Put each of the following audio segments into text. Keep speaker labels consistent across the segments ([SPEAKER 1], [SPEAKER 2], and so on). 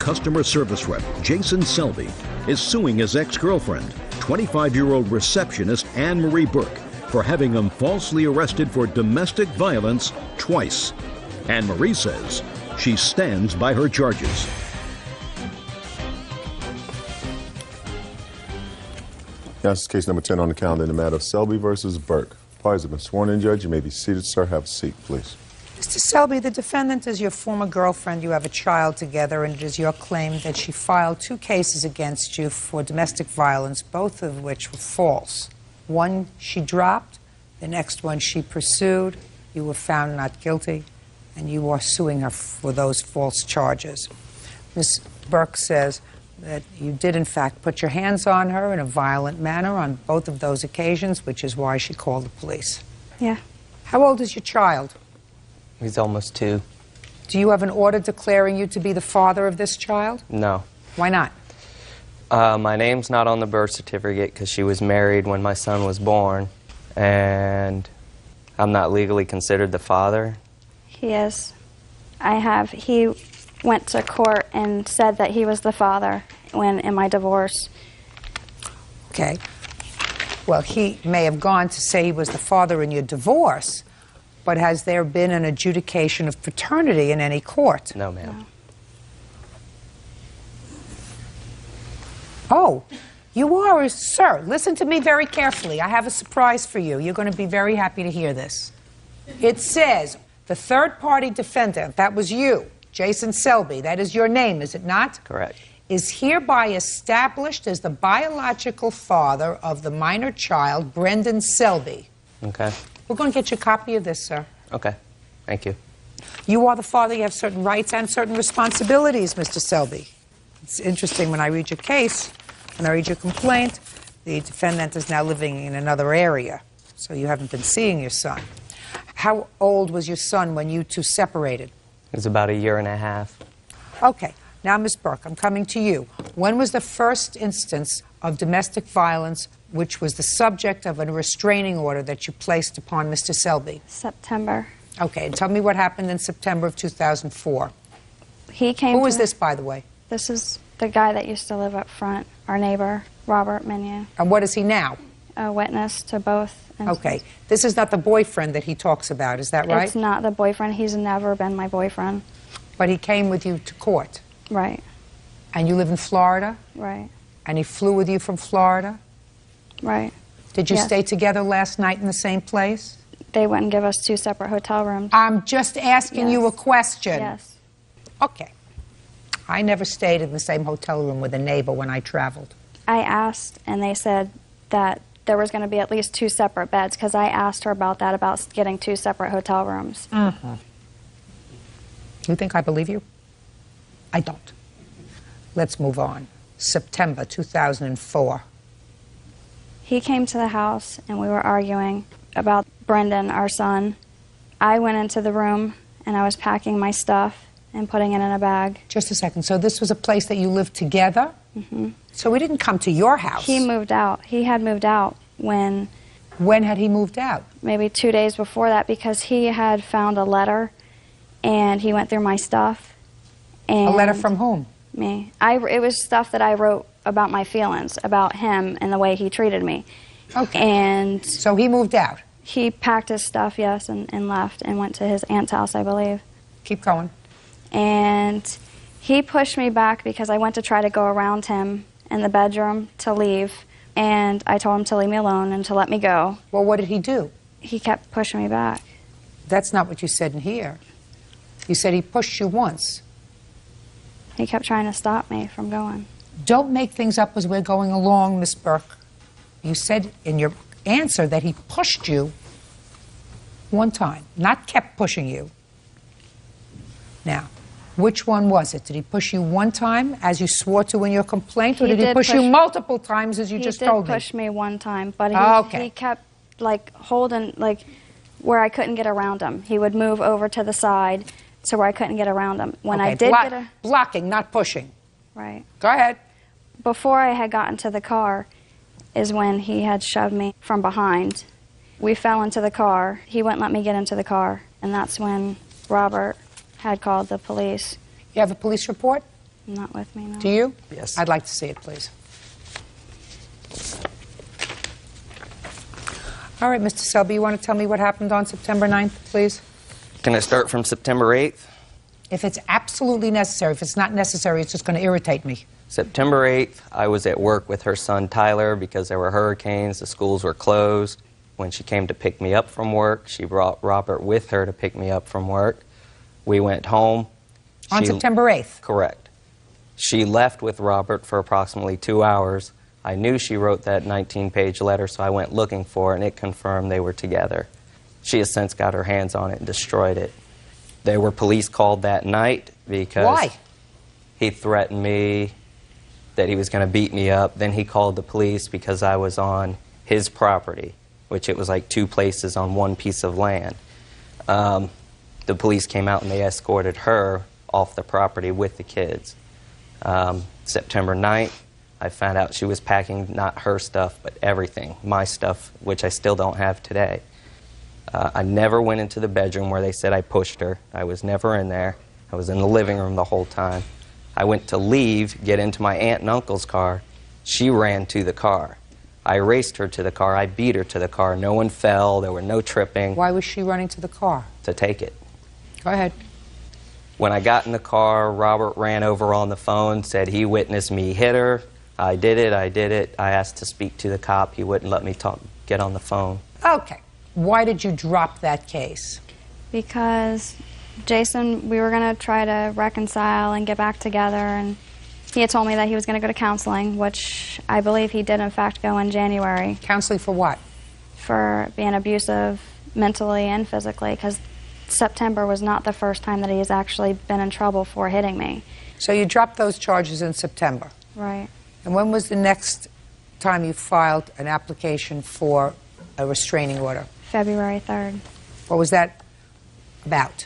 [SPEAKER 1] customer service rep Jason Selby is suing his ex-girlfriend, 25-year-old receptionist Anne-Marie Burke, for having him falsely arrested for domestic violence twice. Anne-Marie says she stands by her charges.
[SPEAKER 2] Yes, case number 10 on the calendar in the matter of Selby versus Burke. Parties have been sworn in, Judge. You may be seated, sir. Have a seat, please.
[SPEAKER 3] Mr. Selby, the defendant is your former girlfriend. You have a child together, and it is your claim that she filed 2 cases against you for domestic violence, both of which were false. One she dropped, the next one she pursued. You were found not guilty, and you are suing her for those false charges. Ms. Burke says that you did, in fact, put your hands on her in a violent manner on both of those occasions, which is why she called the police.
[SPEAKER 4] Yeah.
[SPEAKER 3] How old is your child?
[SPEAKER 5] He's almost 2.
[SPEAKER 3] Do you have an order declaring you to be the father of this child?
[SPEAKER 5] No.
[SPEAKER 3] Why not?
[SPEAKER 5] My name's not on the birth certificate because she was married when my son was born, and I'm not legally considered the father.
[SPEAKER 4] He is. He went to court and said that he was the father in my divorce.
[SPEAKER 3] Okay. Well, he may have gone to say he was the father in your divorce, but has there been an adjudication of paternity in any court?
[SPEAKER 5] No, ma'am.
[SPEAKER 4] No.
[SPEAKER 3] Oh, you are, sir. Listen to me very carefully. I have a surprise for you. You're going to be very happy to hear this. It says the third-party defendant, that was you, Jason Selby, that is your name, is it not?
[SPEAKER 5] Correct.
[SPEAKER 3] Is hereby established as the biological father of the minor child, Brendan Selby.
[SPEAKER 5] Okay.
[SPEAKER 3] We're going to get you a copy of this, sir.
[SPEAKER 5] Okay. Thank you.
[SPEAKER 3] You are the father. You have certain rights and certain responsibilities, Mr. Selby. It's interesting when I read your case, when I read your complaint, the defendant is now living in another area, so you haven't been seeing your son. How old was your son when you two separated?
[SPEAKER 5] It was about 1.5 years.
[SPEAKER 3] Okay. Now, Ms. Burke, I'm coming to you. When was the first instance of domestic violence which was the subject of a restraining order that you placed upon Mr. Selby?
[SPEAKER 4] September.
[SPEAKER 3] Okay, and tell me what happened in September of 2004.
[SPEAKER 4] He came.
[SPEAKER 3] Who was this, by the way?
[SPEAKER 4] This is the guy that used to live up front, our neighbor, Robert Menu.
[SPEAKER 3] And what is he now?
[SPEAKER 4] A witness to both incidents.
[SPEAKER 3] Okay, this is not the boyfriend that he talks about, is that right?
[SPEAKER 4] It's not the boyfriend. He's never been my boyfriend.
[SPEAKER 3] But he came with you to court?
[SPEAKER 4] Right.
[SPEAKER 3] And you live in Florida?
[SPEAKER 4] Right.
[SPEAKER 3] And he flew with you from Florida?
[SPEAKER 4] Right.
[SPEAKER 3] Did you
[SPEAKER 4] Yes.
[SPEAKER 3] stay together last night in the same place?
[SPEAKER 4] They wouldn't give us 2 separate hotel rooms.
[SPEAKER 3] I'm just asking you a
[SPEAKER 4] Yes.
[SPEAKER 3] question.
[SPEAKER 4] Yes.
[SPEAKER 3] Okay. I never stayed in the same hotel room with a neighbor when I traveled.
[SPEAKER 4] I asked, and they said that there was going to be at least 2 separate beds, because I asked her about that, about getting 2 separate hotel rooms.
[SPEAKER 3] Mm-hmm. You think I believe you? I don't. Let's move on. September 2004.
[SPEAKER 4] He came to the house, and we were arguing about Brendan, our son. I went into the room, and I was packing my stuff and putting it in a bag.
[SPEAKER 3] Just a second. So this was a place that you lived together?
[SPEAKER 4] Mm-hmm.
[SPEAKER 3] So we didn't come to your house?
[SPEAKER 4] He moved out. He had moved out when...
[SPEAKER 3] When had he moved out?
[SPEAKER 4] Maybe 2 days before that, because he had found a letter, and he went through my stuff. And
[SPEAKER 3] A letter from whom?
[SPEAKER 4] Me. It was stuff that I wrote about my feelings, about him and the way he treated me.
[SPEAKER 3] Okay.
[SPEAKER 4] And
[SPEAKER 3] so he moved out?
[SPEAKER 4] He packed his stuff, yes, and left and went to his aunt's house, I believe.
[SPEAKER 3] Keep going.
[SPEAKER 4] And he pushed me back because I went to try to go around him in the bedroom to leave, and I told him to leave me alone and to let me go.
[SPEAKER 3] Well, what did he do?
[SPEAKER 4] He kept pushing me back.
[SPEAKER 3] That's not what you said in here. You said he pushed you once.
[SPEAKER 4] He kept trying to stop me from going.
[SPEAKER 3] Don't make things up as we're going along, Miss Burke. You said in your answer that he pushed you one time, not kept pushing you. Now, which one was it? Did he push you one time, as you swore to in your complaint, or did he push you multiple times, as you just told me?
[SPEAKER 4] He did push me one time, but he
[SPEAKER 3] kept,
[SPEAKER 4] like, holding, like, where I couldn't get around him. He would move over to the side to where I couldn't get around him. When I did get a...
[SPEAKER 3] Blocking, not pushing.
[SPEAKER 4] Right.
[SPEAKER 3] Go ahead.
[SPEAKER 4] Before I had gotten to the car is when he had shoved me from behind. We fell into the car. He wouldn't let me get into the car, and that's when Robert had called the police.
[SPEAKER 3] You have a police report?
[SPEAKER 4] Not with me, no.
[SPEAKER 3] Do you?
[SPEAKER 5] Yes.
[SPEAKER 3] I'd like to see it, please. All right, Mr. Selby, you want to tell me what happened on September 9th, please?
[SPEAKER 5] Can I start from September 8th?
[SPEAKER 3] If it's absolutely necessary. If it's not necessary, it's just going to irritate me.
[SPEAKER 5] September 8th, I was at work with her son Tyler because there were hurricanes, the schools were closed. When she came to pick me up from work, she brought Robert with her to pick me up from work. We went home.
[SPEAKER 3] On September 8th?
[SPEAKER 5] Correct. She left with Robert for approximately 2 hours. I knew she wrote that 19-page letter, so I went looking for it, and it confirmed they were together. She has since got her hands on it and destroyed it. There were police called that night because
[SPEAKER 3] Why?
[SPEAKER 5] he threatened me that he was going to beat me up. Then he called the police because I was on his property, which it was like 2 places on 1 piece of land. The police came out and they escorted her off the property with the kids. September 9th, I found out she was packing not her stuff, but everything, my stuff, which I still don't have today. I never went into the bedroom where they said I pushed her. I was never in there. I was in the living room the whole time. I went to leave, get into my aunt and uncle's car. She ran to the car. I raced her to the car. I beat her to the car. No one fell. There were no tripping.
[SPEAKER 3] Why was she running to the car?
[SPEAKER 5] To take it.
[SPEAKER 3] Go ahead.
[SPEAKER 5] When I got in the car, Robert ran over on the phone, said he witnessed me hit her. I did it. I asked to speak to the cop. He wouldn't let me get on the phone.
[SPEAKER 3] Okay. Why did you drop that case?
[SPEAKER 4] Because Jason, we were going to try to reconcile and get back together, and he had told me that he was going to go to counseling, which I believe he did in fact go in January.
[SPEAKER 3] Counseling for what?
[SPEAKER 4] For being abusive mentally and physically, because September was not the first time that he has actually been in trouble for hitting me.
[SPEAKER 3] So you dropped those charges in September.
[SPEAKER 4] Right.
[SPEAKER 3] And when was the next time you filed an application for a restraining order?
[SPEAKER 4] February 3rd.
[SPEAKER 3] What was that about?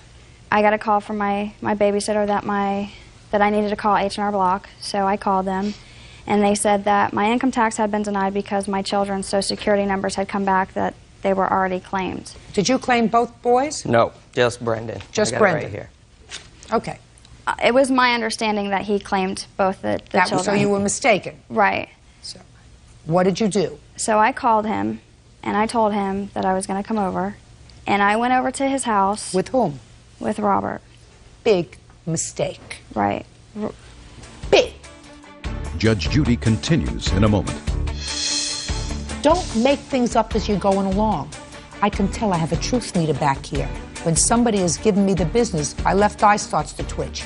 [SPEAKER 4] I got a call from my babysitter that I needed to call H&R Block, so I called them, and they said that my income tax had been denied because my children's Social Security numbers had come back that they were already claimed.
[SPEAKER 3] Did you claim both boys?
[SPEAKER 5] No, just Brendan.
[SPEAKER 3] Just
[SPEAKER 5] I got
[SPEAKER 3] Brendan.
[SPEAKER 5] it right here.
[SPEAKER 3] Okay.
[SPEAKER 4] It was my understanding that he claimed both the children.
[SPEAKER 3] So you were mistaken.
[SPEAKER 4] Right.
[SPEAKER 3] So, what did you do?
[SPEAKER 4] So I called him, and I told him that I was going to come over, and I went over to his house.
[SPEAKER 3] With whom?
[SPEAKER 4] With Robert.
[SPEAKER 3] Big mistake.
[SPEAKER 4] Right.
[SPEAKER 3] Big.
[SPEAKER 1] Judge Judy continues in a moment.
[SPEAKER 3] Don't make things up as you're going along. I can tell I have a truth meter back here. When somebody has given me the business, my left eye starts to twitch.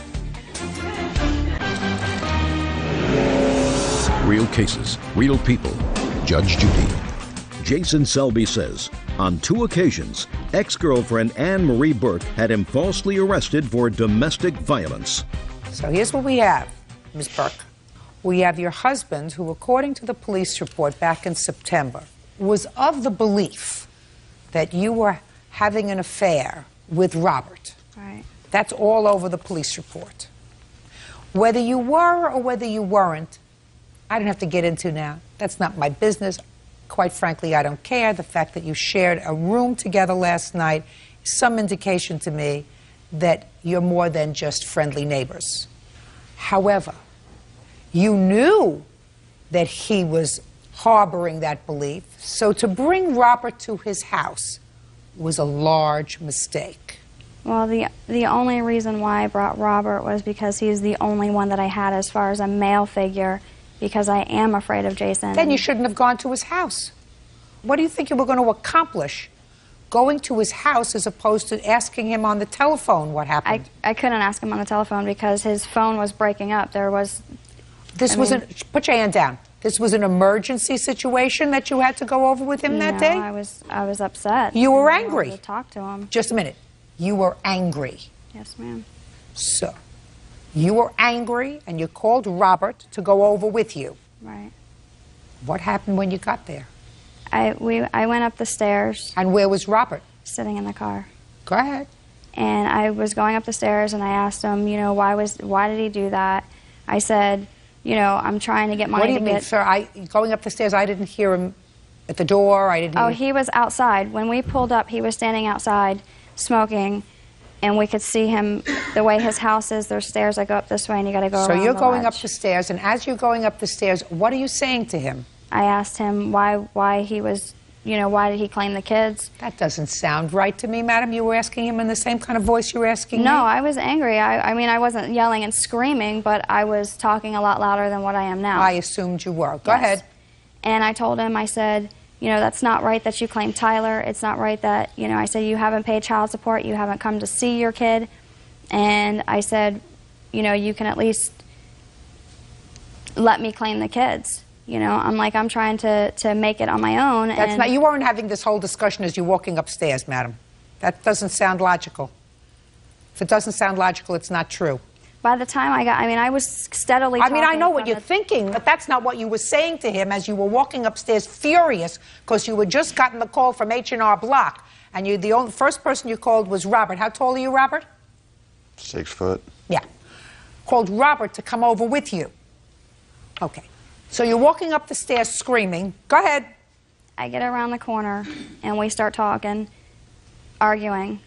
[SPEAKER 1] Real cases, real people. Judge Judy. Jason Selby says, on 2 occasions, ex-girlfriend Anne Marie Burke had him falsely arrested for domestic violence.
[SPEAKER 3] So here's what we have, Ms. Burke. We have your husband, who, according to the police report back in September, was of the belief that you were having an affair with Robert.
[SPEAKER 4] Right.
[SPEAKER 3] That's all over the police report. Whether you were or whether you weren't, I don't have to get into now. That's not my business. Quite frankly, I don't care. The fact that you shared a room together last night is some indication to me that you're more than just friendly neighbors. However, you knew that he was harboring that belief, so to bring Robert to his house was a large mistake.
[SPEAKER 4] Well, the only reason why I brought Robert was because he's the only one that I had as far as a male figure, because I am afraid of Jason.
[SPEAKER 3] Then you shouldn't have gone to his house. What do you think you were going to accomplish going to his house as opposed to asking him on the telephone what happened?
[SPEAKER 4] I couldn't ask him on the telephone because his phone was breaking up.
[SPEAKER 3] Put your hand down. This was an emergency situation that you had to go over with him that day?
[SPEAKER 4] I was upset.
[SPEAKER 3] You were
[SPEAKER 4] I
[SPEAKER 3] angry.
[SPEAKER 4] wanted to talk to him.
[SPEAKER 3] Just a minute. You were angry.
[SPEAKER 4] Yes, ma'am.
[SPEAKER 3] So, you were angry and you called Robert to go over with you.
[SPEAKER 4] Right.
[SPEAKER 3] What happened when you got there?
[SPEAKER 4] I went up the stairs.
[SPEAKER 3] And where was Robert?
[SPEAKER 4] Sitting in the car.
[SPEAKER 3] Go ahead.
[SPEAKER 4] And I was going up the stairs and I asked him, why did he do that? I said, I'm trying to get money.
[SPEAKER 3] What do you mean, sir? Going up the stairs, I didn't hear him at the door.
[SPEAKER 4] He was outside. When we pulled up, he was standing outside smoking, and we could see him, the way his house is, there's stairs that go up this way, and you got to go
[SPEAKER 3] So
[SPEAKER 4] around
[SPEAKER 3] you're
[SPEAKER 4] the
[SPEAKER 3] going up
[SPEAKER 4] ledge.
[SPEAKER 3] the stairs, and as you're going up the stairs, what are you saying to him?
[SPEAKER 4] I asked him why he was, you know, why did he claim the kids?
[SPEAKER 3] That doesn't sound right to me, madam. You were asking him in the same kind of voice you were asking me?
[SPEAKER 4] No, I was angry. I mean, I wasn't yelling and screaming, but I was talking a lot louder than what I am now.
[SPEAKER 3] I assumed you were. Go
[SPEAKER 4] Yes.
[SPEAKER 3] ahead.
[SPEAKER 4] And I told him, I said, you know, that's not right that you claim Tyler. It's not right that, you know, I said, you haven't paid child support. You haven't come to see your kid. And I said, you know, you can at least let me claim the kids. You know, I'm like, I'm trying to make it on my own.
[SPEAKER 3] That's not, you weren't having this whole discussion as you're walking upstairs, madam. That doesn't sound logical. If it doesn't sound logical, it's not true.
[SPEAKER 4] By the time I was steadily talking.
[SPEAKER 3] I know what
[SPEAKER 4] from
[SPEAKER 3] you're thinking, but that's not what you were saying to him as you were walking upstairs furious because you had just gotten the call from H&R Block, and the first person you called was Robert. How tall are you, Robert?
[SPEAKER 2] 6 foot.
[SPEAKER 3] Yeah. Called Robert to come over with you. Okay. So you're walking up the stairs screaming. Go ahead.
[SPEAKER 4] I get around the corner, and we start talking, arguing.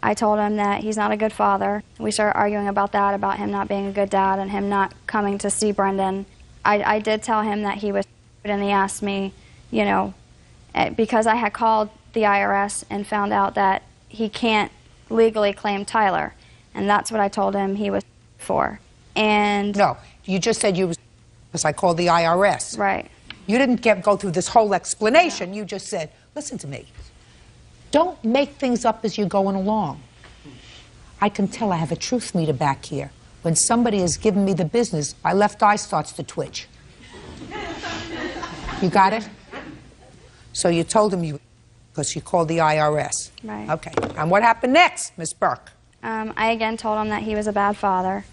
[SPEAKER 4] I told him that he's not a good father. We started arguing about that, about him not being a good dad and him not coming to see Brendan. I did tell him that he was, and he asked me, you know, because I had called the IRS and found out that he can't legally claim Tyler, and that's what I told him he was for. And
[SPEAKER 3] no, you just said you was because I called the IRS.
[SPEAKER 4] Right.
[SPEAKER 3] You didn't go through this whole explanation. No. You just said, listen to me. Don't make things up as you're going along. I can tell I have a truth meter back here. When somebody has given me the business, my left eye starts to twitch. You got it? So you told him because you called the IRS.
[SPEAKER 4] Right.
[SPEAKER 3] Okay. And what happened next, Miss Burke?
[SPEAKER 4] I again told him that he was a bad father,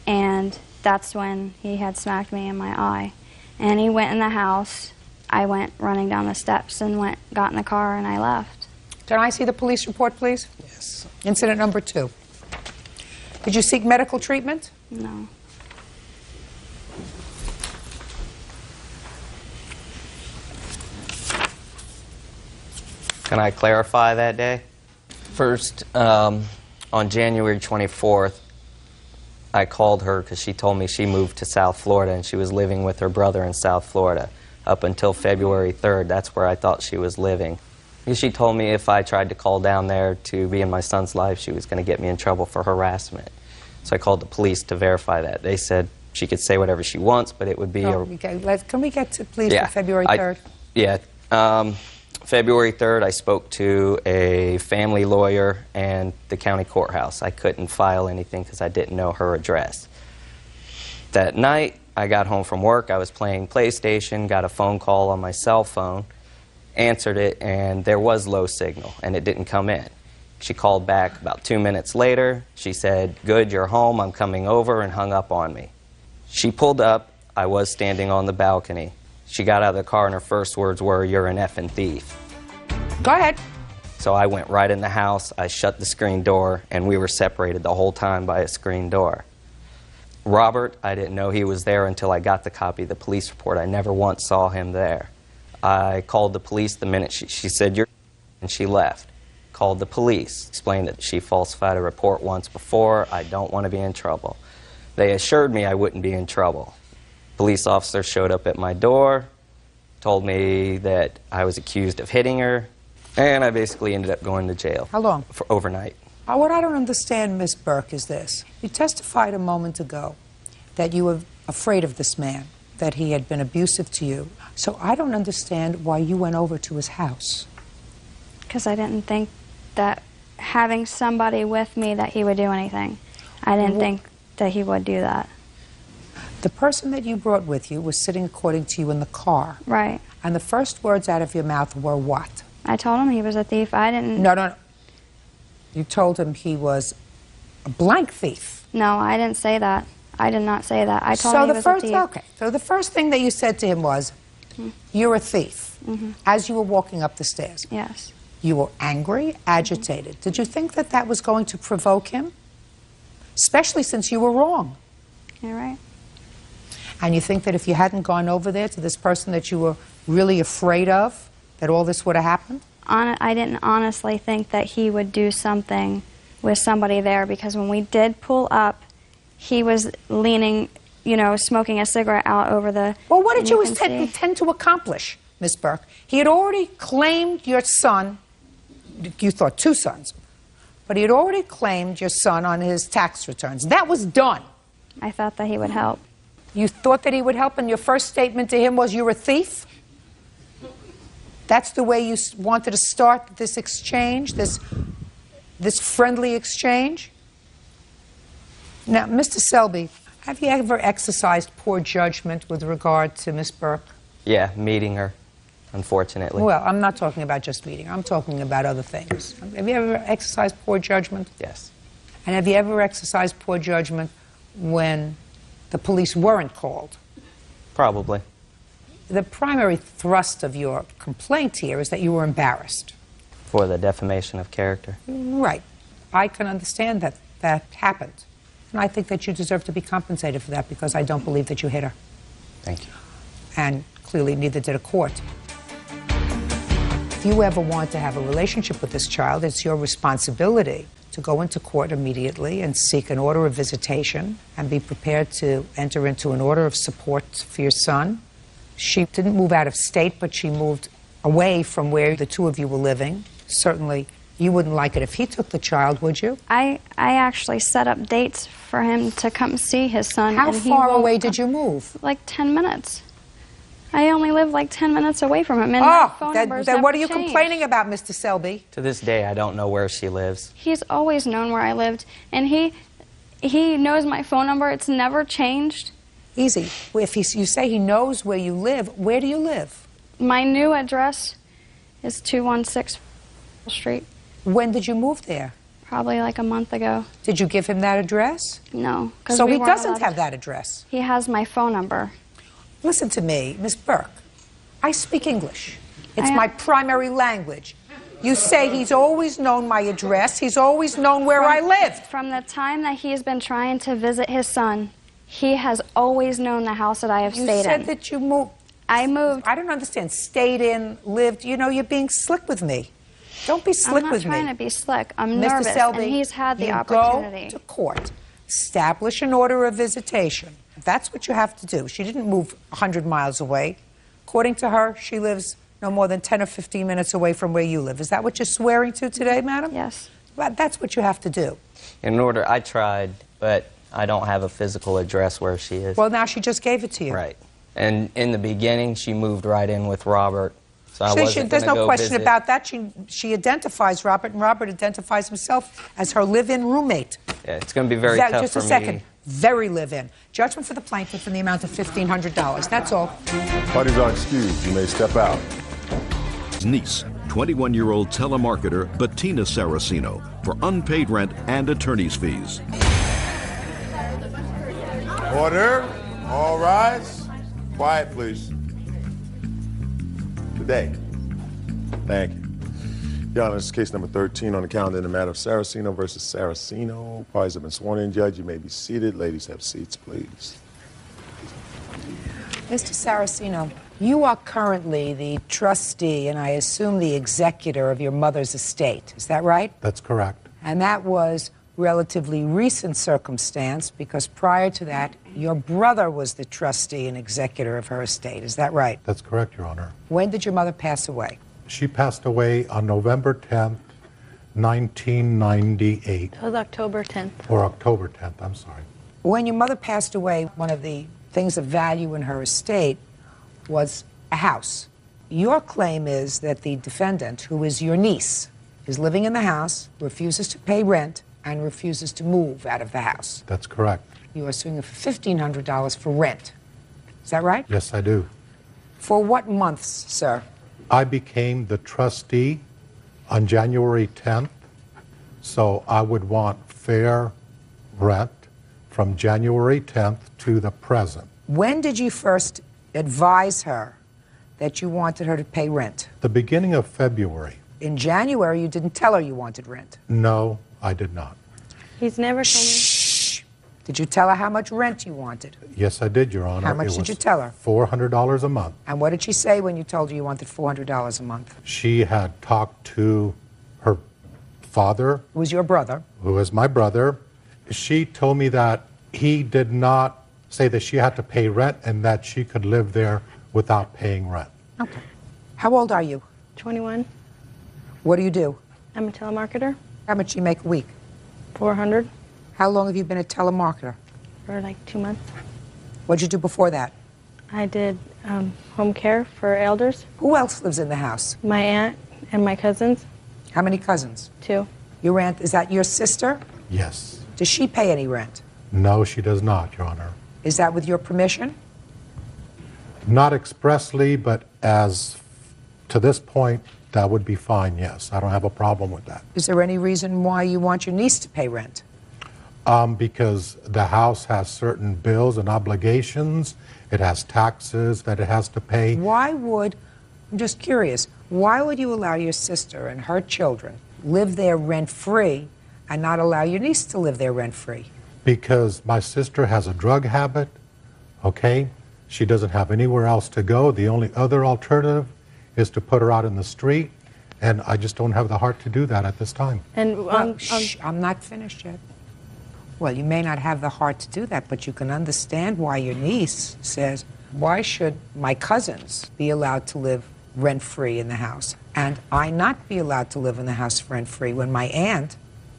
[SPEAKER 4] and that's when he had smacked me in my eye. And he went in the house. I went running down the steps and got in the car, and I left.
[SPEAKER 3] Can I see the police report, please?
[SPEAKER 5] Yes.
[SPEAKER 3] Incident number 2. Did you seek medical treatment?
[SPEAKER 4] No.
[SPEAKER 5] Can I clarify that day? First, on January 24th, I called her because she told me she moved to South Florida and she was living with her brother in South Florida. Up until February 3rd, that's where I thought she was living. She told me if I tried to call down there to be in my son's life, she was going to get me in trouble for harassment. So I called the police to verify that. They said she could say whatever she wants, but it would be
[SPEAKER 3] Can we get to, please, to February 3rd?
[SPEAKER 5] February 3rd, I spoke to a family lawyer and the county courthouse. I couldn't file anything because I didn't know her address. That night, I got home from work. I was playing PlayStation, got a phone call on my cell phone, answered it, and there was low signal, and it didn't come in. She called back about 2 minutes later. She said, "Good, you're home, I'm coming over," and hung up on me. She pulled up. I was standing on the balcony. She got out of the car, and her first words were, "You're an effing thief."
[SPEAKER 3] Go ahead.
[SPEAKER 5] So I went right in the house. I shut the screen door, and we were separated the whole time by a screen door. Robert, I didn't know he was there until I got the copy of the police report. I never once saw him there. I called the police the minute she said, "You're," and she left. Called the police, explained that she falsified a report once before. I don't want to be in trouble. They assured me I wouldn't be in trouble. Police officer showed up at my door, told me that I was accused of hitting her, and I basically ended up going to jail.
[SPEAKER 3] How long?
[SPEAKER 5] For overnight.
[SPEAKER 3] What I don't understand, Miss Burke, is this. You testified a moment ago that you were afraid of this man, that he had been abusive to you. So I don't understand why you went over to his house.
[SPEAKER 4] Because I didn't think that having somebody with me that he would do anything. I didn't think that he would do that.
[SPEAKER 3] The person that you brought with you was sitting, according to you, in the car.
[SPEAKER 4] Right.
[SPEAKER 3] And the first words out of your mouth were what?
[SPEAKER 4] I told him he was a thief. I didn't...
[SPEAKER 3] No. You told him he was a blank thief.
[SPEAKER 4] No, I didn't say that. I did not say that. I told him he was a thief.
[SPEAKER 3] Okay. So the first thing that you said to him was, "You're a thief," as you were walking up the stairs.
[SPEAKER 4] Yes.
[SPEAKER 3] You were angry, agitated. Did you think that that was going to provoke him? Especially since you were wrong.
[SPEAKER 4] You're right.
[SPEAKER 3] And you think that if you hadn't gone over there to this person that you were really afraid of, that all this would have happened?
[SPEAKER 4] I didn't honestly think that he would do something with somebody there, because when we did pull up, he was leaning, you know, smoking a cigarette out over the...
[SPEAKER 3] Well, what did you intend to accomplish, Miss Burke? He had already claimed your son, you thought 2 sons, but he had already claimed your son on his tax returns. That was done.
[SPEAKER 4] I thought that he would help.
[SPEAKER 3] You thought that he would help, and your first statement to him was, you're a thief? That's the way you wanted to start this exchange, this friendly exchange? Now, Mr. Selby, have you ever exercised poor judgment with regard to Miss Burke?
[SPEAKER 5] Yeah, meeting her, unfortunately.
[SPEAKER 3] Well, I'm not talking about just meeting her. I'm talking about other things. Have you ever exercised poor judgment?
[SPEAKER 5] Yes.
[SPEAKER 3] And have you ever exercised poor judgment when the police weren't called?
[SPEAKER 5] Probably.
[SPEAKER 3] The primary thrust of your complaint here is that you were embarrassed.
[SPEAKER 5] For the defamation of character.
[SPEAKER 3] Right. I can understand that that happened. And I think that you deserve to be compensated for that, because I don't believe that you hit her.
[SPEAKER 5] Thank you.
[SPEAKER 3] And clearly neither did a court. If you ever want to have a relationship with this child, it's your responsibility to go into court immediately and seek an order of visitation and be prepared to enter into an order of support for your son. She didn't move out of state, but she moved away from where the 2 of you were living. Certainly, you wouldn't like it if he took the child, would you?
[SPEAKER 4] I actually set up dates for him to come see his son.
[SPEAKER 3] How
[SPEAKER 4] and he
[SPEAKER 3] far
[SPEAKER 4] won't
[SPEAKER 3] away
[SPEAKER 4] come.
[SPEAKER 3] did you move?
[SPEAKER 4] Like 10 minutes. I only live like 10 minutes away from him, and my phone number's
[SPEAKER 3] then what are
[SPEAKER 4] never
[SPEAKER 3] you
[SPEAKER 4] changed.
[SPEAKER 3] complaining about, Mr. Selby?
[SPEAKER 5] To this day, I don't know where she lives.
[SPEAKER 4] He's always known where I lived, and he knows my phone number. It's never changed.
[SPEAKER 3] Easy. If you say he knows where you live, where do you live?
[SPEAKER 4] My new address is 216 Street.
[SPEAKER 3] When did you move there?
[SPEAKER 4] Probably like a month ago.
[SPEAKER 3] Did you give him that address?
[SPEAKER 4] No.
[SPEAKER 3] So he doesn't have that address.
[SPEAKER 4] He has my phone number.
[SPEAKER 3] Listen to me, Miss Burke. I speak English. It's my primary language. You say he's always known my address. He's always known where I lived.
[SPEAKER 4] From the time that he has been trying to visit his son, he has always known the house that I have stayed in.
[SPEAKER 3] You said that you moved.
[SPEAKER 4] I moved.
[SPEAKER 3] I don't understand. Stayed in, lived. You know, you're being slick with me. Don't be slick with me.
[SPEAKER 4] I'm not trying to be slick. I'm
[SPEAKER 3] Mr.
[SPEAKER 4] nervous,
[SPEAKER 3] Selby,
[SPEAKER 4] and he's had the
[SPEAKER 3] you
[SPEAKER 4] opportunity.
[SPEAKER 3] go to court, establish an order of visitation. That's what you have to do. She didn't move 100 miles away. According to her, she lives no more than 10 or 15 minutes away from where you live. Is that what you're swearing to today, madam?
[SPEAKER 4] Yes.
[SPEAKER 3] Well, that's what you have to do.
[SPEAKER 5] In order, I tried, but I don't have a physical address where she is.
[SPEAKER 3] Well, now she just gave it to you.
[SPEAKER 5] Right. And in the beginning, she moved right in with Robert. So I wasn't
[SPEAKER 3] There's
[SPEAKER 5] gonna
[SPEAKER 3] no
[SPEAKER 5] go
[SPEAKER 3] question
[SPEAKER 5] visit.
[SPEAKER 3] about that. She identifies Robert, and Robert identifies himself as her live-in roommate.
[SPEAKER 5] Yeah, it's going to be very tough
[SPEAKER 3] Just
[SPEAKER 5] for
[SPEAKER 3] a second.
[SPEAKER 5] me.
[SPEAKER 3] Very live-in. Judgment for the plaintiff in the amount of $1,500. That's all.
[SPEAKER 2] Parties are excused. You may step out.
[SPEAKER 1] His niece, 21-year-old telemarketer Bettina Saraceno, for unpaid rent and attorney's fees.
[SPEAKER 2] Order. All rise. Quiet, please. Today. Thank you. Your Honor, this is case number 13 on the calendar in the matter of Saraceno versus Saraceno. Parties have been sworn in. Judge, you may be seated. Ladies, have seats, please.
[SPEAKER 3] Mr. Saraceno, you are currently the trustee and I assume the executor of your mother's estate. Is that right?
[SPEAKER 6] That's correct.
[SPEAKER 3] And that was relatively recent circumstance because prior to that, your brother was the trustee and executor of her estate. Is that right?
[SPEAKER 6] That's correct, Your Honor.
[SPEAKER 3] When did your mother pass away?
[SPEAKER 6] She passed away on November 10th, 1998.
[SPEAKER 7] It was October 10th.
[SPEAKER 6] Or October 10th, I'm sorry.
[SPEAKER 3] When your mother passed away, one of the things of value in her estate was a house. Your claim is that the defendant, who is your niece, is living in the house, refuses to pay rent, and refuses to move out of the house.
[SPEAKER 6] That's correct.
[SPEAKER 3] You are suing her for $1,500 for rent. Is that right?
[SPEAKER 6] Yes, I do.
[SPEAKER 3] For what months, sir?
[SPEAKER 6] I became the trustee on January 10th, so I would want fair rent from January 10th to the present.
[SPEAKER 3] When did you first advise her that you wanted her to pay rent?
[SPEAKER 6] The beginning of February.
[SPEAKER 3] In January, you didn't tell her you wanted rent.
[SPEAKER 6] No, I did not.
[SPEAKER 7] He's never told me.
[SPEAKER 3] Shh. Did you tell her how much rent you wanted?
[SPEAKER 6] Yes, I did, Your Honor.
[SPEAKER 3] How much did you tell her?
[SPEAKER 6] $400 a month.
[SPEAKER 3] And what did she say when you told her you wanted $400 a month?
[SPEAKER 6] She had talked to her father,
[SPEAKER 3] Who was your brother?
[SPEAKER 6] who is my brother, she told me that he did not say that she had to pay rent and that she could live there without paying rent.
[SPEAKER 3] Okay. How old are you?
[SPEAKER 7] 21.
[SPEAKER 3] What do you do?
[SPEAKER 7] I'm a telemarketer.
[SPEAKER 3] How much do you make a week?
[SPEAKER 7] 400
[SPEAKER 3] How long have you been a telemarketer?
[SPEAKER 7] for like 2 months.
[SPEAKER 3] What did you do before that?
[SPEAKER 7] I did home care for elders.
[SPEAKER 3] Who else lives in the house?
[SPEAKER 7] My aunt and my cousins,
[SPEAKER 3] How many cousins?
[SPEAKER 7] 2.
[SPEAKER 3] Your aunt, is that your sister?
[SPEAKER 6] Yes.
[SPEAKER 3] Does she pay any rent?
[SPEAKER 6] No, she does not, Your Honor.
[SPEAKER 3] Is that with your permission?
[SPEAKER 6] Not expressly, but as to this point, that would be fine, yes. I don't have a problem with that.
[SPEAKER 3] Is there any reason why you want your niece to pay rent?
[SPEAKER 6] Because the house has certain bills and obligations. It has taxes that it has to pay.
[SPEAKER 3] Why would, I'm just curious, why would you allow your sister and her children live there rent-free and not allow your niece to live there rent-free?
[SPEAKER 6] Because my sister has a drug habit, okay? She doesn't have anywhere else to go. The only other alternative is to put her out in the street, and I just don't have the heart to do that at this time.
[SPEAKER 7] And
[SPEAKER 3] Well, shh, I'm not finished yet. Well, you may not have the heart to do that, but you can understand why your niece says, why should my cousins be allowed to live rent-free in the house and I not be allowed to live in the house rent-free when my aunt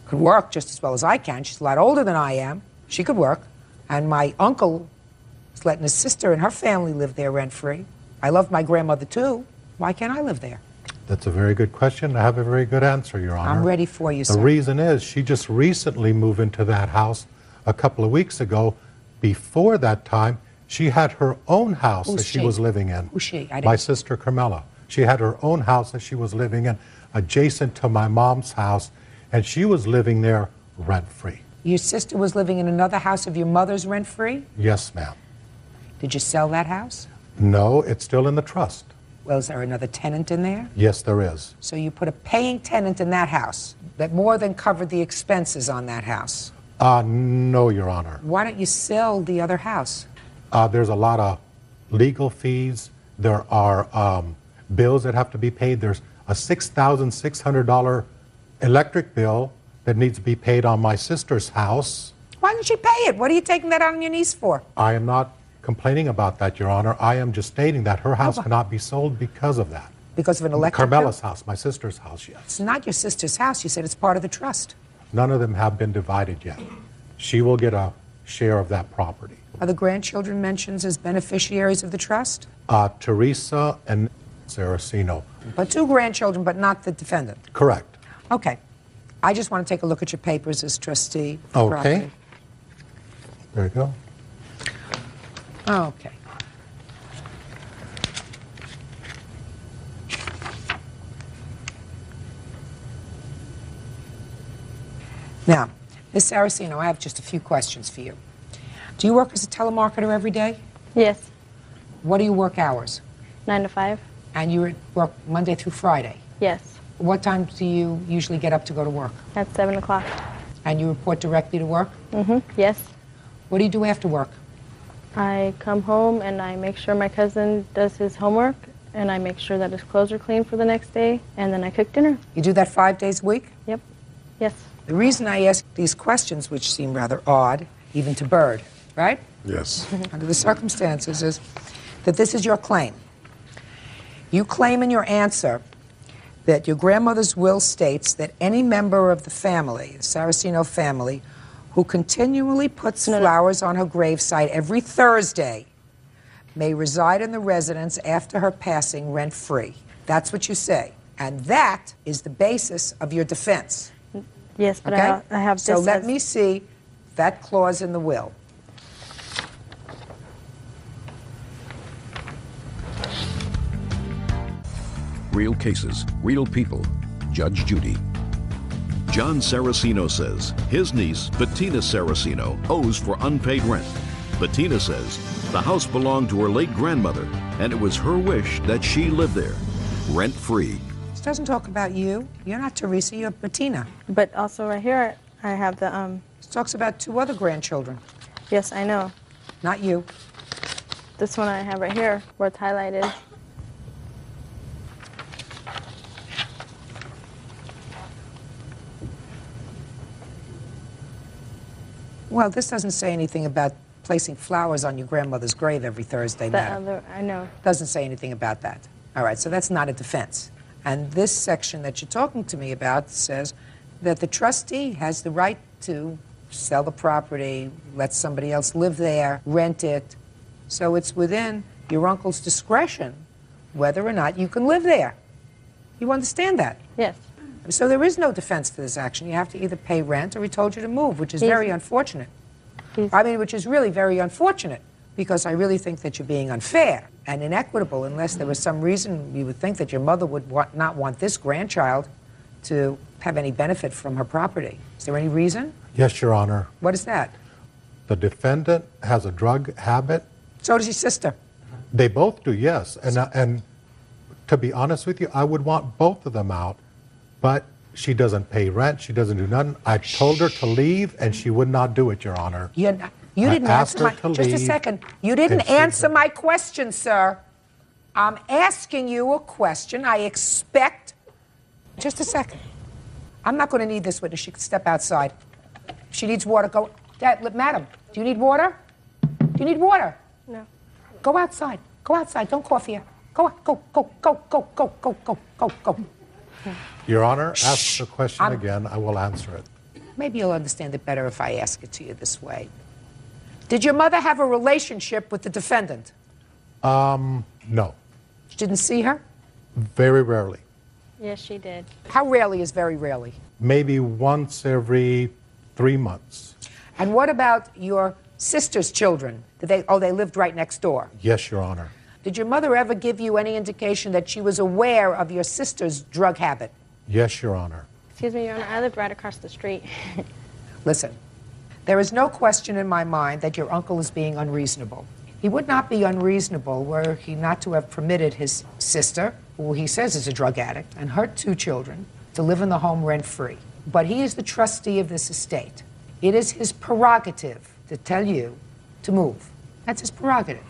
[SPEAKER 3] could work just as well as I can? She's a lot older than I am. She could work. And my uncle is letting his sister and her family live there rent-free. I love my grandmother too. Why can't I live there?
[SPEAKER 6] That's a very good question. I have a very good answer, Your Honor.
[SPEAKER 3] I'm ready for you,
[SPEAKER 6] The
[SPEAKER 3] sir.
[SPEAKER 6] reason is she just recently moved into that house a couple of weeks ago. Before that time, she had her own house
[SPEAKER 3] Who's
[SPEAKER 6] that she
[SPEAKER 3] she?
[SPEAKER 6] was living in.
[SPEAKER 3] Who's she? I
[SPEAKER 6] My
[SPEAKER 3] didn't-
[SPEAKER 6] sister Carmela. She had her own house that she was living in, adjacent to my mom's house, and she was living there rent-free.
[SPEAKER 3] Your sister was living in another house of your mother's rent-free?
[SPEAKER 6] Yes, ma'am.
[SPEAKER 3] Did you sell that house?
[SPEAKER 6] No, it's still in the trust.
[SPEAKER 3] Well, is there another tenant in there?
[SPEAKER 6] Yes, there is.
[SPEAKER 3] So you put a paying tenant in that house that more than covered the expenses on that house.
[SPEAKER 6] No, Your Honor.
[SPEAKER 3] Why don't you sell the other house?
[SPEAKER 6] There's a lot of legal fees. There are bills that have to be paid. There's a $6,600 electric bill that needs to be paid on my sister's house.
[SPEAKER 3] Why didn't she pay it? What are you taking that out on your niece for?
[SPEAKER 6] I am not complaining about that, Your Honor. I am just stating that her house cannot be sold because of that.
[SPEAKER 3] Because of an electric
[SPEAKER 6] Carmela's
[SPEAKER 3] bill?
[SPEAKER 6] house, my sister's house, yes.
[SPEAKER 3] It's not your sister's house. You said it's part of the trust.
[SPEAKER 6] None of them have been divided yet. She will get a share of that property.
[SPEAKER 3] Are the grandchildren mentioned as beneficiaries of the trust?
[SPEAKER 6] Teresa and Saraceno.
[SPEAKER 3] But 2 grandchildren, but not the defendant.
[SPEAKER 6] Correct.
[SPEAKER 3] Okay. I just want to take a look at your papers as trustee for
[SPEAKER 6] Okay.
[SPEAKER 3] property.
[SPEAKER 6] There you go.
[SPEAKER 3] Okay. Now, Ms. Saraceno, I have just a few questions for you. Do you work as a telemarketer every day?
[SPEAKER 7] yes,
[SPEAKER 3] What do you work hours?
[SPEAKER 7] 9 to 5.
[SPEAKER 3] And you work Monday through Friday.
[SPEAKER 7] Yes,
[SPEAKER 3] What time do you usually get up to go to work?
[SPEAKER 7] at 7 o'clock.
[SPEAKER 3] And you report directly to work?
[SPEAKER 7] Yes,
[SPEAKER 3] What do you do after work?
[SPEAKER 7] I come home and I make sure my cousin does his homework and I make sure that his clothes are clean for the next day and then I cook dinner.
[SPEAKER 3] You do that 5 days a week?
[SPEAKER 7] Yep, yes,
[SPEAKER 3] The reason I ask these questions, which seem rather odd, even to Bird, right?
[SPEAKER 2] Yes.
[SPEAKER 3] Under the circumstances, is that this is your claim. You claim in your answer that your grandmother's will states that any member of the family, the Saraceno family, who continually puts flowers on her gravesite every Thursday may reside in the residence after her passing rent-free. That's what you say. And that is the basis of your defense.
[SPEAKER 7] yes, but
[SPEAKER 3] Okay?
[SPEAKER 7] I have
[SPEAKER 3] So
[SPEAKER 7] this
[SPEAKER 3] let
[SPEAKER 7] as-
[SPEAKER 3] me see that clause in the will.
[SPEAKER 1] Real cases, real people. Judge Judy. John Saraceno says his niece, Bettina Saraceno, owes for unpaid rent. Bettina says the house belonged to her late grandmother, and it was her wish that she live there, rent-free.
[SPEAKER 3] This doesn't talk about you. You're not Teresa, you're Bettina.
[SPEAKER 7] But also right here, I have the,
[SPEAKER 3] This talks about 2 other grandchildren,
[SPEAKER 7] yes, I know.
[SPEAKER 3] not you.
[SPEAKER 7] This one I have right here where it's highlighted.
[SPEAKER 3] Well, this doesn't say anything about placing flowers on your grandmother's grave every Thursday night.
[SPEAKER 7] I know.
[SPEAKER 3] Doesn't say anything about that. All right, so that's not a defense. And this section that you're talking to me about says that the trustee has the right to sell the property, let somebody else live there, rent it. So it's within your uncle's discretion whether or not you can live there. You understand that?
[SPEAKER 7] Yes.
[SPEAKER 3] So there is no defense to this action. You have to either pay rent or he told you to move, which is very unfortunate. I mean, which is really very unfortunate, because I really think that you're being unfair and inequitable unless there was some reason you would think that your mother would not want this grandchild to have any benefit from her property. Is there any reason?
[SPEAKER 6] Yes, Your Honor.
[SPEAKER 3] What is that?
[SPEAKER 6] The defendant has a drug habit.
[SPEAKER 3] So does your sister.
[SPEAKER 6] They both do, yes. And to be honest with you, I would want both of them out. But she doesn't pay rent. She doesn't do nothing. I told her to leave, and she would not do it, Your Honor.
[SPEAKER 3] You didn't answer my... Just a second. You didn't answer my question, sir. I'm asking you a question. I expect... Just a second. I'm not going to need this witness. She can step outside. If she needs water, go... Madam, do you need water? Do you need water?
[SPEAKER 7] No.
[SPEAKER 3] Go outside. Go outside. Don't cough here. Go, go, go, go, go, go, go, go, go, go.
[SPEAKER 6] Your Honor, ask the question again. I will answer it.
[SPEAKER 3] Maybe you'll understand it better if I ask it to you this way. Did your mother have a relationship with the defendant?
[SPEAKER 6] No.
[SPEAKER 3] You didn't see her?
[SPEAKER 6] Very rarely.
[SPEAKER 7] Yes, she did.
[SPEAKER 3] How rarely is very rarely?
[SPEAKER 6] Maybe once every 3 months.
[SPEAKER 3] And what about your sister's children? They lived right next door.
[SPEAKER 6] Yes, Your Honor.
[SPEAKER 3] Did your mother ever give you any indication that she was aware of your sister's drug habit?
[SPEAKER 6] Yes, Your Honor.
[SPEAKER 7] Excuse me, Your Honor, I lived right across the street.
[SPEAKER 3] Listen, there is no question in my mind that your uncle is being unreasonable. He would not be unreasonable were he not to have permitted his sister, who he says is a drug addict, and her 2 children to live in the home rent-free. But he is the trustee of this estate. It is his prerogative to tell you to move. That's his prerogative.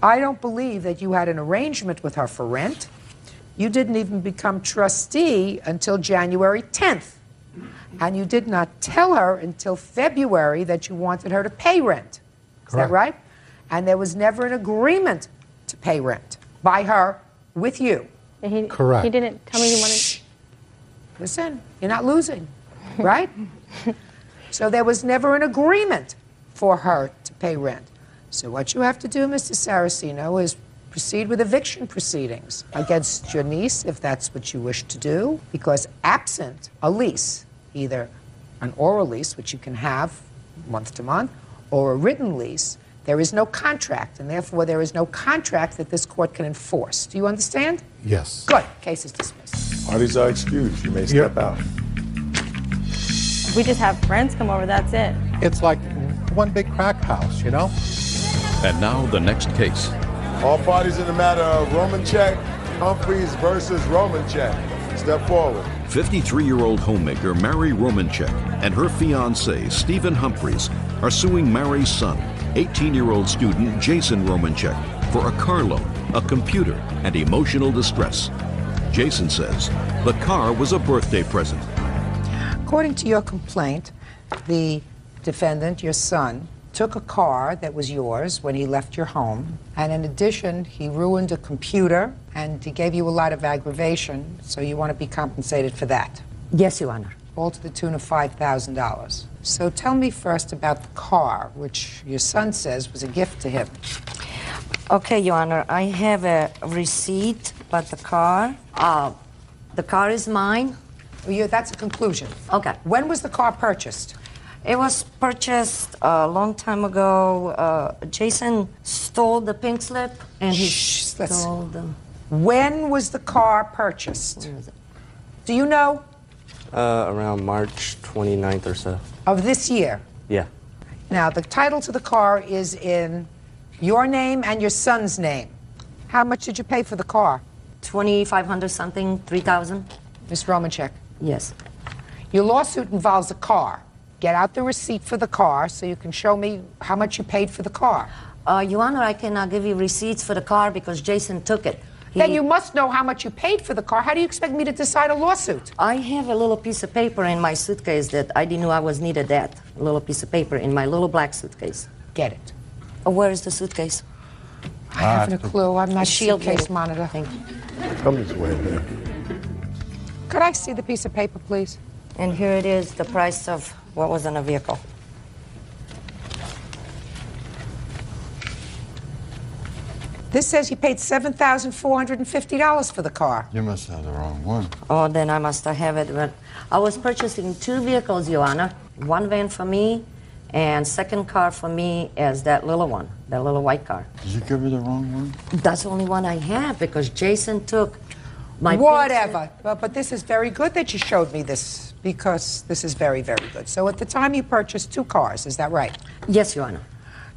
[SPEAKER 3] I don't believe that you had an arrangement with her for rent. You didn't even become trustee until January 10th. And you did not tell her until February that you wanted her to pay rent. Is that right? And there was never an agreement to pay rent by her with you.
[SPEAKER 6] Correct.
[SPEAKER 7] He didn't tell me he wanted...
[SPEAKER 3] Listen, you're not losing, right? So there was never an agreement for her to pay rent. So what you have to do, Mr. Saraceno, is proceed with eviction proceedings against your niece, if that's what you wish to do, because absent a lease, either an oral lease, which you can have month to month, or a written lease, there is no contract, and therefore there is no contract that this court can enforce. Do you understand?
[SPEAKER 6] Yes.
[SPEAKER 3] Good. Case is dismissed.
[SPEAKER 2] Parties are excused. You may step out.
[SPEAKER 7] We just have friends come over, that's it.
[SPEAKER 6] It's like one big crack house, you know?
[SPEAKER 1] And now the next case.
[SPEAKER 2] All parties in the matter of Romanchek, Humphreys versus Romanchek. Step forward.
[SPEAKER 1] 53-year-old homemaker Mary Romanchek and her fiancé, Stephen Humphreys, are suing Mary's son, 18-year-old student Jason Romanchek, for a car loan, a computer, and emotional distress. Jason says the car was a birthday present.
[SPEAKER 3] According to your complaint, the defendant, your son, took a car that was yours when he left your home, and in addition, he ruined a computer, and he gave you a lot of aggravation, so you want to be compensated for that.
[SPEAKER 8] Yes, Your Honor.
[SPEAKER 3] All to the tune of $5,000. So tell me first about the car, which your son says was a gift to him.
[SPEAKER 8] Okay, Your Honor, I have a receipt, but the car is mine.
[SPEAKER 3] Well, that's a conclusion.
[SPEAKER 8] Okay.
[SPEAKER 3] When was the car purchased?
[SPEAKER 8] It was purchased a long time ago. Jason stole the pink slip, and he stole the...
[SPEAKER 3] When was the car purchased?
[SPEAKER 8] Where is it?
[SPEAKER 3] Do you know?
[SPEAKER 9] Around March 29th or so.
[SPEAKER 3] Of this year?
[SPEAKER 9] Yeah.
[SPEAKER 3] Now, the title to the car is in your name and your son's name. How much did you pay for the car?
[SPEAKER 8] $2,500 something, $3,000.
[SPEAKER 3] Ms. Romanchek,
[SPEAKER 8] Yes.
[SPEAKER 3] your lawsuit involves a car. Get out the receipt for the car so you can show me how much you paid for the car.
[SPEAKER 8] Your Honor, I cannot give you receipts for the car because Jason took it.
[SPEAKER 3] Then you must know how much you paid for the car. How do you expect me to decide a lawsuit?
[SPEAKER 8] I have a little piece of paper in my suitcase that I didn't know I was needed that. A little piece of paper in my little black suitcase.
[SPEAKER 3] Get it.
[SPEAKER 8] Where is the suitcase?
[SPEAKER 3] I haven't a clue. I'm not a
[SPEAKER 8] Shield
[SPEAKER 3] suitcase
[SPEAKER 8] label.
[SPEAKER 3] monitor.
[SPEAKER 8] Thank you.
[SPEAKER 2] Come this way, man.
[SPEAKER 3] Could I see the piece of paper, please?
[SPEAKER 8] And here it is, the price of what was in a vehicle.
[SPEAKER 3] This says you paid $7,450 for the car.
[SPEAKER 10] You must have the wrong one.
[SPEAKER 8] Oh, then I must have it. But I was purchasing 2 vehicles, Your Honor. One van for me, and second car for me is that little one, that little white car.
[SPEAKER 10] Did you give her the wrong one?
[SPEAKER 8] That's the only one I have because Jason took my...
[SPEAKER 3] Whatever. But this is very good that you showed me this, because this is very, very good. So at the time you purchased 2 cars, is that right?
[SPEAKER 8] Yes, Your Honor.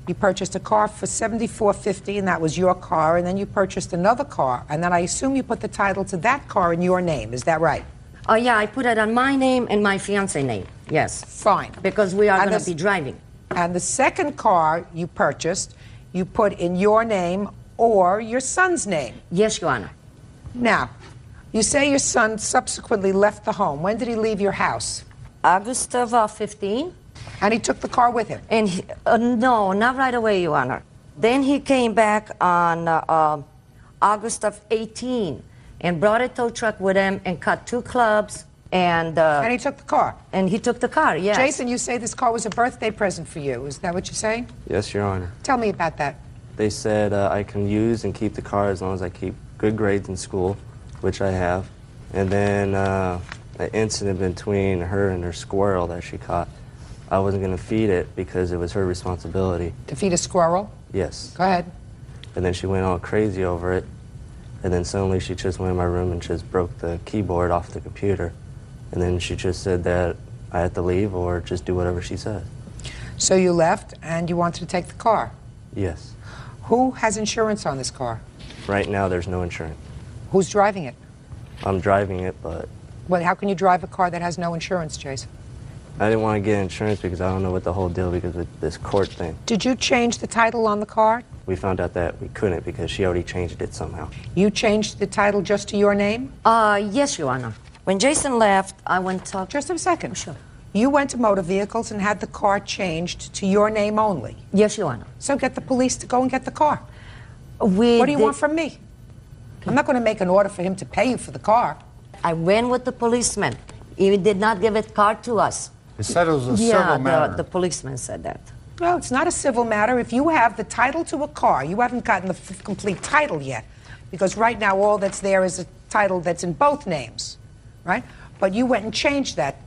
[SPEAKER 3] You purchased a car for $7,450, and that was your car, and then you purchased another car, and then I assume you put the title to that car in your name. Is that right?
[SPEAKER 8] Oh, yeah, I put it on my name and my fiancé name, yes.
[SPEAKER 3] Fine.
[SPEAKER 8] Because we are
[SPEAKER 3] And
[SPEAKER 8] going to be driving.
[SPEAKER 3] And the second car you purchased, you put in your name or your son's name.
[SPEAKER 8] Yes, Your Honor.
[SPEAKER 3] Now, you say your son subsequently left the home. When did he leave your house?
[SPEAKER 8] August of 15.
[SPEAKER 3] And he took the car with him?
[SPEAKER 8] And no, not right away, Your Honor. Then he came back on August of 18 and brought a tow truck with him and cut 2 clubs and
[SPEAKER 3] he took the car?
[SPEAKER 8] And he took the car, yes.
[SPEAKER 3] Jason, you say this car was a birthday present for you. Is that what you're saying?
[SPEAKER 9] Yes, Your Honor.
[SPEAKER 3] Tell me about that.
[SPEAKER 9] They said I can use and keep the car as long as I keep good grades in school, which I have. And then the incident between her and her squirrel that she caught, I wasn't going to feed it because it was her responsibility.
[SPEAKER 3] To feed a squirrel?
[SPEAKER 9] Yes.
[SPEAKER 3] Go ahead.
[SPEAKER 9] And then she went all crazy over it. And then suddenly she just went in my room and just broke the keyboard off the computer. And then she just said that I had to leave or just do whatever she said.
[SPEAKER 3] So you left and you wanted to take the car?
[SPEAKER 9] Yes.
[SPEAKER 3] Who has insurance on this car?
[SPEAKER 9] Right now there's no insurance.
[SPEAKER 3] Who's driving it?
[SPEAKER 9] I'm driving it, but
[SPEAKER 3] Well, how can you drive a car that has no insurance, Jason?
[SPEAKER 9] I didn't want to get insurance because I don't know what the whole deal because of this court thing.
[SPEAKER 3] Did you change the title on the car?
[SPEAKER 9] We found out that we couldn't because she already changed it somehow.
[SPEAKER 3] You changed the title just to your name?
[SPEAKER 8] Yes, Your Honor. When Jason left, I went to...
[SPEAKER 3] Just a second.
[SPEAKER 8] Sure.
[SPEAKER 3] You went to Motor Vehicles and had the car changed to your name only.
[SPEAKER 8] Yes, Your Honor.
[SPEAKER 3] So get the police to go and get the car.
[SPEAKER 8] What
[SPEAKER 3] What do you want from me? I'm not going to make an order for him to pay you for the car.
[SPEAKER 8] I went with the policeman. He did not give it car to us.
[SPEAKER 10] He said it was a civil matter.
[SPEAKER 8] The policeman said that.
[SPEAKER 3] Well, it's not a civil matter. If you have the title to a car, you haven't gotten the complete title yet. Because right now all that's there is a title that's in both names, right? But you went and changed that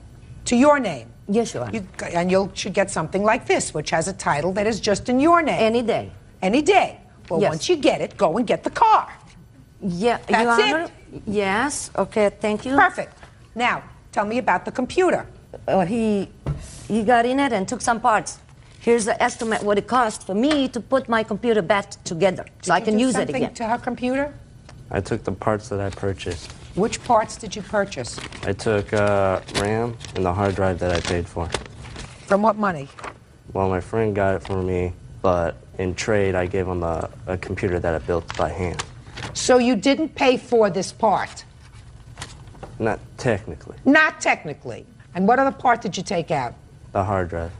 [SPEAKER 3] to your name.
[SPEAKER 8] Yes, Your Honor.
[SPEAKER 3] And you should get something like this, which has a title that is just in your name.
[SPEAKER 8] Any day.
[SPEAKER 3] Any day. Well,
[SPEAKER 8] Yes.
[SPEAKER 3] once you get it, go and get the car.
[SPEAKER 8] Yeah,
[SPEAKER 3] That's
[SPEAKER 8] Your
[SPEAKER 3] it?
[SPEAKER 8] Honor. Yes, okay, thank you.
[SPEAKER 3] Perfect. Now, tell me about the computer.
[SPEAKER 8] He got in it and took some parts. Here's the estimate what it cost for me to put my computer back together so I
[SPEAKER 3] Did
[SPEAKER 8] can
[SPEAKER 3] you do
[SPEAKER 8] use it
[SPEAKER 3] something
[SPEAKER 8] again.
[SPEAKER 3] to her computer?
[SPEAKER 9] I took the parts that I purchased.
[SPEAKER 3] Which parts did you purchase?
[SPEAKER 9] I took RAM and the hard drive that I paid for.
[SPEAKER 3] From what money?
[SPEAKER 9] Well, my friend got it for me, but in trade I gave him a computer that I built by hand.
[SPEAKER 3] So you didn't pay for this part?
[SPEAKER 9] Not technically.
[SPEAKER 3] Not technically. And what other part did you take out?
[SPEAKER 9] The hard drive.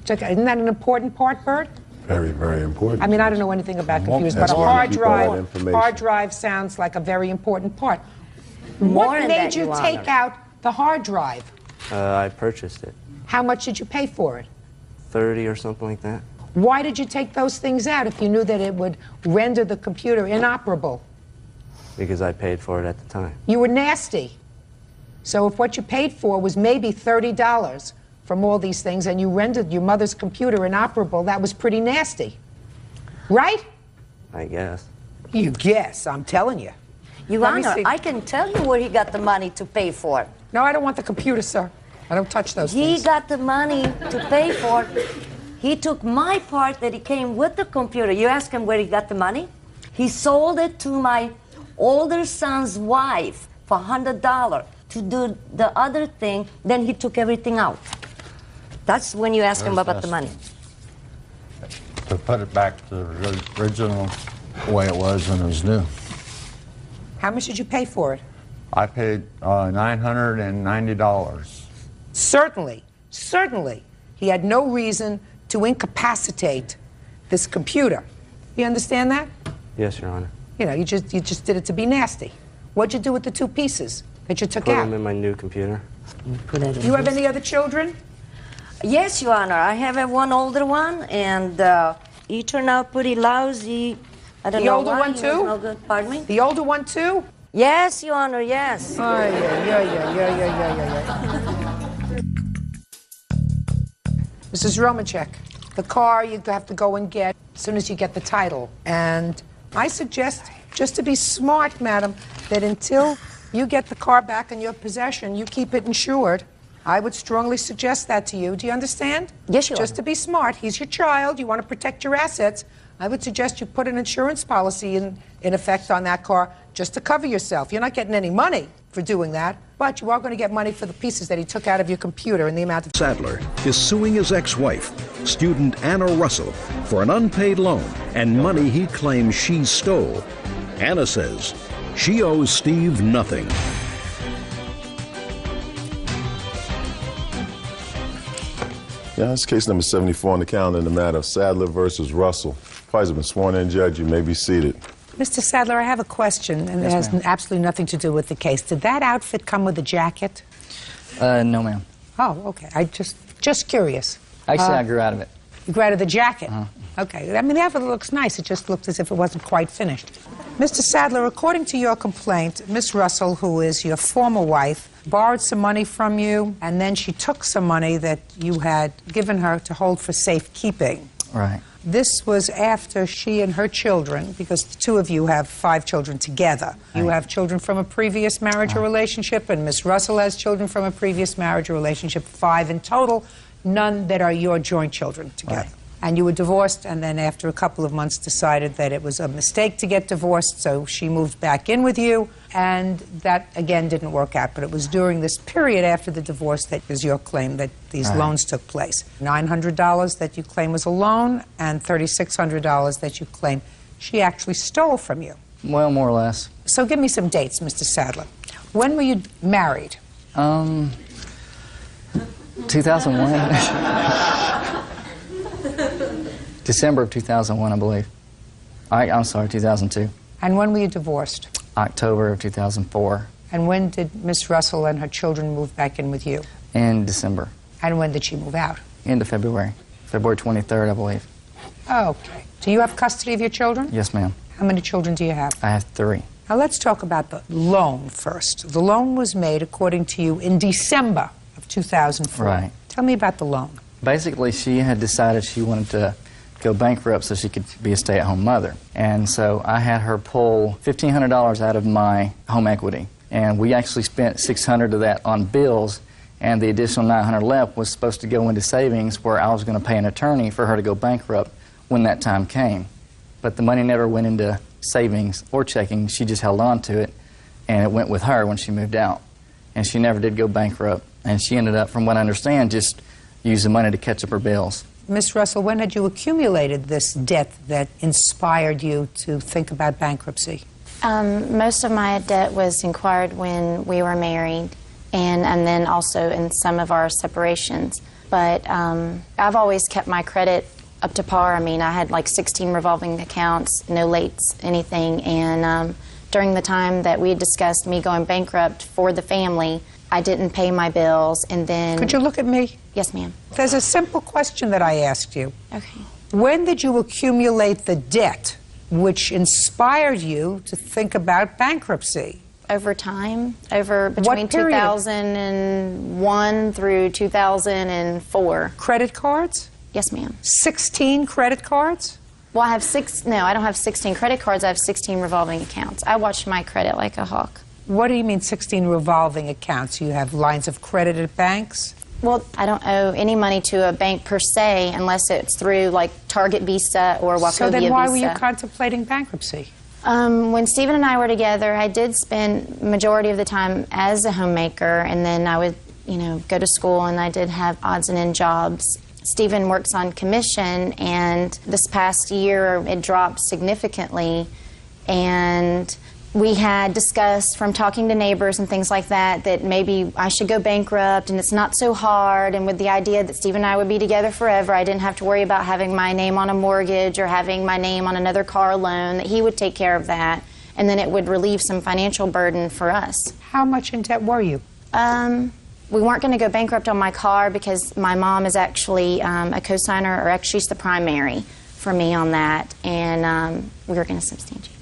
[SPEAKER 3] Isn't that an important part, Bert?
[SPEAKER 2] Very, very important.
[SPEAKER 3] I mean, I don't know anything about computers, but
[SPEAKER 2] That's
[SPEAKER 3] a
[SPEAKER 2] why we
[SPEAKER 3] hard
[SPEAKER 2] keep all that
[SPEAKER 3] drive,
[SPEAKER 2] information.
[SPEAKER 3] hard drive sounds like a very important part.
[SPEAKER 8] More
[SPEAKER 3] What
[SPEAKER 8] than
[SPEAKER 3] made
[SPEAKER 8] that,
[SPEAKER 3] you
[SPEAKER 8] Your
[SPEAKER 3] take
[SPEAKER 8] Honor.
[SPEAKER 3] out the hard drive?
[SPEAKER 9] I purchased it.
[SPEAKER 3] How much did you pay for it?
[SPEAKER 9] 30 or something like that.
[SPEAKER 3] Why did you take those things out if you knew that it would render the computer inoperable?
[SPEAKER 9] Because I paid for it at the time.
[SPEAKER 3] You were nasty. So if what you paid for was maybe $30 from all these things and you rendered your mother's computer inoperable, that was pretty nasty. Right?
[SPEAKER 9] I guess.
[SPEAKER 3] You guess, I'm telling you.
[SPEAKER 8] Your
[SPEAKER 3] Let me
[SPEAKER 8] Honor,
[SPEAKER 3] see.
[SPEAKER 8] I can tell you where he got the money to pay for it.
[SPEAKER 3] No, I don't want the computer, sir. I don't touch those
[SPEAKER 8] He
[SPEAKER 3] things.
[SPEAKER 8] got the money to pay for it. He took my part that he came with the computer. You ask him where he got the money? He sold it to my older son's wife for $100 to do the other thing. Then he took everything out. That's when you ask him about the money.
[SPEAKER 10] To put it back to the original way it was when it was new.
[SPEAKER 3] How much did you pay for it?
[SPEAKER 10] I paid $990.
[SPEAKER 3] Certainly, certainly, he had no reason to incapacitate this computer. You understand that?
[SPEAKER 9] Yes, Your Honor.
[SPEAKER 3] You know, you just did it to be nasty. What'd you do with the 2 pieces that you took
[SPEAKER 9] Put
[SPEAKER 3] out?
[SPEAKER 9] them in my new computer.
[SPEAKER 3] You have any other children?
[SPEAKER 8] Yes, Your Honor. I have one older one, and he turned out pretty lousy. I don't
[SPEAKER 3] The
[SPEAKER 8] know
[SPEAKER 3] older
[SPEAKER 8] why
[SPEAKER 3] one
[SPEAKER 8] he
[SPEAKER 3] too?
[SPEAKER 8] was no good. Pardon me?
[SPEAKER 3] The older one too?
[SPEAKER 8] Yes, Your Honor, yes.
[SPEAKER 3] Mrs. Romacek, the car you have to go and get as soon as you get the title. And I suggest, just to be smart, madam, that until you get the car back in your possession, you keep it insured. I would strongly suggest that to you. Do you understand?
[SPEAKER 8] Yes, Your
[SPEAKER 3] Just to be smart. He's your child. You want to protect your assets. I would suggest you put an insurance policy in effect on that car just to cover yourself. You're not getting any money for doing that, but you are going to get money for the pieces that he took out of your computer in the amount of...
[SPEAKER 1] Sadler is suing his ex-wife, student Anna Russell, for an unpaid loan and money he claims she stole. Anna says she owes Steve nothing.
[SPEAKER 2] Yeah, this is case number 74 on the calendar in the matter of Sadler versus Russell. Parties have been sworn in, Judge. You may be seated.
[SPEAKER 3] Mr. Sadler, I have a question, and it has absolutely nothing to do with the case. Did that outfit come with a jacket?
[SPEAKER 11] No, ma'am.
[SPEAKER 3] Oh, okay. I just curious.
[SPEAKER 11] Actually, I grew out of it.
[SPEAKER 3] You grew out of the jacket? Okay. I mean, the outfit looks nice. It just looked as if it wasn't quite finished. Mr. Sadler, according to your complaint, Miss Russell, who is your former wife, borrowed some money from you, and then she took some money that you had given her to hold for safekeeping.
[SPEAKER 11] Right.
[SPEAKER 3] This was after she and her children, because the two of you have 5 children together. You have children from a previous marriage or relationship, and Miss Russell has children from a previous marriage or relationship, 5 in total, none that are your joint children together.
[SPEAKER 11] Right.
[SPEAKER 3] And you were divorced, and then after a couple of months decided that it was a mistake to get divorced, so she moved back in with you, and that, again, didn't work out. But it was during this period after the divorce that is your claim that these loans took place. $900 that you claim was a loan, and $3,600 that you claim she actually stole from you.
[SPEAKER 11] Well, more or less.
[SPEAKER 3] So give me some dates, Mr. Sadler. When were you married?
[SPEAKER 11] 2001. December of 2001, I believe. I'm sorry, 2002.
[SPEAKER 3] And when were you divorced?
[SPEAKER 11] October of 2004.
[SPEAKER 3] And when did Miss Russell and her children move back in with you?
[SPEAKER 11] In December.
[SPEAKER 3] And when did she move out?
[SPEAKER 11] End of February. February 23rd, I believe.
[SPEAKER 3] Okay. Do you have custody of your children?
[SPEAKER 11] Yes, ma'am.
[SPEAKER 3] How many children do you have?
[SPEAKER 11] I have 3.
[SPEAKER 3] Now let's talk about the loan first. The loan was made, according to you, in December of 2004.
[SPEAKER 11] Right.
[SPEAKER 3] Tell me about the loan.
[SPEAKER 11] Basically, she had decided she wanted to go bankrupt so she could be a stay-at-home mother. And so I had her pull $1,500 out of my home equity. And we actually spent $600 of that on bills, and the additional $900 left was supposed to go into savings where I was going to pay an attorney for her to go bankrupt when that time came. But the money never went into savings or checking. She just held on to it, and it went with her when she moved out. And she never did go bankrupt. And she ended up, from what I understand, just using money to catch up her bills.
[SPEAKER 3] Miss Russell, when had you accumulated this debt that inspired you to think about bankruptcy?
[SPEAKER 12] Most of my debt was acquired when we were married, and then also in some of our separations. But I've always kept my credit up to par. I mean, I had like 16 revolving accounts, no lates, anything. And during the time that we had discussed me going bankrupt for the family, I didn't pay my bills, and then...
[SPEAKER 3] Could you look at me?
[SPEAKER 12] Yes, ma'am.
[SPEAKER 3] There's a simple question that I asked you.
[SPEAKER 12] Okay.
[SPEAKER 3] When did you accumulate the debt which inspired you to think about bankruptcy?
[SPEAKER 12] Over time, between 2001 through 2004.
[SPEAKER 3] Credit cards?
[SPEAKER 12] Yes, ma'am.
[SPEAKER 3] 16 credit cards?
[SPEAKER 12] Well, I have I don't have 16 credit cards. I have 16 revolving accounts. I watch my credit like a hawk.
[SPEAKER 3] What do you mean 16 revolving accounts? You have lines of credit at banks?
[SPEAKER 12] Well, I don't owe any money to a bank per se unless it's through like Target Visa or Wachovia Visa.
[SPEAKER 3] So then why were you contemplating bankruptcy?
[SPEAKER 12] When Stephen and I were together, I did spend majority of the time as a homemaker, and then I would, go to school, and I did have odds and end jobs. Stephen works on commission, and this past year it dropped significantly, and we had discussed from talking to neighbors and things like that that maybe I should go bankrupt and it's not so hard, and with the idea that Steve and I would be together forever, I didn't have to worry about having my name on a mortgage or having my name on another car loan, that he would take care of that, and then it would relieve some financial burden for us.
[SPEAKER 3] How much in debt were you?
[SPEAKER 12] We weren't going to go bankrupt on my car because my mom is actually a co-signer, or actually she's the primary for me on that, and we were going to substantiate.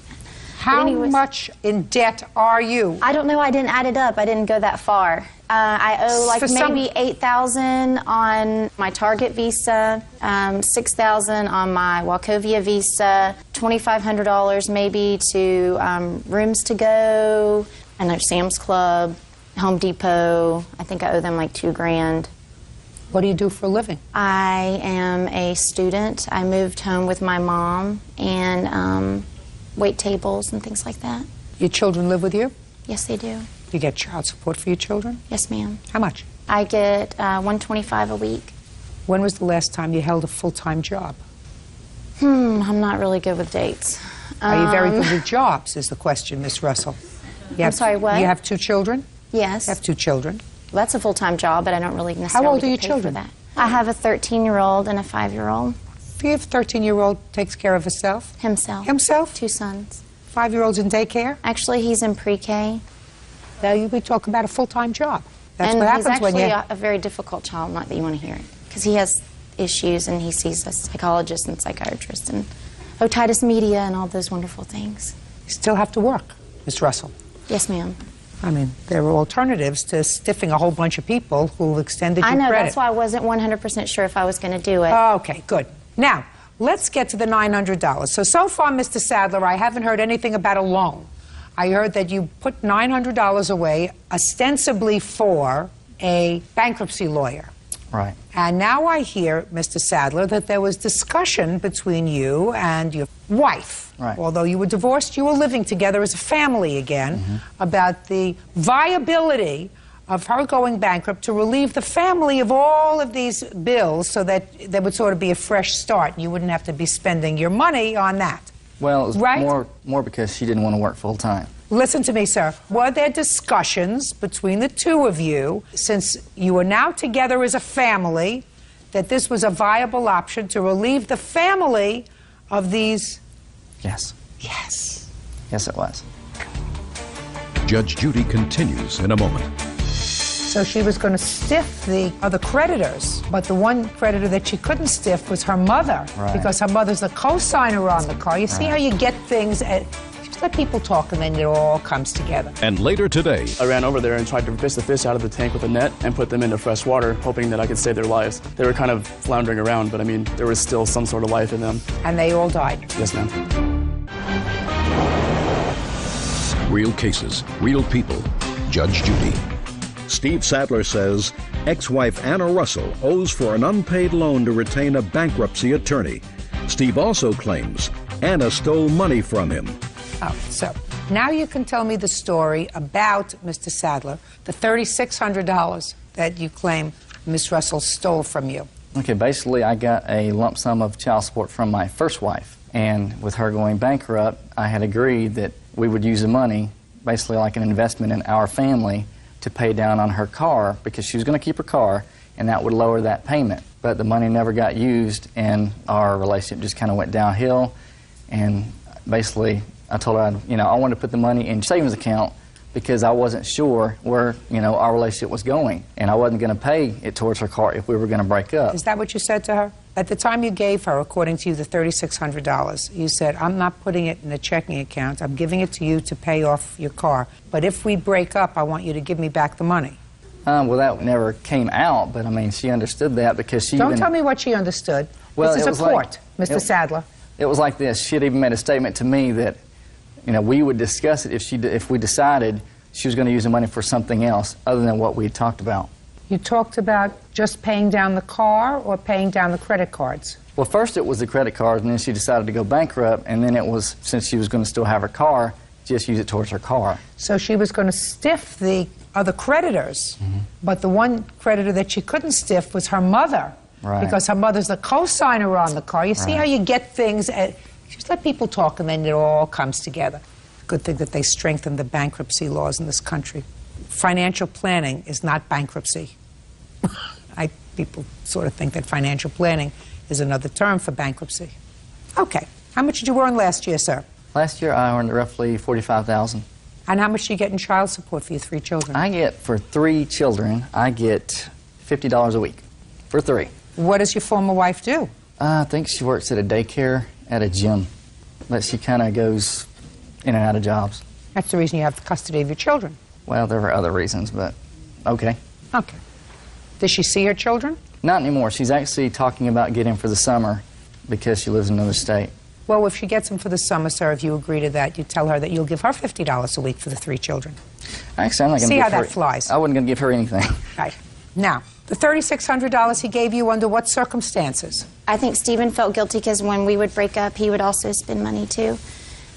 [SPEAKER 3] How much in debt are you?
[SPEAKER 12] I don't know. I didn't add it up. I didn't go that far. I owe like maybe $8,000 on my Target Visa, $6,000 on my Wachovia Visa, $2,500 maybe to Rooms to Go, and there's Sam's Club, Home Depot. I think I owe them like $2,000.
[SPEAKER 3] What do you do for a living?
[SPEAKER 12] I am a student. I moved home with my mom and wait tables and things like that.
[SPEAKER 3] Your children live with you?
[SPEAKER 12] Yes, they do.
[SPEAKER 3] You get child support for your children?
[SPEAKER 12] Yes, ma'am.
[SPEAKER 3] How much?
[SPEAKER 12] I get $125 a week.
[SPEAKER 3] When was the last time you held a full-time job?
[SPEAKER 12] I'm not really good with dates.
[SPEAKER 3] Are you very good with jobs, is the question, Miss Russell.
[SPEAKER 12] I'm sorry, what?
[SPEAKER 3] You have 2 children?
[SPEAKER 12] Yes.
[SPEAKER 3] You have 2 children.
[SPEAKER 12] Well, that's a full-time job, but I don't really necessarily
[SPEAKER 3] How old are your
[SPEAKER 12] get paid
[SPEAKER 3] children?
[SPEAKER 12] for that. I have a 13-year-old and a 5-year-old.
[SPEAKER 3] Your 13-year-old takes care of himself?
[SPEAKER 12] Himself.
[SPEAKER 3] Himself?
[SPEAKER 12] 2 sons.
[SPEAKER 3] 5-year-old's in daycare?
[SPEAKER 12] Actually, he's in pre-K.
[SPEAKER 3] Now we talk about a full-time job. That's
[SPEAKER 12] and
[SPEAKER 3] what happens
[SPEAKER 12] he's
[SPEAKER 3] when you...
[SPEAKER 12] actually a very difficult child, not that you want to hear it, because he has issues and he sees a psychologist and psychiatrist and otitis media and all those wonderful things.
[SPEAKER 3] You still have to work, Miss Russell.
[SPEAKER 12] Yes, ma'am.
[SPEAKER 3] I mean, there are alternatives to stiffing a whole bunch of people who've extended you
[SPEAKER 12] I know,
[SPEAKER 3] credit.
[SPEAKER 12] that's why I wasn't 100% sure if I was going to do it.
[SPEAKER 3] Okay, good. Now, let's get to the $900. So far, Mr. Sadler, I haven't heard anything about a loan. I heard that you put $900 away ostensibly for a bankruptcy lawyer.
[SPEAKER 11] Right.
[SPEAKER 3] And now I hear, Mr. Sadler, that there was discussion between you and your wife.
[SPEAKER 11] Right.
[SPEAKER 3] Although you were divorced, you were living together as a family again, about the viability of her going bankrupt to relieve the family of all of these bills so that there would sort of be a fresh start. You wouldn't have to be spending your money on that.
[SPEAKER 11] Well, it was
[SPEAKER 3] right?
[SPEAKER 11] more because she didn't want to work full-time.
[SPEAKER 3] Listen to me, sir. Were there discussions between the two of you, since you are now together as a family, that this was a viable option to relieve the family of these?
[SPEAKER 11] Yes.
[SPEAKER 3] Yes.
[SPEAKER 11] Yes, it was.
[SPEAKER 1] Judge Judy continues in a moment.
[SPEAKER 3] So she was going to stiff the other creditors, but the one creditor that she couldn't stiff was her mother,
[SPEAKER 11] right,
[SPEAKER 3] because her mother's the co-signer on the car. You see how you get things at... Just let people talk and then it all comes together.
[SPEAKER 1] And later today...
[SPEAKER 13] I ran over there and tried to fish the fish out of the tank with a net and put them into fresh water, hoping that I could save their lives. They were kind of floundering around, but I mean, there was still some sort of life in them.
[SPEAKER 3] And they all died?
[SPEAKER 13] Yes, ma'am.
[SPEAKER 1] Real cases, real people. Judge Judy. Steve Sadler says ex-wife Anna Russell owes for an unpaid loan to retain a bankruptcy attorney. Steve also claims Anna stole money from him.
[SPEAKER 3] Oh, so now you can tell me the story about Mr. Sadler, the $3,600 that you claim Miss Russell stole from you.
[SPEAKER 11] Okay, basically I got a lump sum of child support from my first wife, and with her going bankrupt, I had agreed that we would use the money, basically like an investment in our family, to pay down on her car, because she was going to keep her car, and that would lower that payment. But the money never got used, and our relationship just kind of went downhill. And basically, I told her, I wanted to put the money in savings account because I wasn't sure where, our relationship was going, and I wasn't going to pay it towards her car if we were going to break up.
[SPEAKER 3] Is that what you said to her? At the time you gave her, according to you, the $3,600, you said, I'm not putting it in a checking account. I'm giving it to you to pay off your car. But if we break up, I want you to give me back the money.
[SPEAKER 11] Well, that never came out, but, she understood that because she
[SPEAKER 3] Don't tell me what she understood.
[SPEAKER 11] Well,
[SPEAKER 3] this is a court, Mr. Sadler.
[SPEAKER 11] It was like this. She had even made a statement to me that, we would discuss it if we decided she was going to use the money for something else other than what we had talked about.
[SPEAKER 3] You talked about just paying down the car or paying down the credit cards?
[SPEAKER 11] Well, first it was the credit cards, and then she decided to go bankrupt, and then it was, since she was going to still have her car, just use it towards her car.
[SPEAKER 3] So she was going to stiff the other creditors, but the one creditor that she couldn't stiff was her mother,
[SPEAKER 11] right,
[SPEAKER 3] because her mother's the co-signer on the car. You see
[SPEAKER 11] right,
[SPEAKER 3] how you get things at... Just let people talk and then it all comes together. Good thing that they strengthened the bankruptcy laws in this country. Financial planning is not bankruptcy. People sort of think that financial planning is another term for bankruptcy. Okay. How much did you earn last year, sir?
[SPEAKER 11] Last year I earned roughly $45,000.
[SPEAKER 3] And how much do you get in child support for your 3 children?
[SPEAKER 11] I get, for 3 children, I get $50 a week for 3.
[SPEAKER 3] What does your former wife do?
[SPEAKER 11] I think she works at a daycare at a gym, but she kind of goes in and out of jobs.
[SPEAKER 3] That's the reason you have the custody of your children.
[SPEAKER 11] Well, there were other reasons, but okay.
[SPEAKER 3] Okay. Does she see her children?
[SPEAKER 11] Not anymore. She's actually talking about getting for the summer because she lives in another state.
[SPEAKER 3] Well, if she gets them for the summer, sir, if you agree to that, you tell her that you'll give her $50 a week for the 3 children.
[SPEAKER 11] Actually, I'm not going to
[SPEAKER 3] See
[SPEAKER 11] give
[SPEAKER 3] how
[SPEAKER 11] her...
[SPEAKER 3] that flies.
[SPEAKER 11] I wasn't going to give her anything.
[SPEAKER 3] Right. Now, the $3,600 he gave you, under what circumstances?
[SPEAKER 12] I think Stephen felt guilty because when we would break up, he would also spend money too.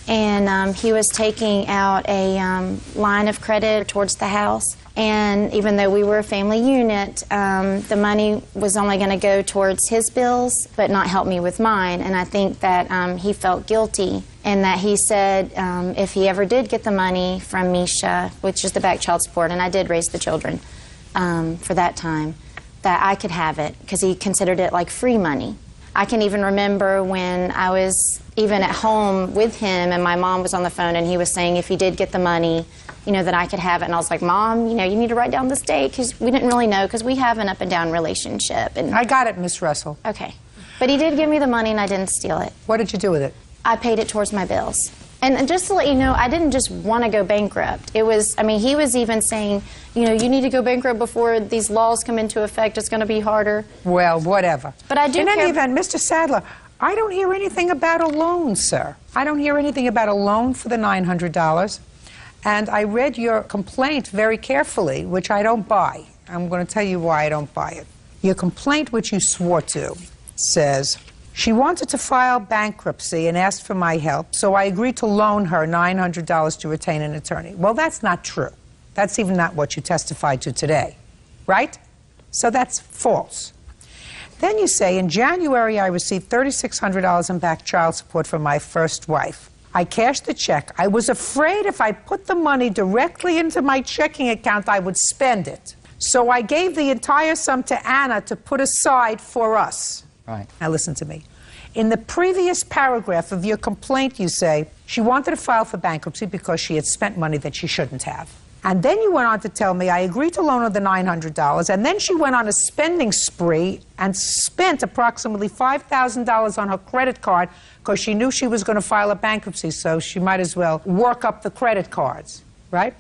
[SPEAKER 12] And he was taking out a line of credit towards the house. And even though we were a family unit, the money was only going to go towards his bills, but not help me with mine. And I think that he felt guilty, and that he said if he ever did get the money from Misha, which is the back child support, and I did raise the children for that time, that I could have it, because he considered it like free money. I can even remember when I was even at home with him and my mom was on the phone and he was saying if he did get the money, you know, that I could have it. And I was like, Mom, you know, you need to write down this date, because we didn't really know, because we have an up and down relationship. And
[SPEAKER 3] I got it, Miss Russell.
[SPEAKER 12] Okay. But he did give me the money and I didn't steal it.
[SPEAKER 3] What did you do with it?
[SPEAKER 12] I paid it towards my bills. And just to let you know, I didn't just want to go bankrupt. It was, I mean, he was even saying, you know, you need to go bankrupt before these laws come into effect. It's going to be harder.
[SPEAKER 3] Well, whatever.
[SPEAKER 12] But I do
[SPEAKER 3] In any
[SPEAKER 12] care-
[SPEAKER 3] event, Mr. Sadler, I don't hear anything about a loan, sir. I don't hear anything about a loan for the $900. And I read your complaint very carefully, which I don't buy. I'm going to tell you why I don't buy it. Your complaint, which you swore to, says, she wanted to file bankruptcy and asked for my help, so I agreed to loan her $900 to retain an attorney. Well, that's not true. That's even not what you testified to today, right? So that's false. Then you say, in January, I received $3,600 in back child support from my first wife. I cashed the check. I was afraid if I put the money directly into my checking account, I would spend it. So I gave the entire sum to Anna to put aside for us.
[SPEAKER 11] Right.
[SPEAKER 3] Now listen to me. In the previous paragraph of your complaint, you say she wanted to file for bankruptcy because she had spent money that she shouldn't have. And then you went on to tell me I agreed to loan her the $900, and then she went on a spending spree and spent approximately $5,000 on her credit card because she knew she was going to file a bankruptcy, so she might as well work up the credit cards, right?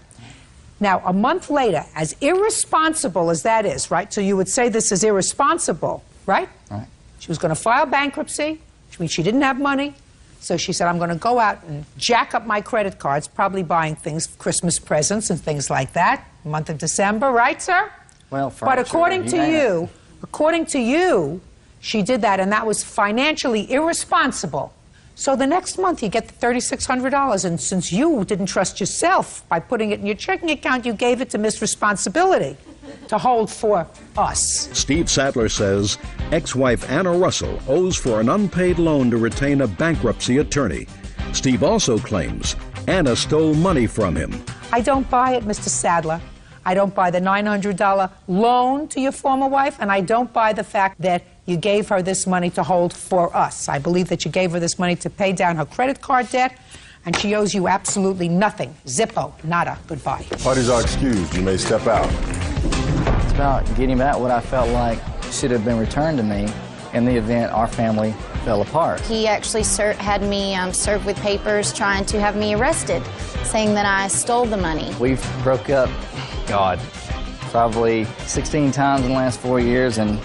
[SPEAKER 3] Now, a month later, as irresponsible as that is, right? So you would say this is irresponsible, right?
[SPEAKER 11] Right.
[SPEAKER 3] She was going to file bankruptcy, which means she didn't have money. So she said, I'm going to go out and jack up my credit cards, probably buying things, Christmas presents and things like that, month of December, right, sir?
[SPEAKER 11] Well,
[SPEAKER 3] but according to you, she did that, and that was financially irresponsible. So the next month you get the $3,600, and since you didn't trust yourself by putting it in your checking account, you gave it to Miss Responsibility to hold for us.
[SPEAKER 1] Steve Sadler says ex-wife Anna Russell owes for an unpaid loan to retain a bankruptcy attorney. Steve also claims Anna stole money from him.
[SPEAKER 3] I don't buy it, Mr. Sadler. I don't buy the $900 loan to your former wife, and I don't buy the fact that you gave her this money to hold for us. I believe that you gave her this money to pay down her credit card debt, and she owes you absolutely nothing. Zippo, nada, goodbye.
[SPEAKER 2] Parties are excused. You may step out.
[SPEAKER 11] It's about getting back what I felt like should have been returned to me in the event our family fell apart.
[SPEAKER 12] He actually had me served with papers trying to have me arrested, saying that I stole the money.
[SPEAKER 11] We've broke up, God, probably 16 times in the last 4 years, and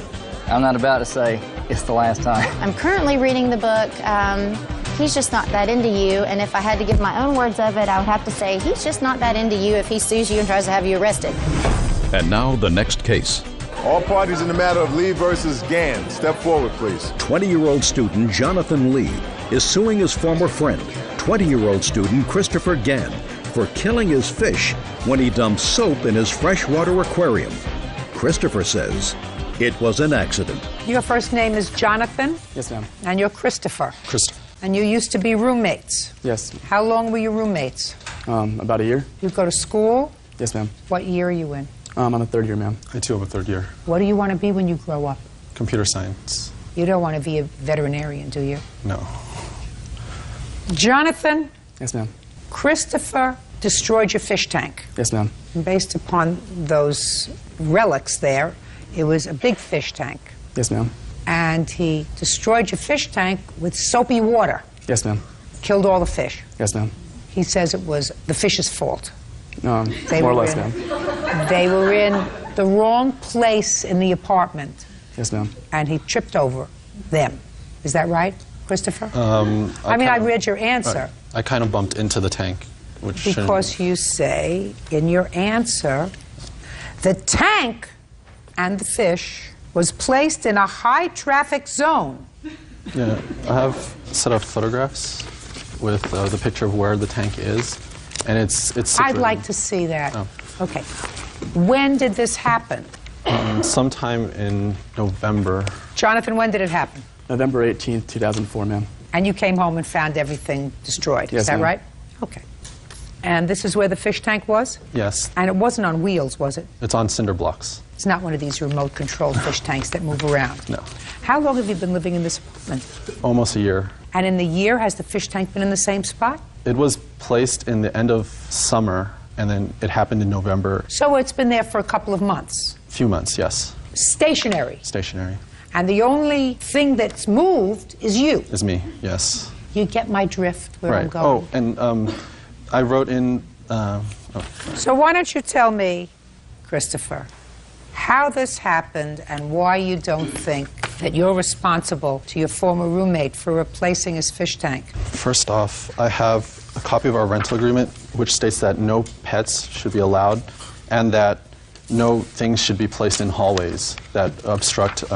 [SPEAKER 11] I'm not about to say it's the last time.
[SPEAKER 12] I'm currently reading the book, He's Just Not That Into You, and if I had to give my own words of it, I would have to say he's just not that into you if he sues you and tries to have you arrested.
[SPEAKER 1] And now the next case.
[SPEAKER 2] All parties in the matter of Lee versus Gann. Step forward, please.
[SPEAKER 1] 20-year-old student Jonathan Lee is suing his former friend, 20-year-old student Christopher Gann, for killing his fish when he dumped soap in his freshwater aquarium. Christopher says it was an accident.
[SPEAKER 3] Your first name is Jonathan?
[SPEAKER 13] Yes, ma'am.
[SPEAKER 3] And you're Christopher?
[SPEAKER 13] Christopher.
[SPEAKER 3] And you used to be roommates.
[SPEAKER 13] Yes.
[SPEAKER 3] How long were you roommates?
[SPEAKER 13] About a year.
[SPEAKER 3] You go to school?
[SPEAKER 13] Yes, ma'am.
[SPEAKER 3] What year are you in?
[SPEAKER 13] I'm a third year, ma'am.
[SPEAKER 14] I too am a third year.
[SPEAKER 3] What do you want to be when you grow up?
[SPEAKER 14] Computer science.
[SPEAKER 3] You don't want to be a veterinarian, do you?
[SPEAKER 14] No.
[SPEAKER 3] Jonathan?
[SPEAKER 13] Yes, ma'am.
[SPEAKER 3] Christopher destroyed your fish tank.
[SPEAKER 13] Yes, ma'am.
[SPEAKER 3] And based upon those relics there, it was a big fish tank.
[SPEAKER 13] Yes, ma'am.
[SPEAKER 3] And he destroyed your fish tank with soapy water.
[SPEAKER 13] Yes, ma'am.
[SPEAKER 3] Killed all the fish.
[SPEAKER 13] Yes, ma'am.
[SPEAKER 3] He says it was the fish's fault.
[SPEAKER 13] More or less, ma'am.
[SPEAKER 3] They were in the wrong place in the apartment.
[SPEAKER 13] Yes, ma'am.
[SPEAKER 3] And he tripped over them. Is that right, Christopher?
[SPEAKER 14] I
[SPEAKER 3] read your answer.
[SPEAKER 14] Right. I kind of bumped into the tank, which
[SPEAKER 3] because you say in your answer, the tank and the fish was placed in a high-traffic zone.
[SPEAKER 14] Yeah, I have a set of photographs with the picture of where the tank is, and it's situated.
[SPEAKER 3] I'd like to see that.
[SPEAKER 14] Oh.
[SPEAKER 3] Okay. When did this happen?
[SPEAKER 14] Sometime in November.
[SPEAKER 3] Jonathan, when did it happen?
[SPEAKER 13] November 18th, 2004, ma'am.
[SPEAKER 3] And you came home and found everything destroyed.
[SPEAKER 13] Yes,
[SPEAKER 3] is that
[SPEAKER 13] ma'am.
[SPEAKER 3] right? Okay. And this is where the fish tank was?
[SPEAKER 14] Yes.
[SPEAKER 3] And it wasn't on wheels, was it?
[SPEAKER 14] It's on cinder blocks.
[SPEAKER 3] It's not one of these remote-controlled fish tanks that move around.
[SPEAKER 14] No.
[SPEAKER 3] How long have you been living in this apartment?
[SPEAKER 14] Almost a year.
[SPEAKER 3] And in the year, has the fish tank been in the same spot?
[SPEAKER 14] It was placed in the end of summer, and then it happened in November.
[SPEAKER 3] So it's been there for a couple of months.
[SPEAKER 14] A few months, yes.
[SPEAKER 3] Stationary.
[SPEAKER 14] Stationary.
[SPEAKER 3] And the only thing that's moved is you.
[SPEAKER 14] Is me, yes.
[SPEAKER 3] You get my drift where
[SPEAKER 14] right.
[SPEAKER 3] I'm going.
[SPEAKER 14] Oh, and I wrote in.
[SPEAKER 3] So why don't you tell me, Christopher, how this happened and why you don't think that you're responsible to your former roommate for replacing his fish tank?
[SPEAKER 14] First off, I have a copy of our rental agreement, which states that no pets should be allowed, and that no things should be placed in hallways that obstruct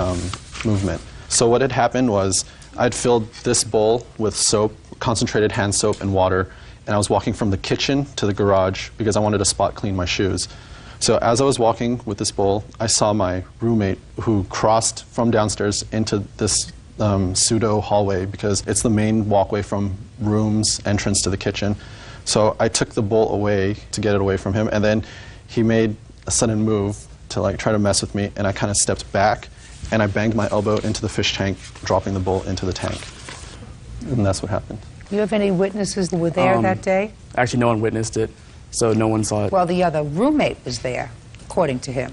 [SPEAKER 14] movement. So what had happened was I'd filled this bowl with soap, concentrated hand soap and water, and I was walking from the kitchen to the garage because I wanted to spot clean my shoes. So as I was walking with this bowl, I saw my roommate who crossed from downstairs into this pseudo hallway because it's the main walkway from room's entrance to the kitchen. So I took the bowl away to get it away from him, and then he made a sudden move to like try to mess with me, and I kind of stepped back and I banged my elbow into the fish tank, dropping the bowl into the tank. And that's what happened.
[SPEAKER 3] Do you have any witnesses who were there that day?
[SPEAKER 13] Actually, no one witnessed it, so no one saw it.
[SPEAKER 3] Well, the other roommate was there, according to him.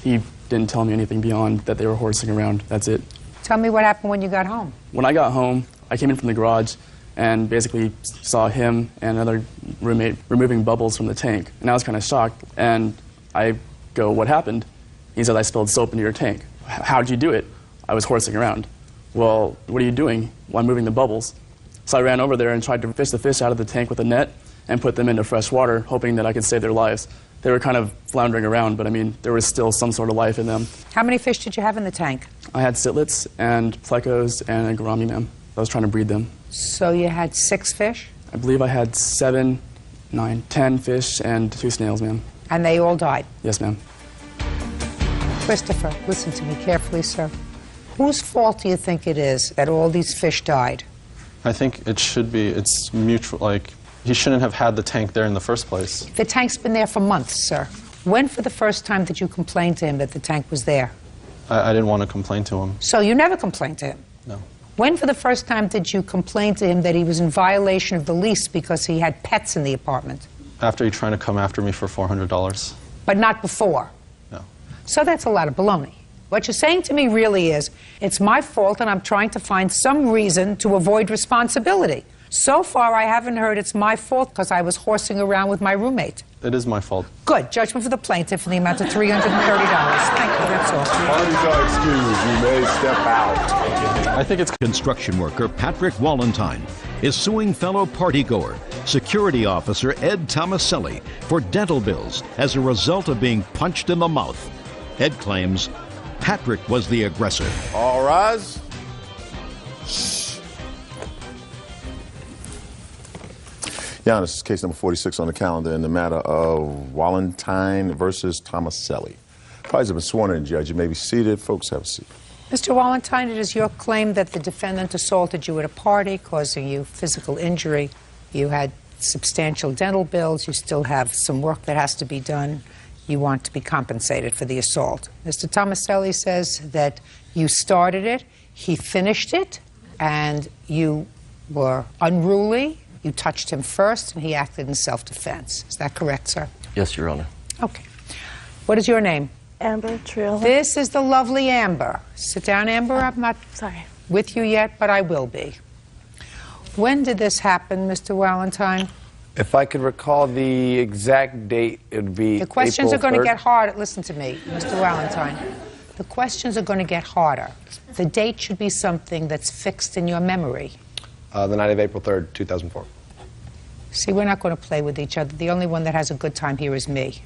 [SPEAKER 13] He didn't tell me anything beyond that they were horsing around. That's it.
[SPEAKER 3] Tell me what happened when you got home.
[SPEAKER 13] When I got home, I came in from the garage and basically saw him and another roommate removing bubbles from the tank. And I was kind of shocked, and I go, "What happened?" He said, "I spilled soap into your tank." "How'd you do it?" "I was horsing around." "Well, what are you doing?" "Well, I'm moving the bubbles." So I ran over there and tried to fish the fish out of the tank with a net and put them into fresh water, hoping that I could save their lives. They were kind of floundering around, but I mean, there was still some sort of life in them.
[SPEAKER 3] How many fish did you have in the tank?
[SPEAKER 13] I had sitlets and plecos and a gourami, ma'am. I was trying to breed them.
[SPEAKER 3] So you had 6 fish?
[SPEAKER 13] I believe I had 7, 9, 10 fish and 2 snails, ma'am.
[SPEAKER 3] And they all died?
[SPEAKER 13] Yes, ma'am.
[SPEAKER 3] Christopher, listen to me carefully, sir. Whose fault do you think it is that all these fish died?
[SPEAKER 14] I think it should be, it's mutual, like, he shouldn't have had the tank there in the first place.
[SPEAKER 3] The tank's been there for months, sir. When for the first time did you complain to him that the tank was there?
[SPEAKER 14] I didn't want to complain to him.
[SPEAKER 3] So you never complained to him?
[SPEAKER 14] No.
[SPEAKER 3] When for the first time did you complain to him that he was in violation of the lease because he had pets in the apartment?
[SPEAKER 14] After he trying to come after me for $400.
[SPEAKER 3] But not before?
[SPEAKER 14] No.
[SPEAKER 3] So that's a lot of baloney. What you're saying to me really is, it's my fault and I'm trying to find some reason to avoid responsibility. So far, I haven't heard it's my fault because I was horsing around with my roommate.
[SPEAKER 14] It is my fault.
[SPEAKER 3] Good. Judgment for the plaintiff in the amount of $330. Thank you. That's all.
[SPEAKER 2] Parties are excused. You may step out.
[SPEAKER 14] I think it's...
[SPEAKER 1] Construction worker Patrick Wallentyne is suing fellow partygoer, security officer Ed Tomaselli, for dental bills as a result of being punched in the mouth. Ed claims Patrick was the aggressor.
[SPEAKER 2] All rise. Yeah, this is case number 46 on the calendar in the matter of Wallentyne versus Tomaselli. Parties have been sworn in, Judge. You may be seated. Folks, have a seat.
[SPEAKER 3] Mr. Wallenstein, it is your claim that the defendant assaulted you at a party, causing you physical injury. You had substantial dental bills. You still have some work that has to be done. You want to be compensated for the assault. Mr. Tomaselli says that you started it, he finished it, and you were unruly. You touched him first, and he acted in self-defense. Is that correct, sir?
[SPEAKER 15] Yes, Your Honor.
[SPEAKER 3] Okay. What is your name?
[SPEAKER 16] Amber Triola.
[SPEAKER 3] This is the lovely Amber. Sit down, Amber. I'm not with you yet, but I will be. When did this happen, Mr. Wallenstein?
[SPEAKER 17] If I could recall the exact date, it would be
[SPEAKER 3] The questions
[SPEAKER 17] April
[SPEAKER 3] are going to
[SPEAKER 17] 3rd.
[SPEAKER 3] get harder. Listen to me, Mr. Wallenstein. The questions are going to get harder. The date should be something that's fixed in your memory.
[SPEAKER 17] The night of April 3rd, 2004.
[SPEAKER 3] See, we're not going to play with each other. The only one that has a good time here is me.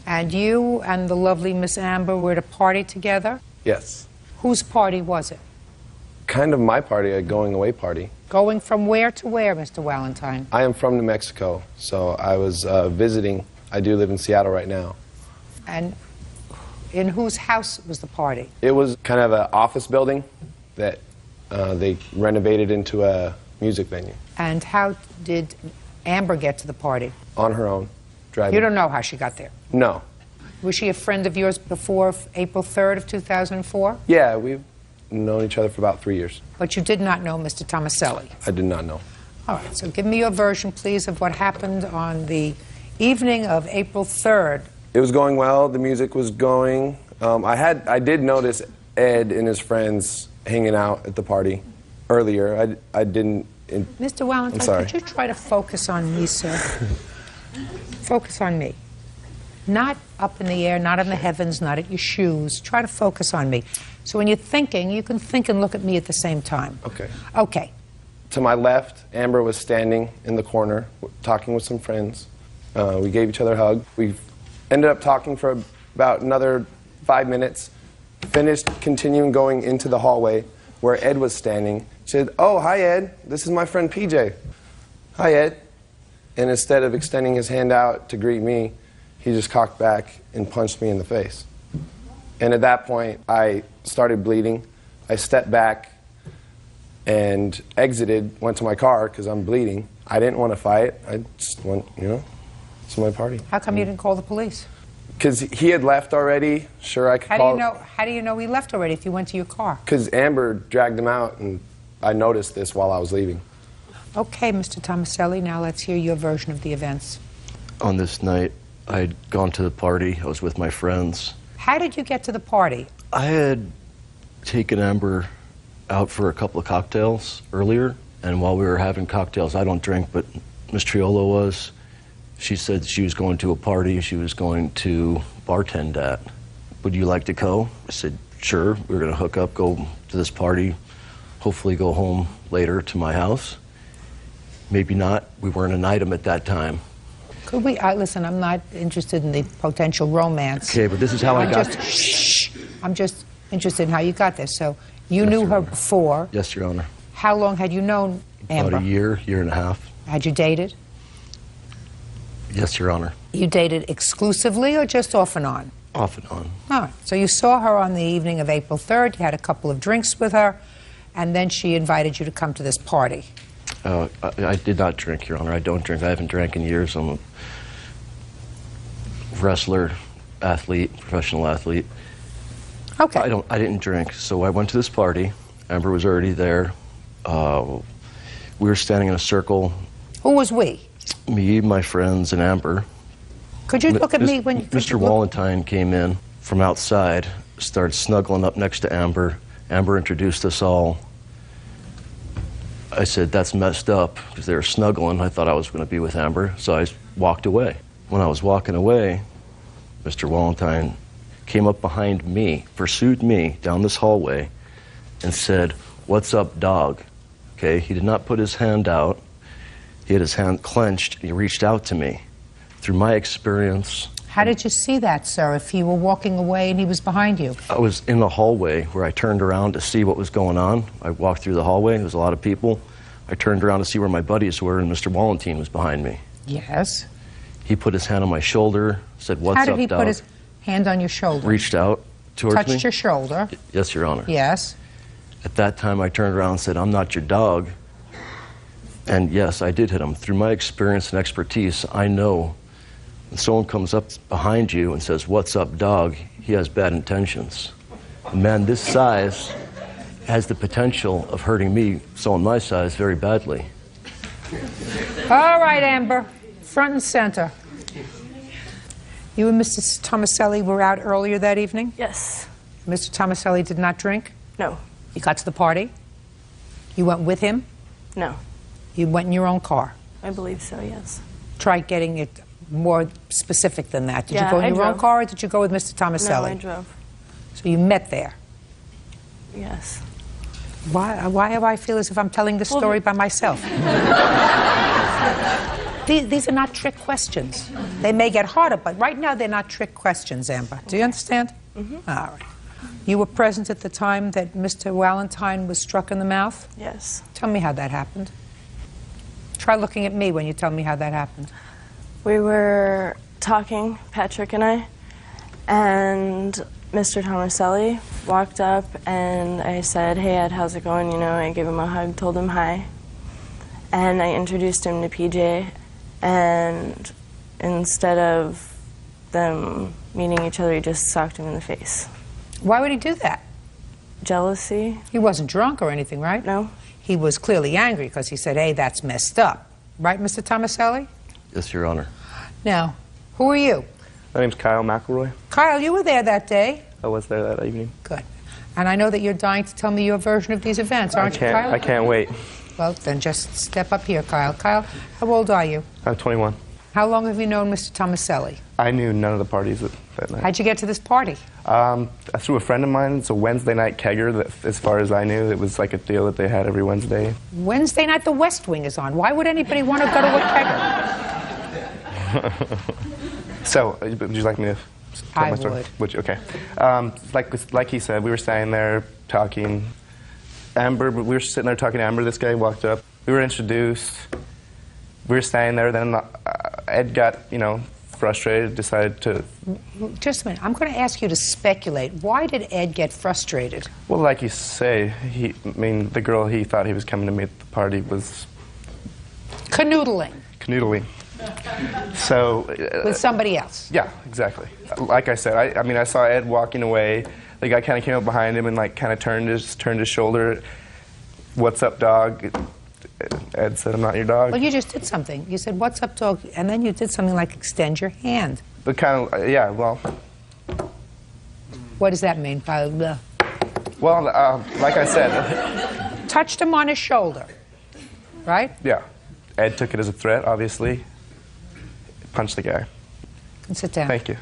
[SPEAKER 3] And you and the lovely Miss Amber were at a party together?
[SPEAKER 17] Yes.
[SPEAKER 3] Whose party was it?
[SPEAKER 17] Kind of my party, a going-away party.
[SPEAKER 3] Going from where to where, Mr. Wallenstein?
[SPEAKER 17] I am from New Mexico, so I was visiting. I do live in Seattle right now.
[SPEAKER 3] And in whose house was the party?
[SPEAKER 17] It was kind of an office building that they renovated into a music venue.
[SPEAKER 3] And how did Amber get to the party?
[SPEAKER 17] On her own, driving.
[SPEAKER 3] You don't know how she got there?
[SPEAKER 17] No.
[SPEAKER 3] Was she a friend of yours before April 3rd of 2004?
[SPEAKER 17] Yeah, we've known each other for about 3 years.
[SPEAKER 3] But you did not know Mr. Tomaselli?
[SPEAKER 17] I did not know.
[SPEAKER 3] All right, so give me your version, please, of what happened on the evening of April 3rd.
[SPEAKER 17] It was going well. The music was going. I did notice Ed and his friends hanging out at the party earlier. I didn't.
[SPEAKER 3] Mr. Wallenstein,
[SPEAKER 17] I'm sorry.
[SPEAKER 3] could you try to focus on me, sir? Focus on me. Not up in the air, not in the heavens, not at your shoes. Try to focus on me. So when you're thinking, you can think and look at me at the same time.
[SPEAKER 17] Okay.
[SPEAKER 3] Okay.
[SPEAKER 17] To my left, Amber was standing in the corner, talking with some friends. We gave each other a hug. We ended up talking for about another 5 minutes. Finished continuing going into the hallway where Ed was standing. She said, "Oh, hi, Ed. This is my friend PJ." "Hi, Ed." And instead of extending his hand out to greet me, he just cocked back and punched me in the face. And at that point, I started bleeding. I stepped back and exited, went to my car because I'm bleeding. I didn't want to fight. I just went, it's my party.
[SPEAKER 3] How come you didn't call the police?
[SPEAKER 17] Because he had left already. Sure, I could call.
[SPEAKER 3] How do you know he left already if you went to your car?
[SPEAKER 17] Because Amber dragged him out, and I noticed this while I was leaving.
[SPEAKER 3] Okay, Mr. Tomaselli, now let's hear your version of the events.
[SPEAKER 15] On this night, I'd gone to the party. I was with my friends.
[SPEAKER 3] How did you get to the party?
[SPEAKER 15] I had taken Amber out for a couple of cocktails earlier, and while we were having cocktails, I don't drink, but Miss Triola was. She said she was going to a party she was going to bartend at. "Would you like to go?" I said, "Sure." We were going to hook up, go to this party, hopefully go home later to my house. Maybe not. We weren't an item at that time.
[SPEAKER 3] Could we, listen, I'm not interested in the potential romance.
[SPEAKER 15] Okay, but this is how I got...
[SPEAKER 3] I'm just interested in how you got there. So you knew her before.
[SPEAKER 15] Yes, Your Honor.
[SPEAKER 3] How long had you known Amber?
[SPEAKER 15] About a year and a half.
[SPEAKER 3] Had you dated?
[SPEAKER 15] Yes, Your Honor.
[SPEAKER 3] You dated exclusively or just off and on?
[SPEAKER 15] Off and on.
[SPEAKER 3] All right. So you saw her on the evening of April 3rd. You had a couple of drinks with her, and then she invited you to come to this party.
[SPEAKER 15] I did not drink, Your Honor. I don't drink. I haven't drank in years. I'm a wrestler, athlete, professional athlete.
[SPEAKER 3] Okay.
[SPEAKER 15] I didn't drink. So I went to this party. Amber was already there. We were standing in a circle.
[SPEAKER 3] Who was we?
[SPEAKER 15] Me, my friends, and Amber.
[SPEAKER 3] Could you look at me when...
[SPEAKER 15] Mr. Wallenstein came in from outside, started snuggling up next to Amber. Amber introduced us all. I said, "That's messed up," because they were snuggling. I thought I was going to be with Amber, so I walked away. When I was walking away, Mr. Wallenstein came up behind me, pursued me down this hallway, and said, "What's up, dog?" Okay, he did not put his hand out. He had his hand clenched, and he reached out to me. Through my experience...
[SPEAKER 3] How did you see that, sir, if you were walking away and he was behind you?
[SPEAKER 15] I was in the hallway where I turned around to see what was going on. I walked through the hallway. There was a lot of people. I turned around to see where my buddies were, and Mr. Wallenstein was behind me.
[SPEAKER 3] Yes.
[SPEAKER 15] He put his hand on my shoulder, said, "What's up, dog?"
[SPEAKER 3] How did he put his hand on your shoulder?
[SPEAKER 15] Reached out towards me.
[SPEAKER 3] Touched your shoulder.
[SPEAKER 15] Yes, Your Honor.
[SPEAKER 3] Yes.
[SPEAKER 15] At that time, I turned around and said, "I'm not your dog." And yes, I did hit him. Through my experience and expertise, I know when someone comes up behind you and says, "What's up, dog?" he has bad intentions. A man this size has the potential of hurting me, someone my size, very badly.
[SPEAKER 3] All right, Amber. Front and center. You and Mr. Tomaselli were out earlier that evening?
[SPEAKER 7] Yes.
[SPEAKER 3] Mr. Tomaselli did not drink?
[SPEAKER 7] No.
[SPEAKER 3] You got to the party? You went with him?
[SPEAKER 7] No.
[SPEAKER 3] You went in your own car?
[SPEAKER 7] I believe so, yes.
[SPEAKER 3] Try getting it more specific than that. Did
[SPEAKER 7] Yeah,
[SPEAKER 3] you go in
[SPEAKER 7] I
[SPEAKER 3] your own
[SPEAKER 7] drove.
[SPEAKER 3] car or did you go with Mr. Tomaselli?
[SPEAKER 7] No, I drove.
[SPEAKER 3] So you met there?
[SPEAKER 7] Yes.
[SPEAKER 3] Why do I feel as if I'm telling this story by myself? These are not trick questions. They may get harder, but right now they're not trick questions, Amber. Do you understand?
[SPEAKER 7] Mm-hmm.
[SPEAKER 3] All right. You were present at the time that Mr. Valentine was struck in the mouth?
[SPEAKER 7] Yes.
[SPEAKER 3] Tell me how that happened. Try looking at me when you tell me how that happened.
[SPEAKER 7] We were talking, Patrick and I, and Mr. Tomaselli walked up and I said, "Hey Ed, how's it going?" You know, I gave him a hug, told him hi. And I introduced him to PJ, and instead of them meeting each other, he just socked him in the face.
[SPEAKER 3] Why would he do that?
[SPEAKER 7] Jealousy.
[SPEAKER 3] He wasn't drunk or anything, right?
[SPEAKER 7] No.
[SPEAKER 3] He was clearly angry because he said, "Hey, that's messed up." Right, Mr. Tomaselli?
[SPEAKER 15] Yes, Your Honor.
[SPEAKER 3] Now, who are you?
[SPEAKER 16] My name's Kyle McElroy.
[SPEAKER 3] Kyle, you were there that day.
[SPEAKER 16] I was there that evening.
[SPEAKER 3] Good. And I know that you're dying to tell me your version of these events, aren't you, Kyle?
[SPEAKER 16] I can't wait.
[SPEAKER 3] Well, then just step up here, Kyle. Kyle, how old are you?
[SPEAKER 16] I'm 21.
[SPEAKER 3] How long have you known Mr. Tomaselli?
[SPEAKER 16] I knew none of the parties that night.
[SPEAKER 3] How'd you get to this party?
[SPEAKER 16] Through a friend of mine. It's a Wednesday night kegger that, as far as I knew, it was like a deal that they had every Wednesday.
[SPEAKER 3] Wednesday night, the West Wing is on. Why would anybody want to go to a kegger?
[SPEAKER 16] So, would you like me to tell
[SPEAKER 3] I
[SPEAKER 16] my story?
[SPEAKER 3] would.
[SPEAKER 16] Would you? Okay. Like he said, we were standing there talking. Amber, we were sitting there talking to Amber. This guy walked up. We were introduced. We were standing there. Then Ed got, frustrated, decided to...
[SPEAKER 3] Just a minute. I'm going to ask you to speculate. Why did Ed get frustrated?
[SPEAKER 16] Well, like you say, the girl he thought he was coming to meet at the party was...
[SPEAKER 3] Canoodling.
[SPEAKER 16] Canoodling. So...
[SPEAKER 3] with somebody else.
[SPEAKER 16] Yeah, exactly. Like I said, I saw Ed walking away. The guy kind of came up behind him and kind of turned his shoulder. "What's up, dog?" Ed said, "I'm not your dog."
[SPEAKER 3] Well, you just did something. You said, "What's up, dog?" And then you did something like extend your hand.
[SPEAKER 16] But kind of, yeah, well...
[SPEAKER 3] What does that mean?
[SPEAKER 16] Well, like I said...
[SPEAKER 3] Touched him on his shoulder, right?
[SPEAKER 16] Yeah. Ed took it as a threat, obviously. Punched the guy.
[SPEAKER 3] And sit down.
[SPEAKER 16] Thank you.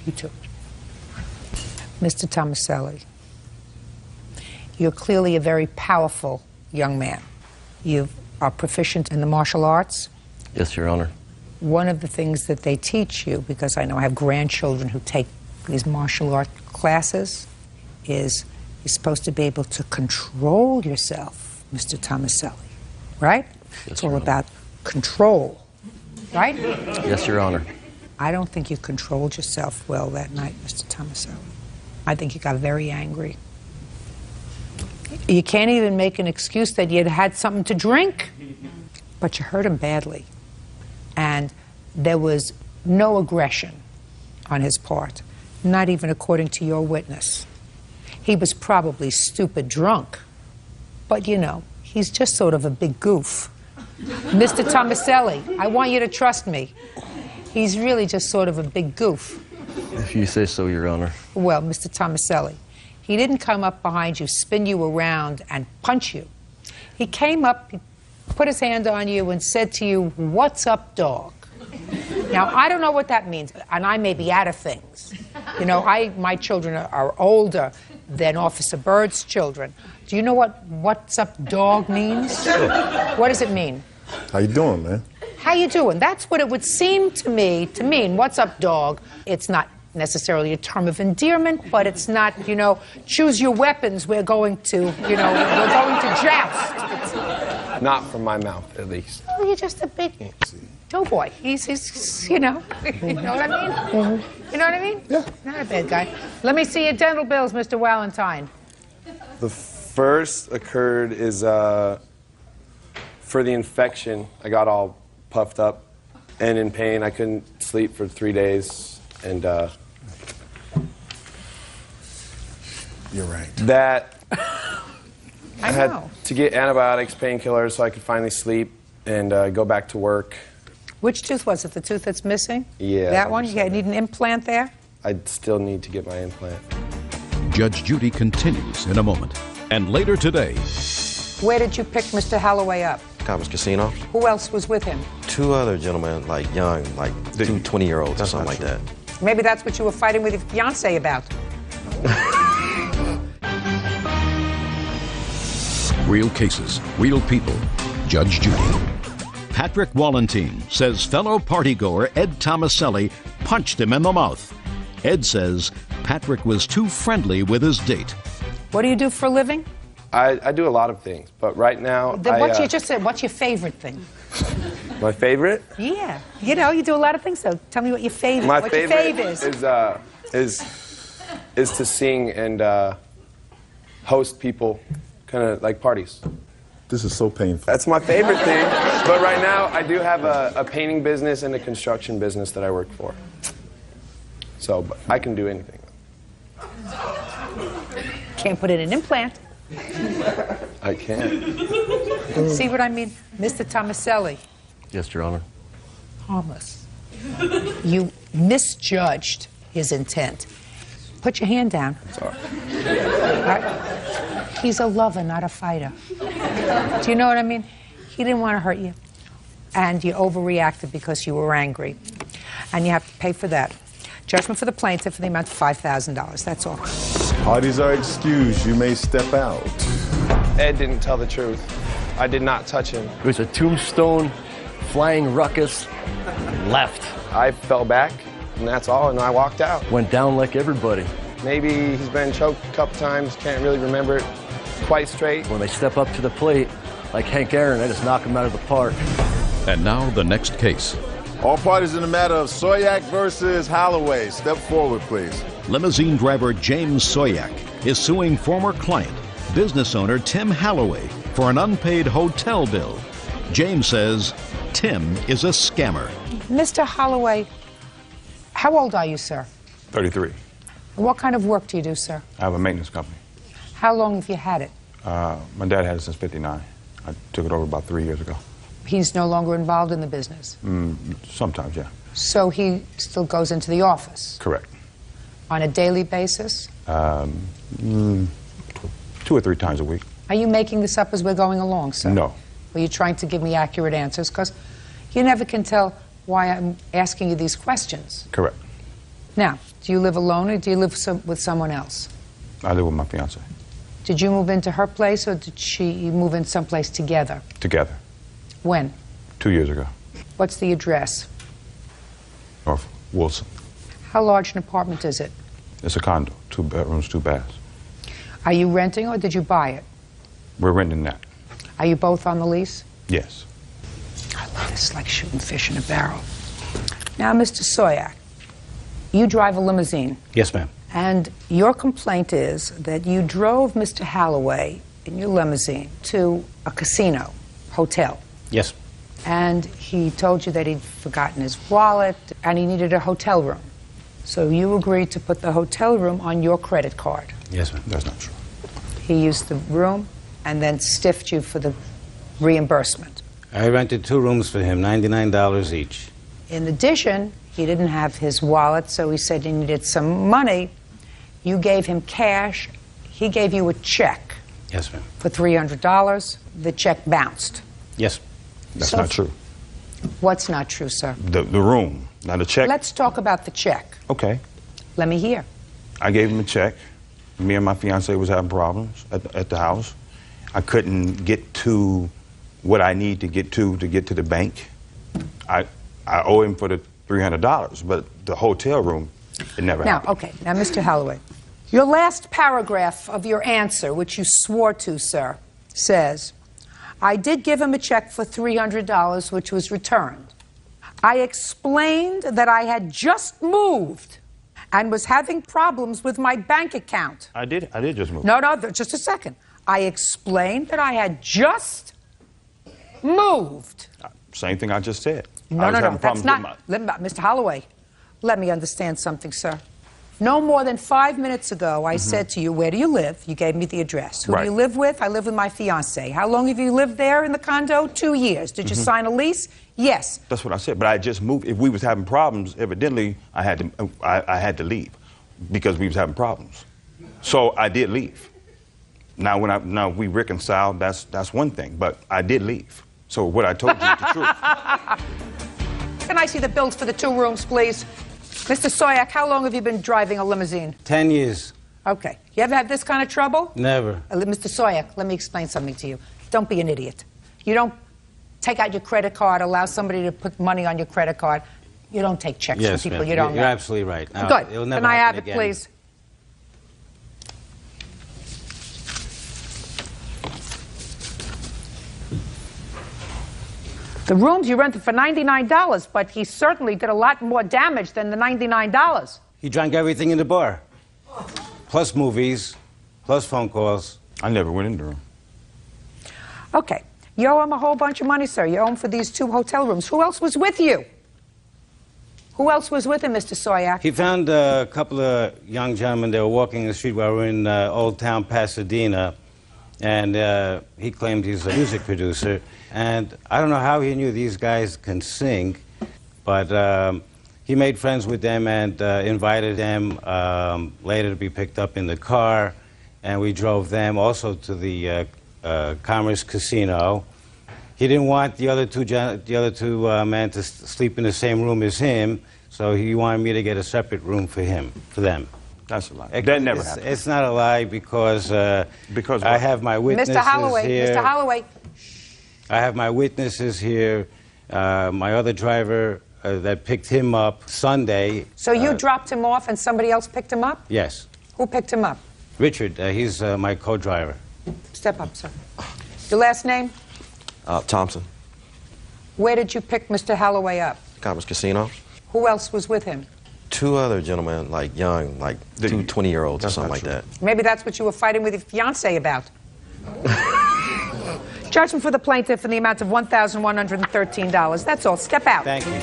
[SPEAKER 3] You too. Mr. Tomaselli, you're clearly a very powerful young man. You are proficient in the martial arts.
[SPEAKER 15] Yes, Your Honor.
[SPEAKER 3] One of the things that they teach you, because I know I have grandchildren who take these martial art classes, is you're supposed to be able to control yourself, Mr. Tomaselli, right?
[SPEAKER 15] Yes,
[SPEAKER 3] it's all
[SPEAKER 15] Your Honor.
[SPEAKER 3] about control, right?
[SPEAKER 15] Yes, Your Honor.
[SPEAKER 3] I don't think you controlled yourself well that night, Mr. Tomaselli. I think you got very angry. You can't even make an excuse that you'd had something to drink, but you hurt him badly. And there was no aggression on his part, not even according to your witness. He was probably stupid drunk, but he's just sort of a big goof. Mr. Tomaselli, I want you to trust me. He's really just sort of a big goof.
[SPEAKER 15] If you say so, Your Honor.
[SPEAKER 3] Well, Mr. Tomaselli, he didn't come up behind you, spin you around, and punch you. He came up, he put his hand on you, and said to you, "What's up, dog?" Now, I don't know what that means, and I may be out of things. My children are older than Officer Bird's children. Do you know what "what's up, dog" means? What does it mean?
[SPEAKER 2] How you doing, man?
[SPEAKER 3] How you doing? That's what it would seem to me to mean. What's up, dog? It's not necessarily a term of endearment, but it's not, choose your weapons. We're going to, we're going to joust.
[SPEAKER 17] Not from my mouth, at least.
[SPEAKER 3] Oh, you're just a big... Doughboy. He's you know, you know what I mean? You know what I mean?
[SPEAKER 17] Yeah.
[SPEAKER 3] Not a bad guy. Let me see your dental bills, Mr. Valentine.
[SPEAKER 17] The first occurred is for the infection. I got all puffed up and in pain. I couldn't sleep for 3 days, and
[SPEAKER 2] you're right.
[SPEAKER 17] That
[SPEAKER 3] I
[SPEAKER 17] had
[SPEAKER 3] know.
[SPEAKER 17] to get antibiotics, painkillers, so I could finally sleep and go back to work.
[SPEAKER 3] Which tooth was it? The tooth that's missing?
[SPEAKER 17] Yeah.
[SPEAKER 3] That one? You need an implant there?
[SPEAKER 17] I still need to get my implant.
[SPEAKER 1] Judge Judy continues in a moment. And later today,
[SPEAKER 3] Where did you pick Mr. Holloway up?
[SPEAKER 18] Commerce Casino.
[SPEAKER 3] Who else was with him?
[SPEAKER 18] 2 other gentlemen, like young, like 2 20-year-olds or something like that.
[SPEAKER 3] Maybe that's what you were fighting with your fiancé about.
[SPEAKER 1] real cases, real people. Judge Judy. Patrick Wallentine says fellow partygoer Ed Tomaselli punched him in the mouth. Ed says Patrick was too friendly with his date.
[SPEAKER 3] What do you do for a living?
[SPEAKER 17] I do a lot of things, but right now
[SPEAKER 3] What you just said, what's your favorite thing?
[SPEAKER 17] my favorite?
[SPEAKER 3] Yeah. You know, you do a lot of things, so tell me what your favorite,
[SPEAKER 17] My
[SPEAKER 3] what
[SPEAKER 17] favorite
[SPEAKER 3] your fave is.
[SPEAKER 17] is to sing and host people, kind of like parties.
[SPEAKER 2] This is so painful.
[SPEAKER 17] That's my favorite thing. But right now, I do have a painting business and a construction business that I work for. So but I can do anything.
[SPEAKER 3] Can't put in an implant.
[SPEAKER 17] I can.
[SPEAKER 3] See what I mean? Mr. Tomaselli.
[SPEAKER 15] Yes, Your Honor.
[SPEAKER 3] Harmless. You misjudged his intent. Put your hand down.
[SPEAKER 17] Sorry.
[SPEAKER 3] Right? He's a lover, not a fighter. Do you know what I mean? He didn't want to hurt you. And you overreacted because you were angry. And you have to pay for that. Judgment for the plaintiff for the amount of $5,000. That's all.
[SPEAKER 2] Parties are excused. You may step out.
[SPEAKER 17] Ed didn't tell the truth. I did not touch him.
[SPEAKER 15] It was a tombstone, flying ruckus, left.
[SPEAKER 17] I fell back, and that's all, and I walked out.
[SPEAKER 15] Went down like everybody.
[SPEAKER 17] Maybe he's been choked a couple times, can't really remember it quite straight.
[SPEAKER 15] When they step up to the plate, like Hank Aaron, they just knock him out of the park.
[SPEAKER 1] And now the next case.
[SPEAKER 2] All parties in the matter of Soyak versus Holloway. Step forward, please.
[SPEAKER 1] Limousine driver James Soyak is suing former client, business owner Tim Holloway, for an unpaid hotel bill. James says Tim is a scammer.
[SPEAKER 3] Mr. Holloway, how old are you, sir?
[SPEAKER 19] 33.
[SPEAKER 3] What kind of work do you do, sir?
[SPEAKER 19] I have a maintenance company.
[SPEAKER 3] How long have you had it?
[SPEAKER 19] My dad had it since '59. I took it over about 3 years ago.
[SPEAKER 3] He's no longer involved in the business.
[SPEAKER 19] Sometimes, yeah.
[SPEAKER 3] So he still goes into the office?
[SPEAKER 19] Correct.
[SPEAKER 3] On a daily basis?
[SPEAKER 19] 2 or 3 times a week.
[SPEAKER 3] Are you making this up as we're going along, sir?
[SPEAKER 19] No.
[SPEAKER 3] Are you trying to give me accurate answers? Because you never can tell why I'm asking you these questions.
[SPEAKER 19] Correct.
[SPEAKER 3] Now, do you live alone or do you live with someone else?
[SPEAKER 19] I live with my fiance.
[SPEAKER 3] Did you move into her place or did she move in someplace together?
[SPEAKER 19] Together.
[SPEAKER 3] When?
[SPEAKER 19] 2 years ago.
[SPEAKER 3] What's the address?
[SPEAKER 19] North Wilson.
[SPEAKER 3] How large an apartment is it?
[SPEAKER 19] It's a condo, 2 bedrooms, 2 baths.
[SPEAKER 3] Are you renting or did you buy it?
[SPEAKER 19] We're renting that.
[SPEAKER 3] Are you both on the lease?
[SPEAKER 19] Yes.
[SPEAKER 3] I love this, like shooting fish in a barrel. Now, Mr. Soyak, you drive a limousine.
[SPEAKER 20] Yes, ma'am.
[SPEAKER 3] And your complaint is that you drove Mr. Holloway in your limousine to a casino, hotel.
[SPEAKER 20] Yes.
[SPEAKER 3] And he told you that he'd forgotten his wallet and he needed a hotel room. So you agreed to put the hotel room on your credit card.
[SPEAKER 20] Yes, ma'am.
[SPEAKER 19] That's not true.
[SPEAKER 3] He used the room and then stiffed you for the reimbursement.
[SPEAKER 20] I rented 2 rooms for him, $99 each.
[SPEAKER 3] In addition, he didn't have his wallet, so he said he needed some money. You gave him cash. He gave you a check.
[SPEAKER 20] Yes, ma'am.
[SPEAKER 3] For $300. The check bounced.
[SPEAKER 20] Yes.
[SPEAKER 19] That's not true.
[SPEAKER 3] What's not true, sir?
[SPEAKER 19] The room, not a check.
[SPEAKER 3] Let's talk about the check.
[SPEAKER 19] Okay.
[SPEAKER 3] Let me hear.
[SPEAKER 19] I gave him a check. Me and my fiance was having problems at the house. I couldn't get to what I need to get to the bank. I owe him for the $300, but the hotel room, it never happened.
[SPEAKER 3] Okay. Now, Mr. Holloway, your last paragraph of your answer, which you swore to, sir, says, I did give him a check for $300, which was returned. I explained that I had just moved and was having problems with my bank account.
[SPEAKER 19] I did just move.
[SPEAKER 3] No, just a second. I explained that I had just moved.
[SPEAKER 19] Same thing I just said.
[SPEAKER 3] No, that's not. Mr. Holloway, let me understand something, sir. No more than 5 minutes ago, I said to you, where do you live? You gave me the address. Who do you live with? I live with my fiancé. How long have you lived there in the condo? 2 years. Did you sign a lease? Yes.
[SPEAKER 19] That's what I said, but I just moved. If we was having problems, evidently I had to leave because we was having problems. So I did leave. Now now we reconciled, that's one thing, but I did leave. So what I told you is the truth.
[SPEAKER 3] Can I see the bills for the 2 rooms, please? Mr. Soyak, how long have you been driving a limousine?
[SPEAKER 20] 10 years.
[SPEAKER 3] Okay. You ever had this kind of trouble?
[SPEAKER 20] Never.
[SPEAKER 3] Mr. Soyak, let me explain something to you. Don't be an idiot. You don't take out your credit card, allow somebody to put money on your credit card. You don't take checks from people you don't know.
[SPEAKER 20] You're absolutely right. Now,
[SPEAKER 3] good.
[SPEAKER 20] It'll never
[SPEAKER 3] Can I have it,
[SPEAKER 20] again.
[SPEAKER 3] please? The rooms you rented for $99, but he certainly did a lot more damage than the $99.
[SPEAKER 20] He drank everything in the bar. Plus movies, plus phone calls.
[SPEAKER 19] I never went in the room.
[SPEAKER 3] Okay. You owe him a whole bunch of money, sir. You owe him for these 2 hotel rooms. Who else was with you? Who else was with him, Mr. Soyak?
[SPEAKER 20] He found a couple of young gentlemen. They were walking the street while we were in Old Town Pasadena. And he claimed he's a music producer. And I don't know how he knew these guys can sing, but he made friends with them and invited them later to be picked up in the car. And we drove them also to the Commerce Casino. He didn't want the other two men to sleep in the same room as him, so he wanted me to get a separate room for them.
[SPEAKER 19] That's a lie. That never happened.
[SPEAKER 20] It's not a lie because I have my witnesses
[SPEAKER 3] Mr. Holloway,
[SPEAKER 20] here.
[SPEAKER 3] Mr. Holloway.
[SPEAKER 20] I have my witnesses here. My other driver that picked him up Sunday.
[SPEAKER 3] So you dropped him off and somebody else picked him up?
[SPEAKER 20] Yes.
[SPEAKER 3] Who picked him up?
[SPEAKER 20] Richard. He's my co-driver.
[SPEAKER 3] Step up, sir. Your last name?
[SPEAKER 18] Thompson.
[SPEAKER 3] Where did you pick Mr. Holloway up?
[SPEAKER 18] Commerce Casino.
[SPEAKER 3] Who else was with him?
[SPEAKER 18] 2 other gentlemen, like young, like 2 20-year-olds or something like that.
[SPEAKER 3] Maybe that's what you were fighting with your fiancé about. Judgment for the plaintiff in the amount of $1,113. That's all. Step out.
[SPEAKER 20] Thank you.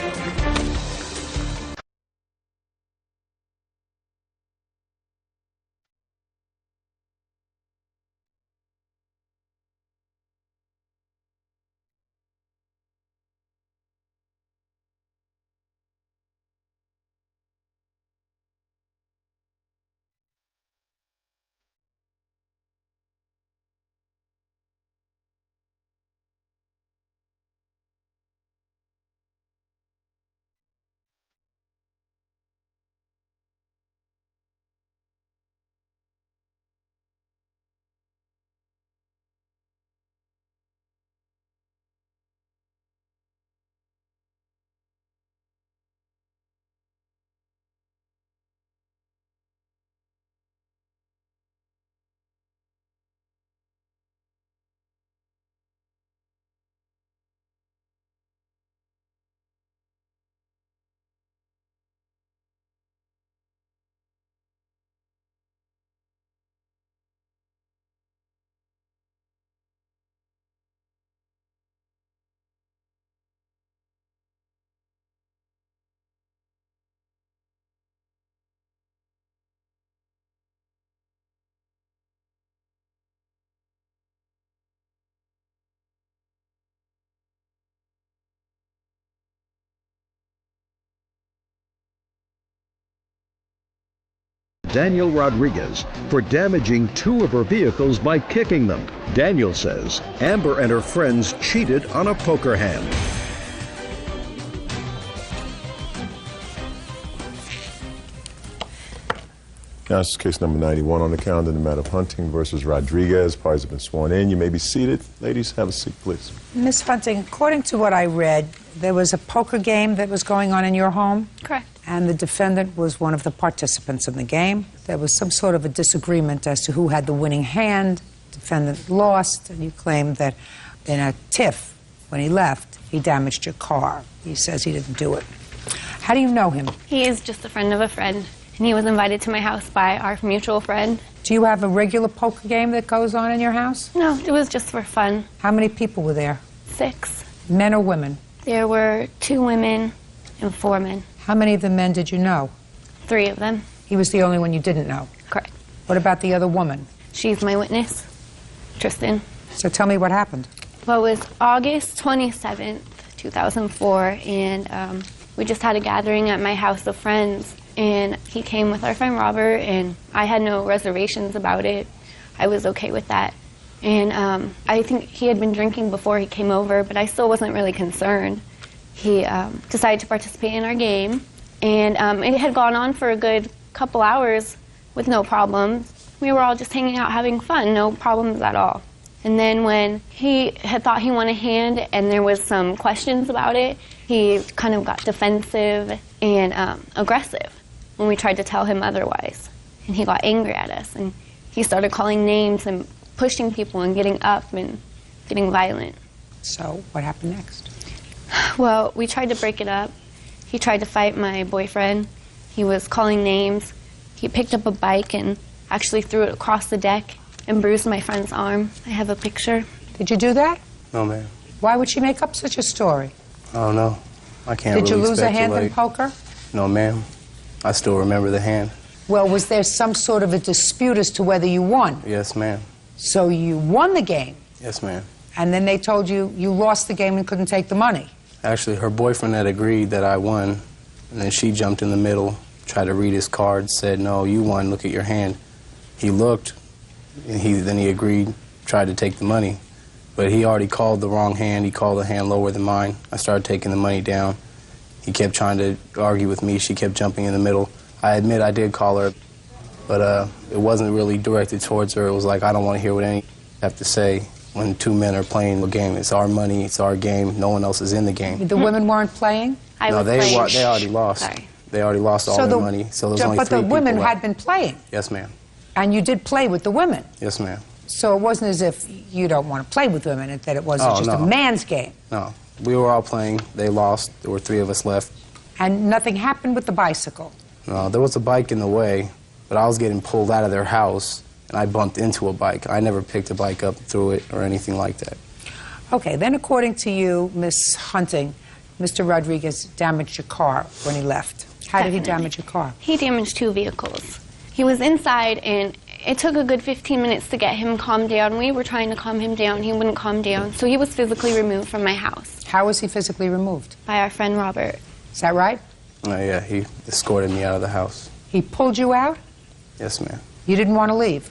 [SPEAKER 1] Daniel Rodriguez for damaging 2 of her vehicles by kicking them. Daniel says Amber and her friends cheated on a poker hand.
[SPEAKER 2] Now, this is case number 91 on the calendar in the matter of Hunting versus Rodriguez. Parties have been sworn in. You may be seated. Ladies, have a seat, please.
[SPEAKER 3] Miss Hunting, according to what I read, there was a poker game that was going on in your home?
[SPEAKER 4] Correct.
[SPEAKER 3] And the defendant was one of the participants in the game. There was some sort of a disagreement as to who had the winning hand. Defendant lost, and you claim that in a tiff, when he left, he damaged your car. He says he didn't do it. How do you know him?
[SPEAKER 21] He is just a friend of a friend, and he was invited to my house by our mutual friend.
[SPEAKER 3] Do you have a regular poker game that goes on in your house?
[SPEAKER 21] No, it was just for fun.
[SPEAKER 3] How many people were there?
[SPEAKER 21] 6.
[SPEAKER 3] Men or women?
[SPEAKER 21] There were 2 women and 4 men.
[SPEAKER 3] How many of the men did you know?
[SPEAKER 21] 3 of them.
[SPEAKER 3] He was the only one you didn't know?
[SPEAKER 21] Correct.
[SPEAKER 3] What about the other woman?
[SPEAKER 21] She's my witness, Tristan.
[SPEAKER 3] So tell me what happened.
[SPEAKER 21] Well, it was August 27th, 2004, and we just had a gathering at my house of friends, and he came with our friend Robert, and I had no reservations about it. I was okay with that. And I think he had been drinking before he came over, but I still wasn't really concerned. He decided to participate in our game, and it had gone on for a good couple hours with no problems. We were all just hanging out having fun, no problems at all. And then when he had thought he won a hand and there was some questions about it, he kind of got defensive and aggressive when we tried to tell him otherwise. And he got angry at us, and he started calling names and pushing people and getting up and getting violent.
[SPEAKER 3] So what happened next?
[SPEAKER 21] Well, we tried to break it up. He tried to fight my boyfriend. He was calling names. He picked up a bike and actually threw it across the deck and bruised my friend's arm. I have a picture.
[SPEAKER 3] Did you do that?
[SPEAKER 22] No, ma'am.
[SPEAKER 3] Why would she make up such a story?
[SPEAKER 22] I don't know. I can't
[SPEAKER 3] Did you
[SPEAKER 22] really
[SPEAKER 3] lose a hand in
[SPEAKER 22] speculate.
[SPEAKER 3] poker?
[SPEAKER 22] No, ma'am. I still remember the hand.
[SPEAKER 3] Well, was there some sort of a dispute as to whether you won?
[SPEAKER 22] Yes, ma'am.
[SPEAKER 3] So you won the game,
[SPEAKER 22] Yes, ma'am.
[SPEAKER 3] and then they told you you lost the game and couldn't take the money.
[SPEAKER 22] Actually, her boyfriend had agreed that I won, and then she jumped in the middle, tried to read his cards, said, "No, you won, look at your hand." He looked, and then he agreed, tried to take the money. But he already called the wrong hand. He called a hand lower than mine. I started taking the money down. He kept trying to argue with me. She kept jumping in the middle. I admit I did call her, but it wasn't really directed towards her. It was like, I don't want to hear what any have to say when 2 men are playing a game. It's our money, it's our game. No one else is in the game.
[SPEAKER 3] The women weren't playing?
[SPEAKER 22] No, they already lost.
[SPEAKER 21] Sorry.
[SPEAKER 22] They already lost all their money. So there was only
[SPEAKER 3] but
[SPEAKER 22] 3
[SPEAKER 3] the
[SPEAKER 22] people
[SPEAKER 3] women
[SPEAKER 22] left.
[SPEAKER 3] had been playing,
[SPEAKER 22] Yes, ma'am.
[SPEAKER 3] and you did play with the women.
[SPEAKER 22] Yes, ma'am.
[SPEAKER 3] So it wasn't as if you don't want to play with women, that it wasn't just a man's game.
[SPEAKER 22] No, we were all playing. They lost. There were 3 of us left.
[SPEAKER 3] And nothing happened with the bicycle.
[SPEAKER 22] No, there was a bike in the way, but I was getting pulled out of their house, and I bumped into a bike. I never picked a bike up, threw it, or anything like that.
[SPEAKER 3] Okay, then according to you, Miss Hunting, Mr. Rodriguez damaged your car when he left. How did he damage your car?
[SPEAKER 21] He damaged 2 vehicles. He was inside, and it took a good 15 minutes to get him calmed down. We were trying to calm him down. He wouldn't calm down, so he was physically removed from my house.
[SPEAKER 3] How was he physically removed?
[SPEAKER 21] By our friend Robert.
[SPEAKER 3] Is that right?
[SPEAKER 22] Yeah, he escorted me out of the house.
[SPEAKER 3] He pulled you out?
[SPEAKER 22] Yes, ma'am.
[SPEAKER 3] You didn't want to leave?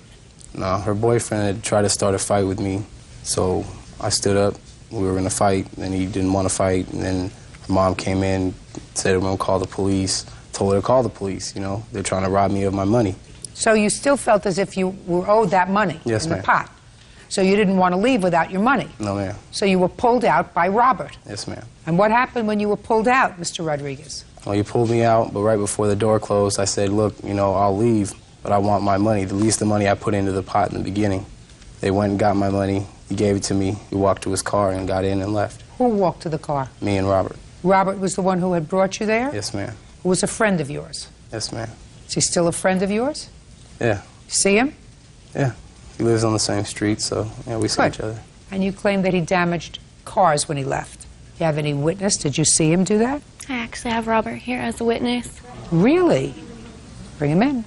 [SPEAKER 22] No, her boyfriend had tried to start a fight with me, so I stood up. We were going to fight, and he didn't want to fight, and then her mom came in, said we're going to call the police, told her to call the police, you know. They're trying to rob me of my money.
[SPEAKER 3] So you still felt as if you were owed that money
[SPEAKER 22] Yes,
[SPEAKER 3] in the
[SPEAKER 22] ma'am.
[SPEAKER 3] pot. So you didn't want to leave without your money.
[SPEAKER 22] No, ma'am.
[SPEAKER 3] So you were pulled out by Robert.
[SPEAKER 22] Yes, ma'am.
[SPEAKER 3] And what happened when you were pulled out, Mr. Rodriguez?
[SPEAKER 22] Well, he pulled me out, but right before the door closed, I said, look, you know, I'll leave, but I want my money, at least the money I put into the pot in the beginning. They went and got my money. He gave it to me. He walked to his car and got in and left.
[SPEAKER 3] Who walked to the car?
[SPEAKER 22] Me and Robert.
[SPEAKER 3] Robert was the one who had brought you there?
[SPEAKER 22] Yes, ma'am.
[SPEAKER 3] Who was a friend of yours?
[SPEAKER 22] Yes, ma'am.
[SPEAKER 3] Is he still a friend of yours?
[SPEAKER 22] Yeah.
[SPEAKER 3] See him?
[SPEAKER 22] Yeah. He lives on the same street, so yeah, we see
[SPEAKER 3] Good.
[SPEAKER 22] each other.
[SPEAKER 3] And you claim that he damaged cars when he left. You have any witness? Did you see him do that?
[SPEAKER 21] I actually have Robert here as a witness.
[SPEAKER 3] Really? Bring him in.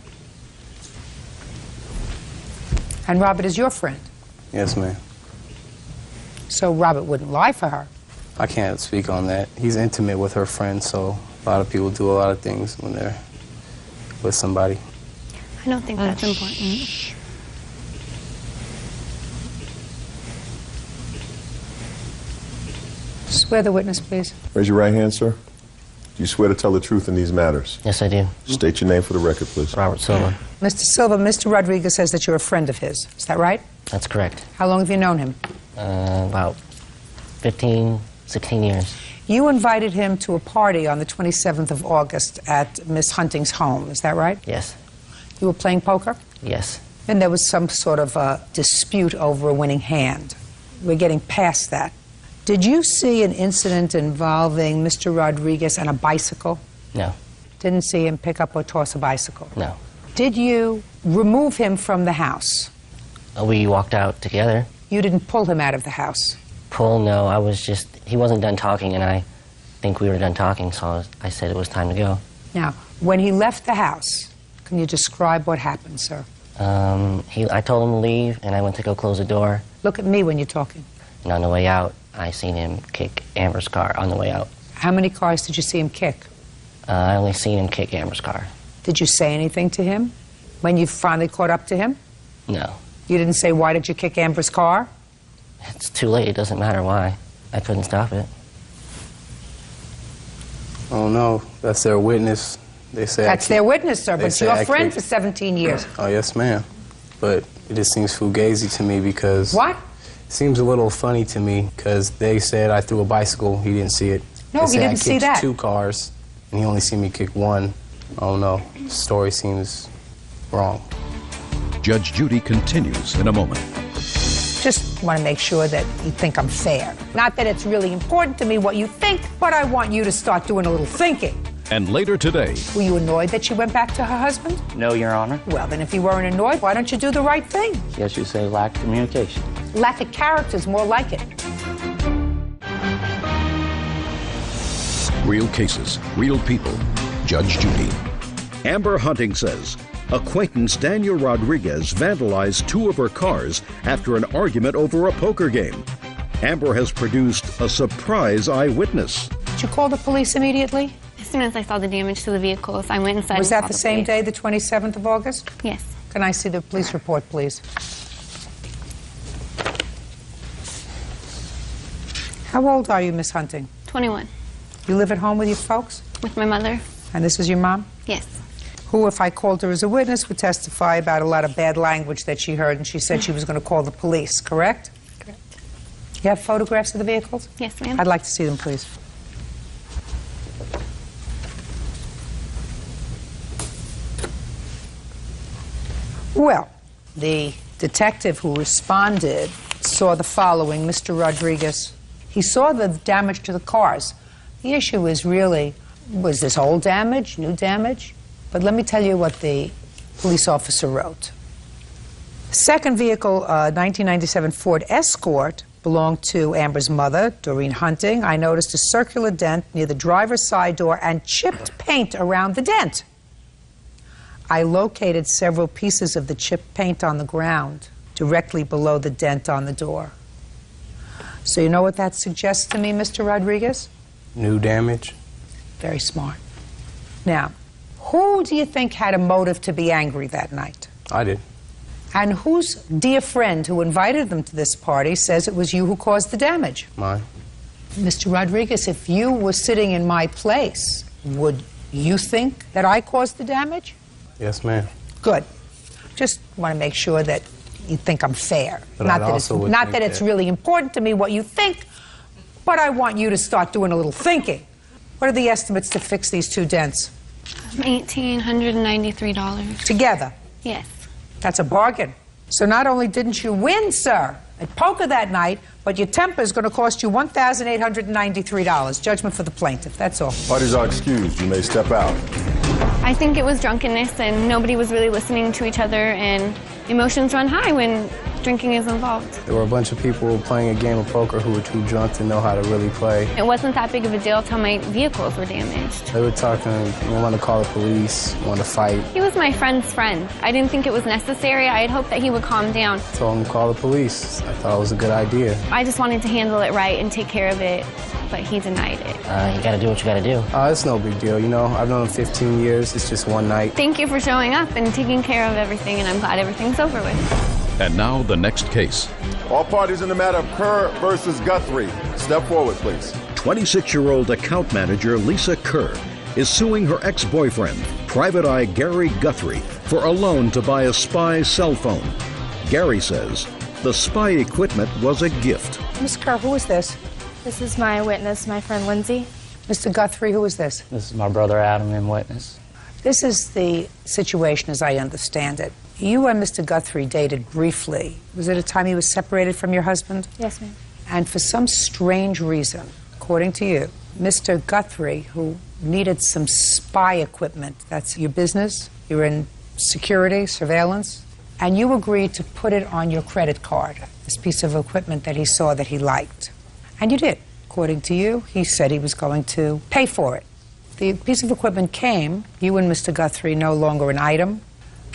[SPEAKER 3] And Robert is your friend.
[SPEAKER 22] Yes, ma'am.
[SPEAKER 3] So Robert wouldn't lie for her.
[SPEAKER 22] I can't speak on that. He's intimate with her friends, so a lot of people do a lot of things when they're with somebody.
[SPEAKER 21] I don't think that's important.
[SPEAKER 3] Swear the witness, please.
[SPEAKER 2] Raise your right hand, sir. Do you swear to tell the truth in these matters?
[SPEAKER 23] Yes, I do.
[SPEAKER 2] State your name for the record, please.
[SPEAKER 23] Robert Silva.
[SPEAKER 3] Mr. Silva, Mr. Rodriguez says that you're a friend of his. Is that right?
[SPEAKER 23] That's correct.
[SPEAKER 3] How long have you known him?
[SPEAKER 23] About 15, 16 years.
[SPEAKER 3] You invited him to a party on the 27th of August at Miss Hunting's home. Is that right?
[SPEAKER 23] Yes.
[SPEAKER 3] You were playing poker?
[SPEAKER 23] Yes.
[SPEAKER 3] And there was some sort of a dispute over a winning hand. We're getting past that. Did you see an incident involving Mr. Rodriguez and a bicycle?
[SPEAKER 23] No.
[SPEAKER 3] Didn't see him pick up or toss a bicycle?
[SPEAKER 23] No.
[SPEAKER 3] Did you remove him from the house?
[SPEAKER 23] We walked out together.
[SPEAKER 3] You didn't pull him out of the house?
[SPEAKER 23] Pull, no. I was just, he wasn't done talking, and I think we were done talking, so I said it was time to go.
[SPEAKER 3] Now, when he left the house, can you describe what happened, sir?
[SPEAKER 23] I told him to leave, and I went to go close the door.
[SPEAKER 3] Look at me when you're talking.
[SPEAKER 23] And on the way out, I seen him kick Amber's car on the way out.
[SPEAKER 3] How many cars did you see him kick?
[SPEAKER 23] I only seen him kick Amber's car.
[SPEAKER 3] Did you say anything to him when you finally caught up to him?
[SPEAKER 23] No.
[SPEAKER 3] You didn't say, why did you kick Amber's car?
[SPEAKER 23] It's too late. It doesn't matter why. I couldn't stop it.
[SPEAKER 22] Oh, no. That's their witness. They say
[SPEAKER 3] That's their witness, sir, but you're a friend for 17 years.
[SPEAKER 22] Oh, yes, ma'am. But it just seems fugazi to me because...
[SPEAKER 3] What?
[SPEAKER 22] It seems a little funny to me because they said I threw a bicycle. He didn't see it.
[SPEAKER 3] No, he didn't see that.
[SPEAKER 22] I kicked 2 cars, and he only seen me kick 1. Oh, no. The story seems wrong.
[SPEAKER 1] Judge Judy continues in a moment.
[SPEAKER 3] Just want to make sure that you think I'm fair. Not that it's really important to me what you think, but I want you to start doing a little thinking.
[SPEAKER 1] And later today...
[SPEAKER 3] Were you annoyed that she went back to her husband?
[SPEAKER 5] No, Your Honor.
[SPEAKER 3] Well, then if you weren't annoyed, why don't you do the right thing?
[SPEAKER 5] Yes, you say lack of communication.
[SPEAKER 3] Lack of character is more like it.
[SPEAKER 1] Real cases, real people. Judge Judy. Amber Hunting says acquaintance Daniel Rodriguez vandalized 2 of her cars after an argument over a poker game. Amber has produced a surprise eyewitness.
[SPEAKER 3] Did you call the police immediately?
[SPEAKER 21] As soon as I saw the damage to the vehicles, I went inside.
[SPEAKER 3] Was that the same day, the 27th of August?
[SPEAKER 21] Yes.
[SPEAKER 3] Can I see the police report, please? How old are you, Miss Hunting?
[SPEAKER 21] 21.
[SPEAKER 3] You live at home with your folks?
[SPEAKER 21] With my mother.
[SPEAKER 3] And this is your mom?
[SPEAKER 21] Yes.
[SPEAKER 3] Who, if I called her as a witness, would testify about a lot of bad language that she heard, and she said she was going to call the police, correct?
[SPEAKER 21] Correct.
[SPEAKER 3] You have photographs of the vehicles?
[SPEAKER 21] Yes, ma'am.
[SPEAKER 3] I'd like to see them, please. Well, the detective who responded saw the following, Mr. Rodriguez. He saw the damage to the cars. The issue is really, was this old damage, new damage? But let me tell you what the police officer wrote. Second vehicle, 1997 Ford Escort, belonged to Amber's mother, Doreen Hunting. I noticed a circular dent near the driver's side door and chipped paint around the dent. I located several pieces of the chipped paint on the ground, directly below the dent on the door. So you know what that suggests to me, Mr. Rodriguez?
[SPEAKER 22] New damage.
[SPEAKER 3] Very smart. Now, who do you think had a motive to be angry that night?
[SPEAKER 22] I did.
[SPEAKER 3] And whose dear friend who invited them to this party says it was you who caused the damage?
[SPEAKER 22] Mine.
[SPEAKER 3] Mr. Rodriguez, if you were sitting in my place, would you think that I caused the damage?
[SPEAKER 22] Yes, ma'am.
[SPEAKER 3] Good. Just want to make sure that you think I'm fair.
[SPEAKER 22] But
[SPEAKER 3] not
[SPEAKER 22] I'd
[SPEAKER 3] that
[SPEAKER 22] also
[SPEAKER 3] it's,
[SPEAKER 22] would
[SPEAKER 3] not
[SPEAKER 22] think
[SPEAKER 3] that it's
[SPEAKER 22] that-
[SPEAKER 3] really important to me what you think, but I want you to start doing a little thinking. What are the estimates to fix these 2 dents?
[SPEAKER 21] $1,893.
[SPEAKER 3] Together?
[SPEAKER 21] Yes.
[SPEAKER 3] That's a bargain. So not only didn't you win, sir, at poker that night, but your temper is going to cost you $1,893. Judgment for the plaintiff. That's all.
[SPEAKER 2] Parties are excused. You may step out.
[SPEAKER 21] I think it was drunkenness, and nobody was really listening to each other, and emotions run high when drinking is involved.
[SPEAKER 22] There were a bunch of people playing a game of poker who were too drunk to know how to really play.
[SPEAKER 21] It wasn't that big of a deal till my vehicles were damaged.
[SPEAKER 22] They were talking, they wanted to call the police, wanted to fight.
[SPEAKER 21] He was my friend's friend. I didn't think it was necessary. I had hoped that he would calm down.
[SPEAKER 22] I told him to call the police. I thought it was a good idea.
[SPEAKER 21] I just wanted to handle it right and take care of it, but he denied it.
[SPEAKER 23] You gotta do what you gotta do.
[SPEAKER 22] It's no big deal, you know. I've known him 15 years. It's just one night.
[SPEAKER 21] Thank you for showing up and taking care of everything, and I'm glad everything's over with.
[SPEAKER 1] And now the next case.
[SPEAKER 2] All parties in the matter of Kerr versus Guthrie. Step forward, please.
[SPEAKER 1] 26-year-old account manager Lisa Kerr is suing her ex-boyfriend, Private Eye Gary Guthrie, for a loan to buy a spy cell phone. Gary says the spy equipment was a gift.
[SPEAKER 3] Miss Kerr, who is this?
[SPEAKER 6] This is my witness, my friend Lindsay.
[SPEAKER 3] Mr. Guthrie, who is this?
[SPEAKER 5] This is my brother Adam in witness.
[SPEAKER 3] This is the situation as I understand it. You and Mr. Guthrie dated briefly. Was it a time you were separated from your husband?
[SPEAKER 6] Yes, ma'am.
[SPEAKER 3] And for some strange reason, according to you, Mr. Guthrie, who needed some spy equipment, that's your business, you're in security, surveillance, and you agreed to put it on your credit card, this piece of equipment that he saw that he liked. And you did. According to you, he said he was going to pay for it. The piece of equipment came, you and Mr. Guthrie no longer an item.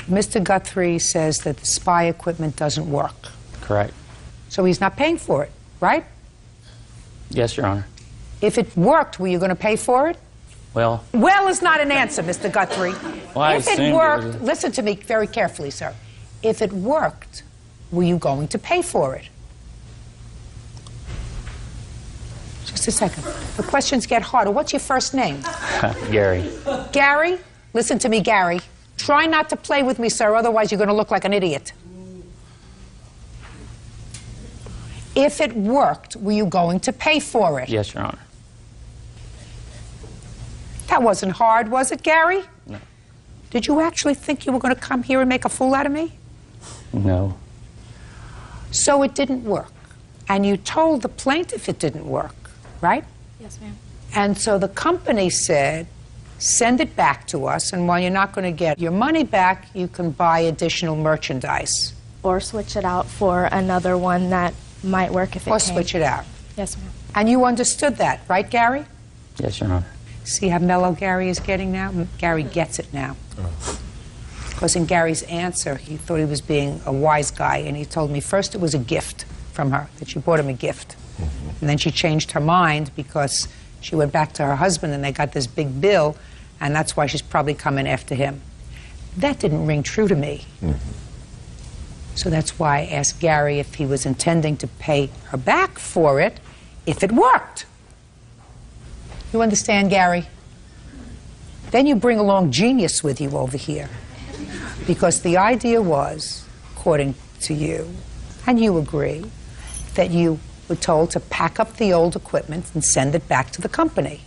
[SPEAKER 3] Mr. Guthrie says that the spy equipment doesn't work.
[SPEAKER 5] Correct.
[SPEAKER 3] So he's not paying for it, right?
[SPEAKER 5] Yes, Your Honor.
[SPEAKER 3] If it worked, were you going to pay for it?
[SPEAKER 5] Well,
[SPEAKER 3] Well is not an answer, Mr. Guthrie.
[SPEAKER 5] Well, I
[SPEAKER 3] if it
[SPEAKER 5] assumed it
[SPEAKER 3] worked,
[SPEAKER 5] was
[SPEAKER 3] listen to me very carefully, sir. If it worked, were you going to pay for it? Just a second. The questions get harder. What's your first name?
[SPEAKER 5] Gary.
[SPEAKER 3] Gary? Listen to me, Gary. Try not to play with me, sir, otherwise you're going to look like an idiot. If it worked, were you going to pay for it?
[SPEAKER 5] Yes, Your Honor.
[SPEAKER 3] That wasn't hard, was it, Gary?
[SPEAKER 5] No.
[SPEAKER 3] Did you actually think you were going to come here and make a fool out of me?
[SPEAKER 5] No.
[SPEAKER 3] So it didn't work. And you told the plaintiff it didn't work, right?
[SPEAKER 6] Yes, ma'am.
[SPEAKER 3] And so the company said, send it back to us, and while you're not going to get your money back, you can buy additional merchandise.
[SPEAKER 6] Or switch it out for another one that might work if it
[SPEAKER 3] Or
[SPEAKER 6] came.
[SPEAKER 3] switch it out.
[SPEAKER 6] Yes, ma'am.
[SPEAKER 3] And you understood that, right, Gary?
[SPEAKER 5] Yes, Your Honor.
[SPEAKER 3] See how mellow Gary is getting now? Gary gets it now. Because in Gary's answer, he thought he was being a wise guy, and he told me first it was a gift from her, that she bought him a gift. And then she changed her mind because she went back to her husband and they got this big bill, and that's why she's probably coming after him. That didn't ring true to me. So that's why I asked Gary if he was intending to pay her back for it if it worked. You understand, Gary? Then you bring along genius with you over here. Because the idea was, according to you, and you agree, that you were told to pack up the old equipment and send it back to the company.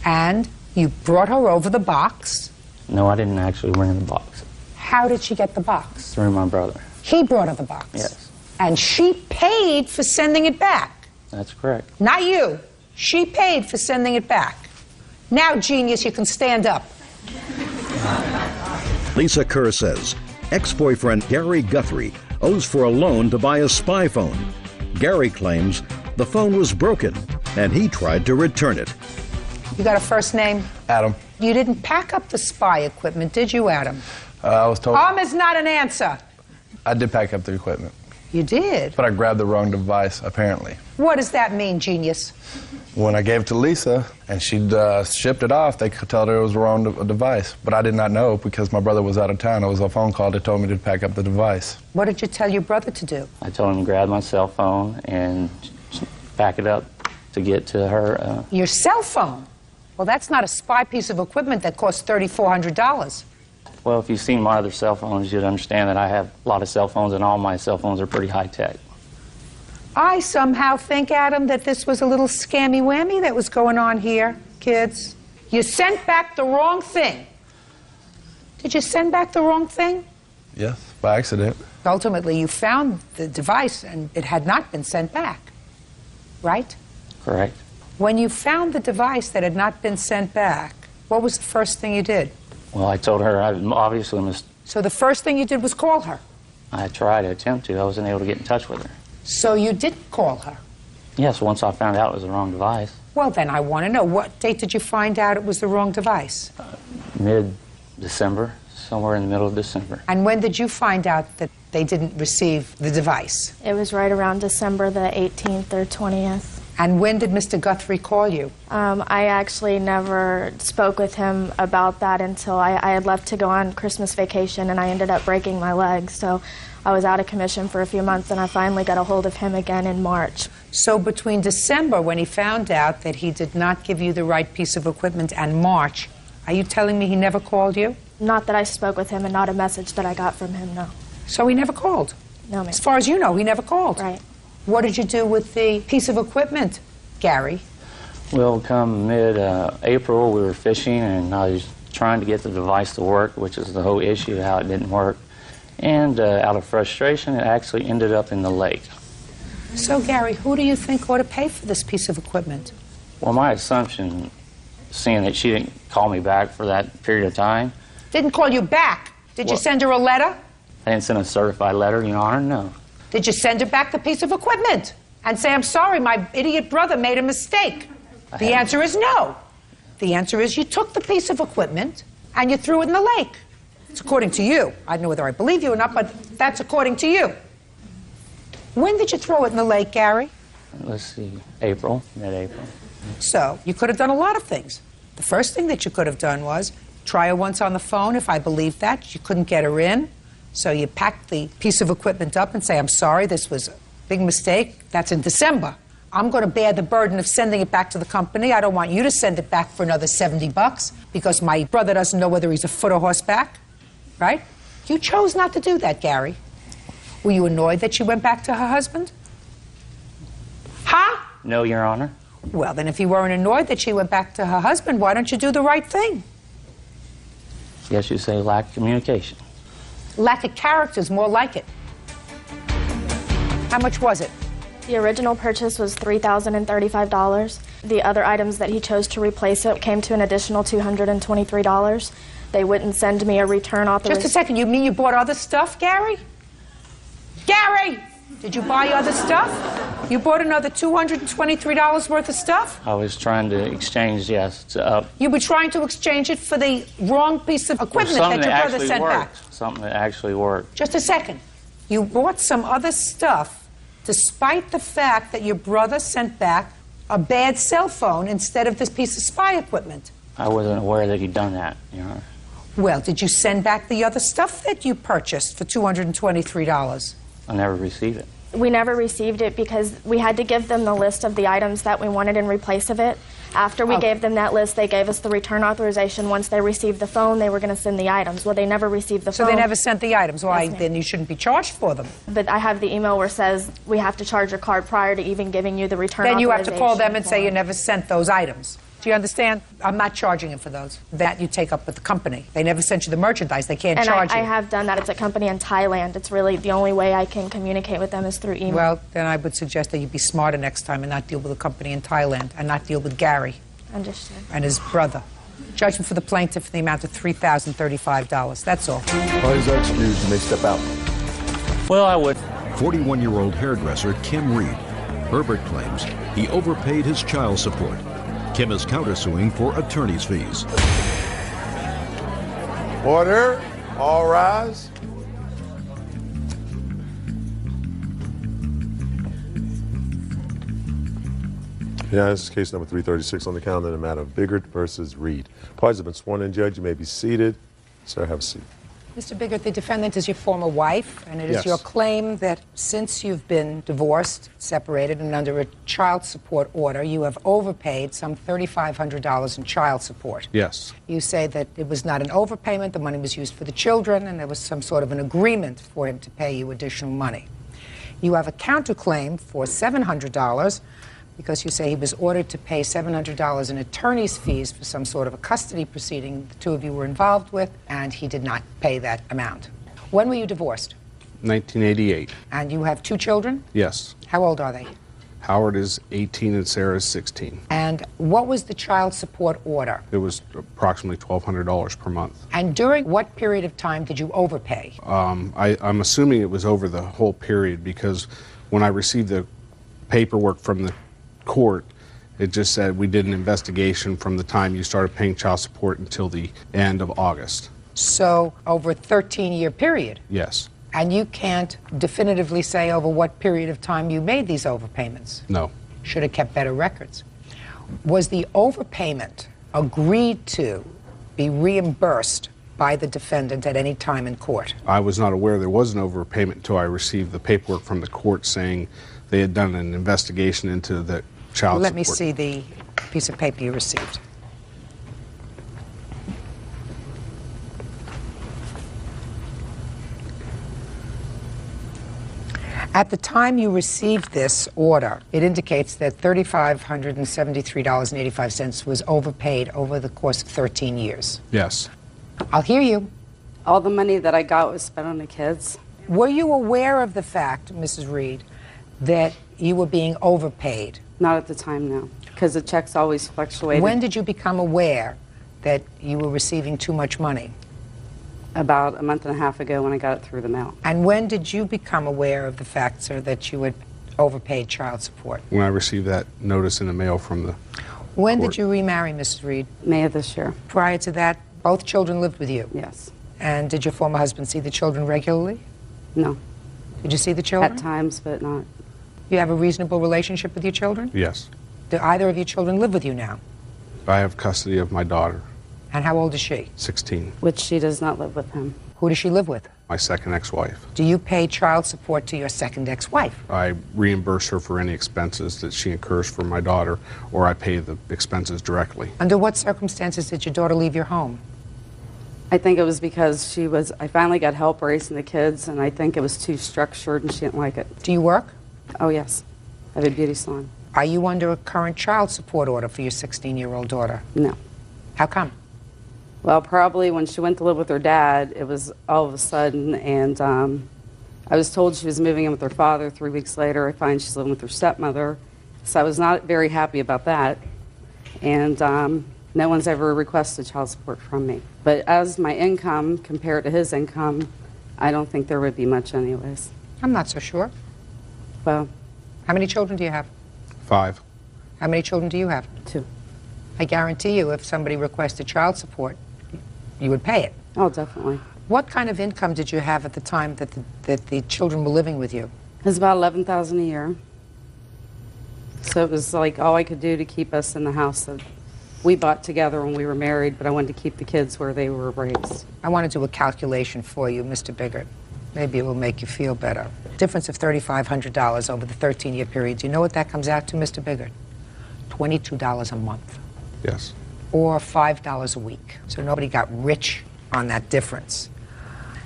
[SPEAKER 3] And you brought her over the box.
[SPEAKER 5] No, I didn't actually bring the box.
[SPEAKER 3] How did she get the box?
[SPEAKER 5] Through my brother.
[SPEAKER 3] He brought her the box.
[SPEAKER 5] Yes.
[SPEAKER 3] And she paid for sending it back.
[SPEAKER 5] That's correct.
[SPEAKER 3] Not you. She paid for sending it back. Now, genius, you can stand up.
[SPEAKER 1] Lisa Kerr says ex-boyfriend Gary Guthrie owes for a loan to buy a spy phone. Gary claims the phone was broken and he tried to return it.
[SPEAKER 3] You got a first name?
[SPEAKER 17] Adam.
[SPEAKER 3] You didn't pack up the spy equipment, did you, Adam?
[SPEAKER 17] I was told
[SPEAKER 3] Is not an answer.
[SPEAKER 17] I did pack up the equipment,
[SPEAKER 3] You did?
[SPEAKER 17] but I grabbed the wrong device, apparently.
[SPEAKER 3] What does that mean, genius?
[SPEAKER 17] When I gave it to Lisa and she shipped it off, they could tell her it was the wrong device. But I did not know because my brother was out of town. It was a phone call that told me to pack up the device.
[SPEAKER 3] What did you tell your brother to do?
[SPEAKER 5] I told him to grab my cell phone and back it up to get to her.
[SPEAKER 3] Your cell phone? Well, that's not a spy piece of equipment that costs $3,400.
[SPEAKER 5] Well, if you've seen my other cell phones, you'd understand that I have a lot of cell phones, and all my cell phones are pretty high-tech.
[SPEAKER 3] I somehow think, Adam, that this was a little scammy-whammy that was going on here, kids. You sent back the wrong thing. Did you send back the wrong thing?
[SPEAKER 17] Yes, by accident.
[SPEAKER 3] Ultimately, you found the device and it had not been sent back, right?
[SPEAKER 5] Correct.
[SPEAKER 3] When you found the device that had not been sent back, what was the first thing you did?
[SPEAKER 5] Well, I told her I obviously must.
[SPEAKER 3] So the first thing you did was call her.
[SPEAKER 5] I tried to attempt to. I wasn't able to get in touch with her.
[SPEAKER 3] So you did call her.
[SPEAKER 5] Yes, once I found out it was the wrong device.
[SPEAKER 3] Well, then I want to know, what date did you find out it was the wrong device?
[SPEAKER 5] Mid-December, somewhere in the middle of December.
[SPEAKER 3] And when did you find out that they didn't receive the device?
[SPEAKER 6] It was right around December the 18th or 20th.
[SPEAKER 3] And when did Mr. Guthrie call you?
[SPEAKER 6] I actually never spoke with him about that until I had left to go on Christmas vacation, and I ended up breaking my leg. So I was out of commission for a few months, and I finally got a hold of him again in March.
[SPEAKER 3] So between December, when he found out that he did not give you the right piece of equipment, and March, are you telling me he never called you?
[SPEAKER 6] Not that I spoke with him, and not a message that I got from him, no.
[SPEAKER 3] So he never called?
[SPEAKER 6] No, ma'am.
[SPEAKER 3] As far as you know, he never called?
[SPEAKER 6] Right.
[SPEAKER 3] What did you do with the piece of equipment, Gary?
[SPEAKER 5] Well, come mid-April, we were fishing, and I was trying to get the device to work, which is the whole issue, how it didn't work. And out of frustration, it actually ended up in the lake.
[SPEAKER 3] So, Gary, who do you think ought to pay for this piece of equipment?
[SPEAKER 5] Well, my assumption, seeing that she didn't call me back for that period of time.
[SPEAKER 3] Didn't call you back. Did you send her a letter?
[SPEAKER 5] I didn't send a certified letter, Your Honor, no.
[SPEAKER 3] Did you send her back the piece of equipment and say, I'm sorry, my idiot brother made a mistake? The answer is no. The answer is you took the piece of equipment and you threw it in the lake. It's according to you. I don't know whether I believe you or not, but that's according to you. When did you throw it in the lake, Gary?
[SPEAKER 5] Let's see, April, mid-April.
[SPEAKER 3] So you could have done a lot of things. The first thing that you could have done was try her once on the phone. If I believed that, you couldn't get her in. So you packed the piece of equipment up and say, I'm sorry, this was a big mistake. That's in December. I'm going to bear the burden of sending it back to the company. I don't want you to send it back for another $70 because my brother doesn't know whether he's a foot or horseback, right? You chose not to do that, Gary. Were you annoyed that she went back to her husband? Huh?
[SPEAKER 5] No, Your Honor.
[SPEAKER 3] Well, then if you weren't annoyed that she went back to her husband, why don't you do the right thing?
[SPEAKER 5] Yes, you say lack of communication.
[SPEAKER 3] Lack of character is more like it. How much was it?
[SPEAKER 6] The original purchase was $3,035. The other items that he chose to replace it came to an additional $223. They wouldn't send me a return authorization.
[SPEAKER 3] Just a second, you mean you bought other stuff, Gary? Gary! Did you buy other stuff? You bought another $223 worth of stuff?
[SPEAKER 5] I was trying to exchange, yes.
[SPEAKER 3] You were trying to exchange it for the wrong piece of equipment that your brother sent back.
[SPEAKER 5] Something that actually worked.
[SPEAKER 3] Just a second. You bought some other stuff despite the fact that your brother sent back a bad cell phone instead of this piece of spy equipment.
[SPEAKER 5] I wasn't aware that he'd done that, Your Honor.
[SPEAKER 3] Well, did you send back the other stuff that you purchased for $223?
[SPEAKER 5] I never received it.
[SPEAKER 6] We never received it because we had to give them the list of the items that we wanted in replace of it. After we gave them that list, they gave us the return authorization. Once they received the phone, they were going to send the items. Well, they never received the phone.
[SPEAKER 3] So they never sent the items. Why? Yes, then you shouldn't be charged for them.
[SPEAKER 6] But I have the email where it says we have to charge your card prior to even giving you the return authorization.
[SPEAKER 3] Then you have to call them and say you never sent those items. Do you understand? I'm not charging them for those. That you take up with the company. They never sent you the merchandise. They can't charge you.
[SPEAKER 6] I have done that. It's a company in Thailand. It's really the only way I can communicate with them is through email.
[SPEAKER 3] Well, then I would suggest that you be smarter next time and not deal with a company in Thailand and not deal with Gary.
[SPEAKER 6] Understood.
[SPEAKER 3] And his brother. Judgment for the plaintiff in the amount of $3,035. That's all.
[SPEAKER 2] Parties are excused. You may step out.
[SPEAKER 5] Well, I would.
[SPEAKER 1] 41-year-old hairdresser Kim Reed. Herbert claims he overpaid his child support. Kim is countersuing for attorney's fees.
[SPEAKER 2] Order. All rise. Yeah, this is case number 336 on the calendar in the matter of Biggert versus Reed. Parties have been sworn in, Judge. You may be seated. Sir, have a seat.
[SPEAKER 3] Mr. Biggert, the defendant is your former wife, and it is
[SPEAKER 2] Yes.
[SPEAKER 3] your claim that since you've been divorced, separated, and under a child support order, you have overpaid some $3,500 in child support.
[SPEAKER 8] Yes.
[SPEAKER 3] You say that it was not an overpayment, the money was used for the children, and there was some sort of an agreement for him to pay you additional money. You have a counterclaim for $700 because you say he was ordered to pay $700 in attorney's fees for some sort of a custody proceeding the two of you were involved with, and he did not pay that amount. When were you divorced?
[SPEAKER 8] 1988.
[SPEAKER 3] And you have two children?
[SPEAKER 8] Yes.
[SPEAKER 3] How old are they?
[SPEAKER 8] Howard is 18 and Sarah is 16.
[SPEAKER 3] And what was the child support order?
[SPEAKER 8] It was approximately $1,200 per month.
[SPEAKER 3] And during what period of time did you overpay?
[SPEAKER 8] I'm assuming it was over the whole period because when I received the paperwork from the court, it just said we did an investigation from the time you started paying child support until the end of August.
[SPEAKER 3] So over a 13-year period?
[SPEAKER 8] Yes.
[SPEAKER 3] And you can't definitively say over what period of time you made these overpayments?
[SPEAKER 8] No.
[SPEAKER 3] Should have kept better records. Was the overpayment agreed to be reimbursed by the defendant at any time in court?
[SPEAKER 8] I was not aware there was an overpayment until I received the paperwork from the court saying they had done an investigation into the child support.
[SPEAKER 3] Let me see the piece of paper you received. At the time you received this order, it indicates that $3,573.85 was overpaid over the course of 13 years.
[SPEAKER 8] Yes.
[SPEAKER 3] I'll hear you.
[SPEAKER 9] All the money that I got was spent on the kids.
[SPEAKER 3] Were you aware of the fact, Mrs. Reed, that you were being overpaid?
[SPEAKER 9] Not at the time, no, because the checks always fluctuated.
[SPEAKER 3] When did you become aware that you were receiving too much money?
[SPEAKER 9] About a month and a half ago when I got it through the mail.
[SPEAKER 3] And when did you become aware of the fact, sir, that you had overpaid child support?
[SPEAKER 8] When I received that notice in the mail from the
[SPEAKER 3] When
[SPEAKER 8] court.
[SPEAKER 3] did you remarry, Mrs. Reed?
[SPEAKER 9] May of this year.
[SPEAKER 3] Prior to that, both children lived with you?
[SPEAKER 9] Yes.
[SPEAKER 3] And did your former husband see the children regularly?
[SPEAKER 9] No.
[SPEAKER 3] Did you see the children?
[SPEAKER 9] At times, but not.
[SPEAKER 3] You have a reasonable relationship with your children?
[SPEAKER 8] Yes.
[SPEAKER 3] Do either of your children live with you now?
[SPEAKER 8] I have custody of my daughter,
[SPEAKER 3] And how old is she?
[SPEAKER 8] 16,
[SPEAKER 9] Which she does not live with him.
[SPEAKER 3] Who does she live with?
[SPEAKER 8] my second ex-wife.
[SPEAKER 3] Do you pay child support to your second ex-wife?
[SPEAKER 8] I reimburse her for any expenses that she incurs for my daughter, or I pay the expenses directly.
[SPEAKER 3] Under what circumstances did your daughter leave your home?
[SPEAKER 9] I think it was because I finally got help raising the kids, and I think it was too structured and she didn't like it.
[SPEAKER 3] Do you work?
[SPEAKER 9] Oh, yes. I have a beauty salon.
[SPEAKER 3] Are you under a current child support order for your 16-year-old daughter?
[SPEAKER 9] No.
[SPEAKER 3] How come?
[SPEAKER 9] Well, probably when she went to live with her dad, it was all of a sudden, and I was told she was moving in with her father. 3 weeks later, I find she's living with her stepmother. So I was not very happy about that. And no one's ever requested child support from me. But as my income compared to his income, I don't think there would be much anyways.
[SPEAKER 3] I'm not so sure.
[SPEAKER 9] Well,
[SPEAKER 3] how many children do you have?
[SPEAKER 8] 5.
[SPEAKER 3] How many children do you have?
[SPEAKER 9] 2.
[SPEAKER 3] I guarantee you if somebody requested child support, you would pay it.
[SPEAKER 9] Oh, definitely.
[SPEAKER 3] What kind of income did you have at the time that the children were living with you?
[SPEAKER 9] It was about $11,000 a year. So it was like all I could do to keep us in the house that we bought together when we were married, but I wanted to keep the kids where they were raised.
[SPEAKER 3] I want to do a calculation for you, Mr. Biggert. Maybe it will make you feel better. Difference of $3,500 over the 13-year period. Do you know what that comes out to, Mr. Biggert? $22 a month.
[SPEAKER 8] Yes.
[SPEAKER 3] Or $5 a week. So nobody got rich on that difference.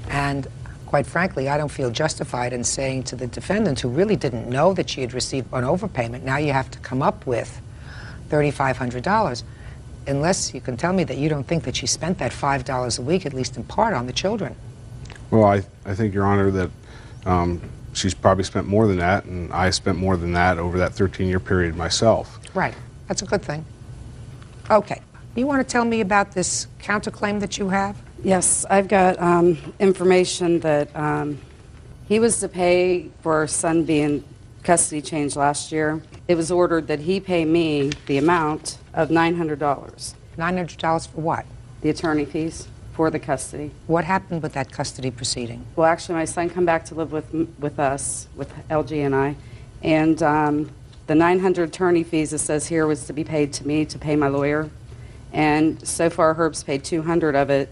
[SPEAKER 3] And quite frankly, I don't feel justified in saying to the defendant, who really didn't know that she had received an overpayment, now you have to come up with $3,500, unless you can tell me that you don't think that she spent that $5 a week, at least in part, on the children.
[SPEAKER 8] Well, I think, Your Honor, that she's probably spent more than that, and I spent more than that over that 13-year period myself.
[SPEAKER 3] Right. That's a good thing. Okay. You want to tell me about this counterclaim that you have?
[SPEAKER 9] Yes, I've got information that he was to pay for our son being custody changed last year. It was ordered that he pay me the amount of $900.
[SPEAKER 3] $900 for what?
[SPEAKER 9] The attorney fees for the custody.
[SPEAKER 3] What happened with that custody proceeding?
[SPEAKER 9] Well, actually, my son come back to live with us, with LG and I, and the 900 attorney fees, it says here, was to be paid to me to pay my lawyer. And so far, Herb's paid 200 of it,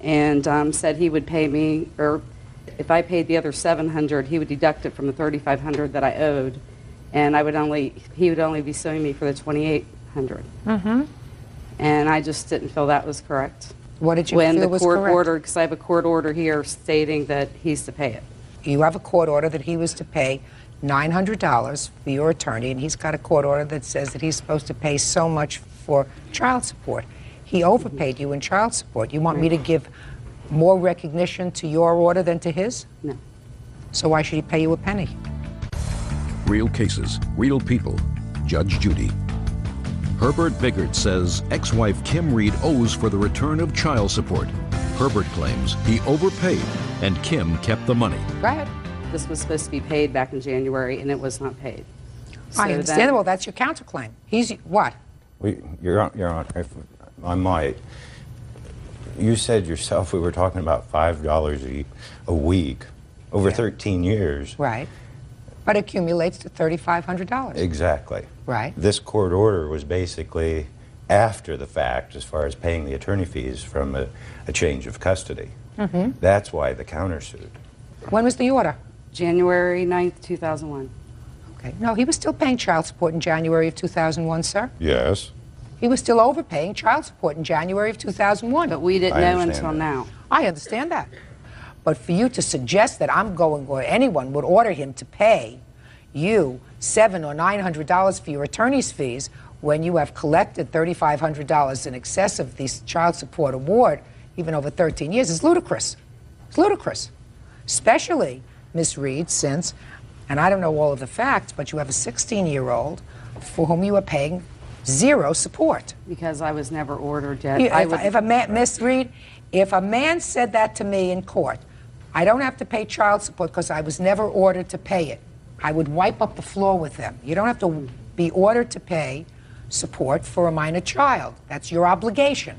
[SPEAKER 9] and said he would pay me, or if I paid the other 700, he would deduct it from the 3,500 that I owed, and he would only be suing me for the 2,800.
[SPEAKER 3] Mm-hmm.
[SPEAKER 9] And I just didn't feel that was correct.
[SPEAKER 3] What did you feel was correct?
[SPEAKER 9] Because I have a court order here stating that he's to pay it.
[SPEAKER 3] You have a court order that he was to pay $900 for your attorney, and he's got a court order that says that he's supposed to pay so much for child support. He overpaid you in child support. You want me to give more recognition to your order than to his?
[SPEAKER 9] No.
[SPEAKER 3] So why should he pay you a penny?
[SPEAKER 1] Real cases, real people. Judge Judy. Herbert Biggert says ex-wife Kim Reed owes for the return of child support. Herbert claims he overpaid and Kim kept the money.
[SPEAKER 3] Go ahead.
[SPEAKER 9] This was supposed to be paid back in January, and it was not paid.
[SPEAKER 3] I understand. Well, that's your counterclaim. He's what?
[SPEAKER 10] Your Honor, if I might, you said yourself we were talking about $5 a week over 13 years.
[SPEAKER 3] Right. But it accumulates to $3,500.
[SPEAKER 10] Exactly.
[SPEAKER 3] Right.
[SPEAKER 10] This court order was basically after the fact as far as paying the attorney fees from a change of custody.
[SPEAKER 3] Mm-hmm.
[SPEAKER 10] That's why the countersuit.
[SPEAKER 3] When was the order?
[SPEAKER 9] January 9th, 2001.
[SPEAKER 3] Okay. No, he was still paying child support in January of 2001, sir.
[SPEAKER 10] Yes.
[SPEAKER 3] He was still overpaying child support in January of 2001.
[SPEAKER 9] But we didn't know until now.
[SPEAKER 3] I understand that. But for you to suggest that I'm going, or anyone would order him to pay you $700 or $900 for your attorney's fees when you have collected $3,500 in excess of the child support award, even over 13 years, is ludicrous. It's ludicrous. Especially, Ms. Reed, since And I don't know all of the facts, but you have a 16-year-old for whom you are paying zero support.
[SPEAKER 9] Because I was never ordered yet.
[SPEAKER 3] If a man, Miss Reed, if a man said that to me in court, I don't have to pay child support because I was never ordered to pay it, I would wipe up the floor with them. You don't have to be ordered to pay support for a minor child. That's your obligation.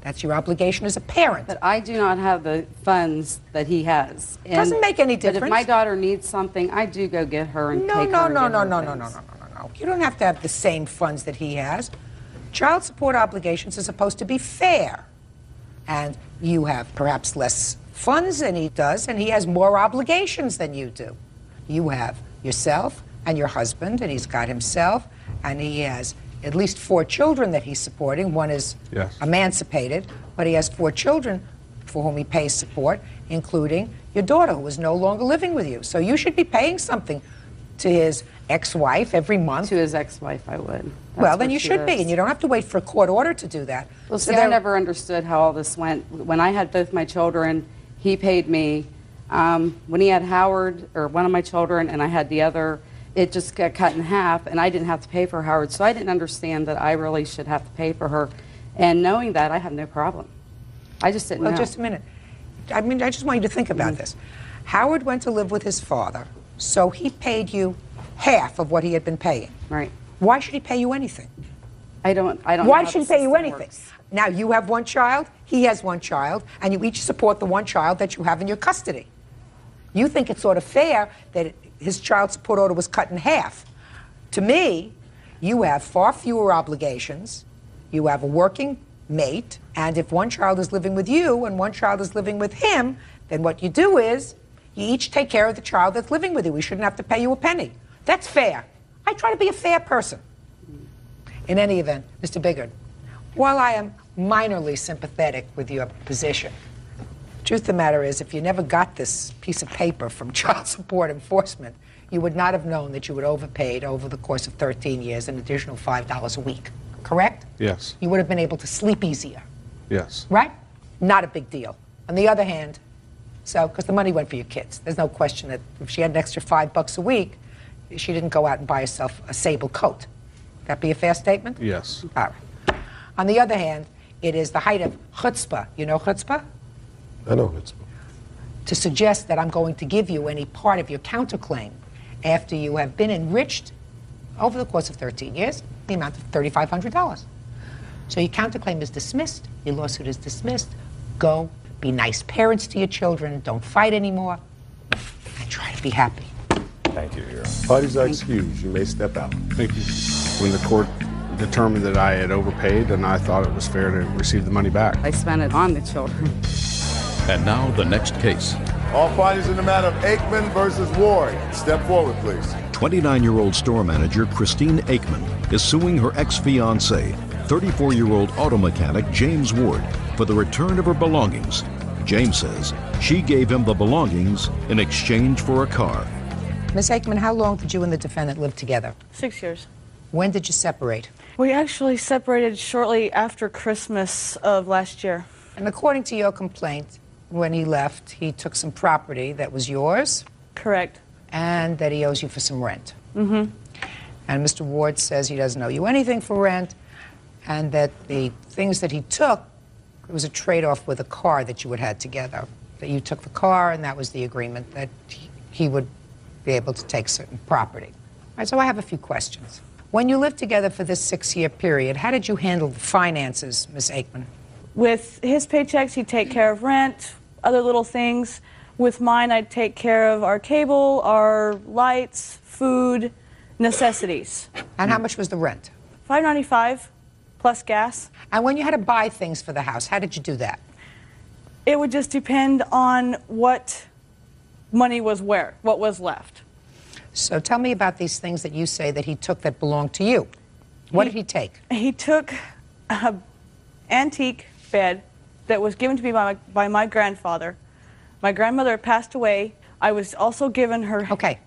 [SPEAKER 3] That's your obligation as a parent.
[SPEAKER 9] But I do not have the funds that he has. And,
[SPEAKER 3] doesn't make any difference.
[SPEAKER 9] But if my daughter needs something, I do go get her and take her.
[SPEAKER 3] No. You don't have to have the same funds that he has. Child support obligations are supposed to be fair. And you have perhaps less funds than he does, and he has more obligations than you do. You have yourself and your husband, and he's got himself, and he has at least 4 children that he's supporting. One is emancipated, but he has 4 children for whom he pays support, including your daughter, who is no longer living with you. So you should be paying something to his ex-wife every month.
[SPEAKER 9] To his ex-wife, I would.
[SPEAKER 3] Well, then you should be, and you don't have to wait for a court order to do that.
[SPEAKER 9] Well, see, I never understood how all this went. When I had both my children, he paid me. When he had Howard, or one of my children, and I had the other, it just got cut in half, and I didn't have to pay for Howard, so I didn't understand that I really should have to pay for her. And knowing that, I have no problem. I just didn't know.
[SPEAKER 3] Well, just a minute. I mean, I just want you to think about this. Howard went to live with his father, so he paid you half of what he had been paying.
[SPEAKER 9] Right.
[SPEAKER 3] Why should he pay you anything?
[SPEAKER 9] I don't
[SPEAKER 3] Why should he pay you anything? Now, you have 1 child, he has 1 child, and you each support the 1 child that you have in your custody. You think it's sort of fair that his child support order was cut in half. To me, you have far fewer obligations. You have a working mate, and if 1 child is living with you and 1 child is living with him, then what you do is you each take care of the child that's living with you. We shouldn't have to pay you a penny. That's fair. I try to be a fair person. In any event, Mr. Biggard, while I am minorly sympathetic with your position, the truth of the matter is, if you never got this piece of paper from child support enforcement, you would not have known that you had overpaid over the course of 13 years an additional $5 a week. Correct?
[SPEAKER 8] Yes.
[SPEAKER 3] You would have been able to sleep easier.
[SPEAKER 8] Yes.
[SPEAKER 3] Right? Not a big deal. On the other hand, because the money went for your kids. There's no question that if she had an extra $5 a week, she didn't go out and buy herself a sable coat. That be a fair statement?
[SPEAKER 8] Yes.
[SPEAKER 3] All right. On the other hand, it is the height of chutzpah. You know chutzpah?
[SPEAKER 2] I know chutzpah.
[SPEAKER 3] To suggest that I'm going to give you any part of your counterclaim after you have been enriched over the course of 13 years, the amount of $3,500. So your counterclaim is dismissed, your lawsuit is dismissed. Go, be nice parents to your children, don't fight anymore, and try to be happy.
[SPEAKER 2] Thank you, Your Honor. Parties are excused. You may step out.
[SPEAKER 8] Thank you. When the court determined that I had overpaid, and I thought it was fair to receive the money back.
[SPEAKER 9] I spent it on the children.
[SPEAKER 1] And now the next case.
[SPEAKER 2] All parties in the matter of Aikman versus Ward. Step forward, please.
[SPEAKER 1] 29-year-old store manager Christine Aikman is suing her ex-fiancé, 34-year-old auto mechanic James Ward, for the return of her belongings. James says she gave him the belongings in exchange for a car.
[SPEAKER 3] Ms. Aikman, how long did you and the defendant live together?
[SPEAKER 11] 6 years.
[SPEAKER 3] When did you separate?
[SPEAKER 11] We actually separated shortly after Christmas of last year.
[SPEAKER 3] And according to your complaint, when he left, he took some property that was yours?
[SPEAKER 11] Correct.
[SPEAKER 3] And that he owes you for some rent.
[SPEAKER 11] Mm-hmm.
[SPEAKER 3] And Mr. Ward says he doesn't owe you anything for rent, and that the things that he took, it was a trade-off with a car that you had together. That you took the car, and that was the agreement that he would be able to take certain property. All right, so I have a few questions. When you lived together for this 6-year period, how did you handle the finances, Ms. Aikman?
[SPEAKER 11] With his paychecks, he'd take care of rent, other little things. With mine, I'd take care of our cable, our lights, food, necessities.
[SPEAKER 3] And how much was the rent?
[SPEAKER 11] $5.95 plus gas.
[SPEAKER 3] And when you had to buy things for the house, how did you do that?
[SPEAKER 11] It would just depend on what money was where, what was left.
[SPEAKER 3] So tell me about these things that you say that he took that belonged to you. What did he take?
[SPEAKER 11] He took an antique bed that was given to me by my grandfather. My grandmother had passed away. I was also given her...
[SPEAKER 3] Okay.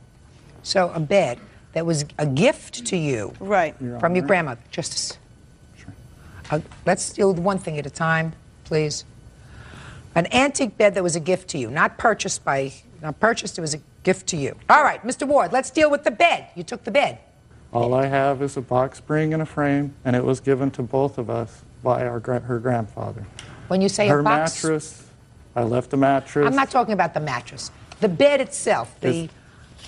[SPEAKER 3] So a bed that was a gift to you.
[SPEAKER 11] Right.
[SPEAKER 3] From your grandmother. Justice. Sure. Let's deal with one thing at a time, please. An antique bed that was a gift to you, not purchased, it was Gift to you. All right, Mr. Ward, let's deal with the bed. You took the bed.
[SPEAKER 12] All I have is a box spring and a frame, and it was given to both of us by her grandfather.
[SPEAKER 3] When you say
[SPEAKER 12] her
[SPEAKER 3] a box...
[SPEAKER 12] mattress, I left the mattress.
[SPEAKER 3] I'm not talking about the mattress. The bed itself, the...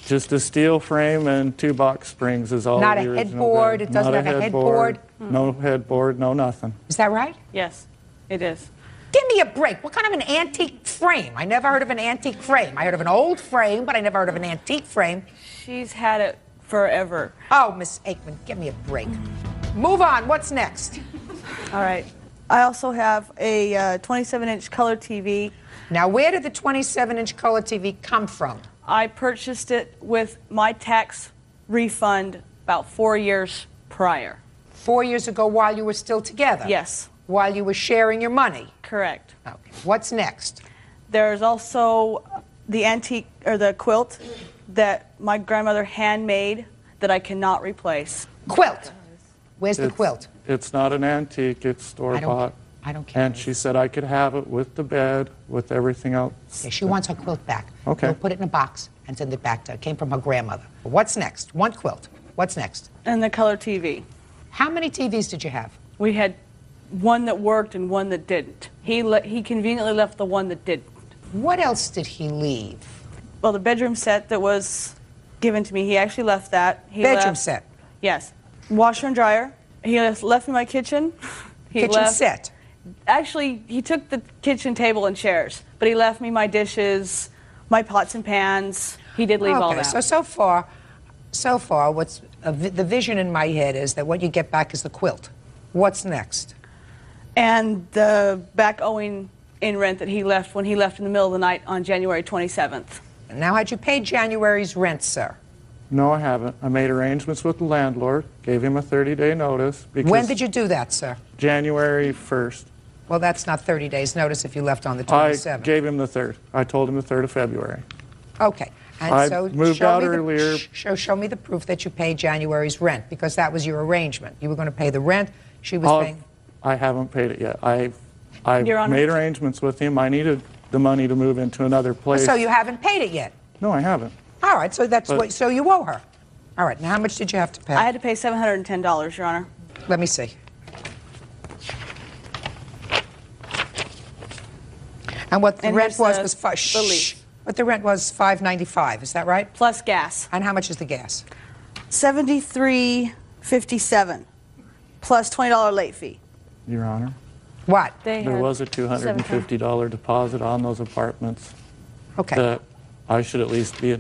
[SPEAKER 12] Just a steel frame and 2 box springs is all
[SPEAKER 3] Not
[SPEAKER 12] the
[SPEAKER 3] a
[SPEAKER 12] original
[SPEAKER 3] headboard?
[SPEAKER 12] bed.
[SPEAKER 3] It doesn't
[SPEAKER 12] Not
[SPEAKER 3] have a headboard?
[SPEAKER 12] No headboard, no nothing.
[SPEAKER 3] Is that right?
[SPEAKER 11] Yes, it is.
[SPEAKER 3] Give me a break. What kind of an antique frame? I never heard of an antique frame. I heard of an old frame, but I never heard of an antique frame.
[SPEAKER 11] She's had it forever.
[SPEAKER 3] Oh, Miss Aikman, give me a break. Move on. What's next?
[SPEAKER 11] All right. I also have a 27-inch color TV.
[SPEAKER 3] Now, where did the 27-inch color TV come from?
[SPEAKER 11] I purchased it with my tax refund about 4 years prior.
[SPEAKER 3] 4 years ago while you were still together?
[SPEAKER 11] Yes.
[SPEAKER 3] While you were sharing your money?
[SPEAKER 11] Correct.
[SPEAKER 3] Okay. What's next?
[SPEAKER 11] There's also the antique, or the quilt that my grandmother handmade that I cannot replace.
[SPEAKER 3] Quilt? Where's the quilt?
[SPEAKER 12] It's not an antique, it's store-bought.
[SPEAKER 3] I don't care.
[SPEAKER 12] And she said I could have it with the bed, with everything else.
[SPEAKER 3] Yeah, she wants her quilt back.
[SPEAKER 12] Okay.
[SPEAKER 3] We'll put it in a box and send it back to her. It came from her grandmother. What's next? One quilt. What's next?
[SPEAKER 11] And the color TV.
[SPEAKER 3] How many TVs did you have?
[SPEAKER 11] We had one that worked and one that didn't. He conveniently left the one that didn't.
[SPEAKER 3] What else did he leave?
[SPEAKER 11] Well, the bedroom set that was given to me, he actually left that.
[SPEAKER 3] Bedroom set?
[SPEAKER 11] Yes. Washer and dryer. He left me my kitchen.
[SPEAKER 3] Kitchen set?
[SPEAKER 11] Actually, he took the kitchen table and chairs, but he left me my dishes, my pots and pans. He did leave all that.
[SPEAKER 3] So far, what's the vision in my head is that what you get back is the quilt. What's next?
[SPEAKER 11] And the back owing in rent that he left when he left in the middle of the night on January 27th.
[SPEAKER 3] Now, had you paid January's rent, sir?
[SPEAKER 12] No, I haven't. I made arrangements with the landlord, gave him a 30-day notice.
[SPEAKER 3] When did you do that, sir?
[SPEAKER 12] January 1st.
[SPEAKER 3] Well, that's not 30 days notice if you left on the 27th.
[SPEAKER 12] I gave him the 3rd. I told him the 3rd of February.
[SPEAKER 3] Okay. And
[SPEAKER 12] I
[SPEAKER 3] so
[SPEAKER 12] moved out earlier.
[SPEAKER 3] Show me the proof that you paid January's rent, because that was your arrangement. You were going to pay the rent. She was paying.
[SPEAKER 12] I haven't paid it yet. I
[SPEAKER 3] Your Honor.
[SPEAKER 12] made arrangements with him. I needed the money to move into another place.
[SPEAKER 3] So you haven't paid it yet?
[SPEAKER 12] No, I haven't.
[SPEAKER 3] All right, so so you owe her. All right, now how much did you have to pay?
[SPEAKER 11] I had to pay $710, Your Honor.
[SPEAKER 3] Let me see. And what the rent was what the rent was $595, is that right?
[SPEAKER 11] Plus gas.
[SPEAKER 3] And how much is the gas?
[SPEAKER 11] $73.57 plus $20 late fee.
[SPEAKER 12] Your Honor.
[SPEAKER 3] What?
[SPEAKER 12] There was a $250 deposit on those apartments.
[SPEAKER 3] Okay.
[SPEAKER 12] That I should at least be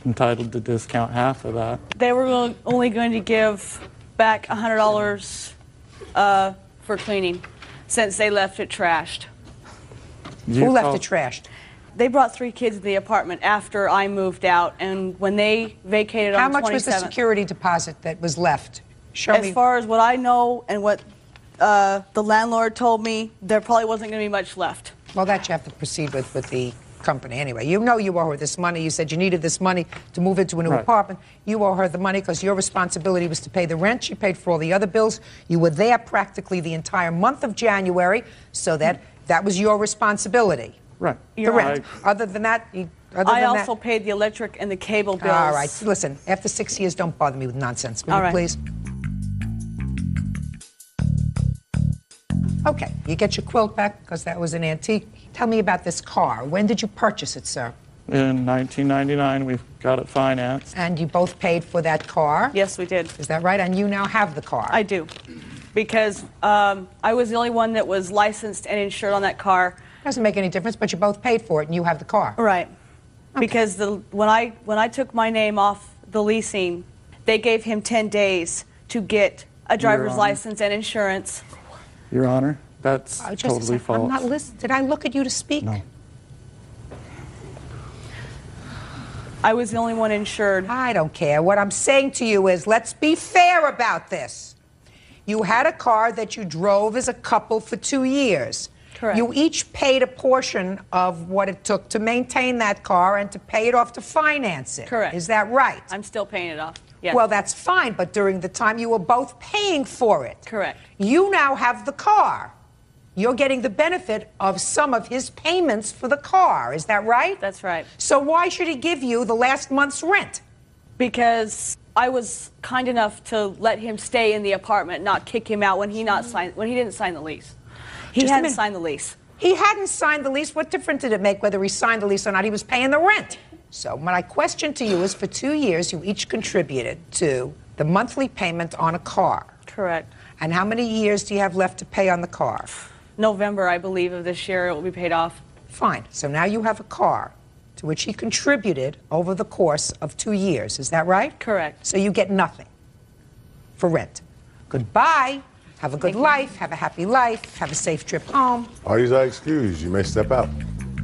[SPEAKER 12] entitled to discount half of that.
[SPEAKER 11] They were only going to give back $100 for cleaning since they left it trashed.
[SPEAKER 3] Who left it trashed?
[SPEAKER 11] They brought 3 kids to the apartment after I moved out, and when they vacated on the 27th.
[SPEAKER 3] How much was the security deposit that was left? Show me.
[SPEAKER 11] As far as what I know and what the landlord told me, there probably wasn't going to be much left.
[SPEAKER 3] Well, that you have to proceed with the company anyway. You know you owe her this money. You said you needed this money to move into a new apartment. You owe her the money because your responsibility was to pay the rent. She paid for all the other bills. You were there practically the entire month of January, so that was your responsibility.
[SPEAKER 12] Right.
[SPEAKER 3] The rent. Other than that,
[SPEAKER 11] I also paid the electric and the cable bills.
[SPEAKER 3] All right. Listen, after 6 years, don't bother me with nonsense. Will you please? Okay. You get your quilt back because that was an antique. Tell me about this car. When did you purchase it, sir?
[SPEAKER 12] In 1999, we got it financed.
[SPEAKER 3] And you both paid for that car?
[SPEAKER 11] Yes, we did.
[SPEAKER 3] Is that right? And you now have the car?
[SPEAKER 11] I do. Because I was the only one that was licensed and insured on that car.
[SPEAKER 3] Doesn't make any difference, but you both paid for it and you have the car.
[SPEAKER 11] Right. Okay. Because when I took my name off the leasing, they gave him 10 days to get a driver's license and insurance.
[SPEAKER 12] Your Honor, that's totally false.
[SPEAKER 3] I'm not listening. Did I look at you to speak?
[SPEAKER 12] No.
[SPEAKER 11] I was the only one insured.
[SPEAKER 3] I don't care. What I'm saying to you is, let's be fair about this. You had a car that you drove as a couple for 2 years.
[SPEAKER 11] Correct.
[SPEAKER 3] You each paid a portion of what it took to maintain that car and to pay it off to finance it.
[SPEAKER 11] Correct.
[SPEAKER 3] Is that right?
[SPEAKER 11] I'm still paying it off. Yes.
[SPEAKER 3] Well, that's fine, but during the time you were both paying for it.
[SPEAKER 11] Correct.
[SPEAKER 3] You now have the car. you're getting the benefit of some of his payments for the car. Is that right?
[SPEAKER 11] That's right.
[SPEAKER 3] So why should he give you the last month's rent?
[SPEAKER 11] Because I was kind enough to let him stay in the apartment, not kick him out when he didn't sign the lease. He hadn't signed the lease.
[SPEAKER 3] He hadn't signed the lease. What difference did it make whether he signed the lease or not? He was paying the rent. So my question to you is, for 2 years, you each contributed to the monthly payment on a car.
[SPEAKER 11] Correct.
[SPEAKER 3] And how many years do you have left to pay on the car?
[SPEAKER 11] November, I believe, of this year, it will be paid off.
[SPEAKER 3] Fine. So now you have a car to which he contributed over the course of 2 years. Is that right?
[SPEAKER 11] Correct.
[SPEAKER 3] So you get nothing for rent. Goodbye. Have a good life. Have a happy life. Have a safe trip home.
[SPEAKER 2] Parties are excused. You may step out.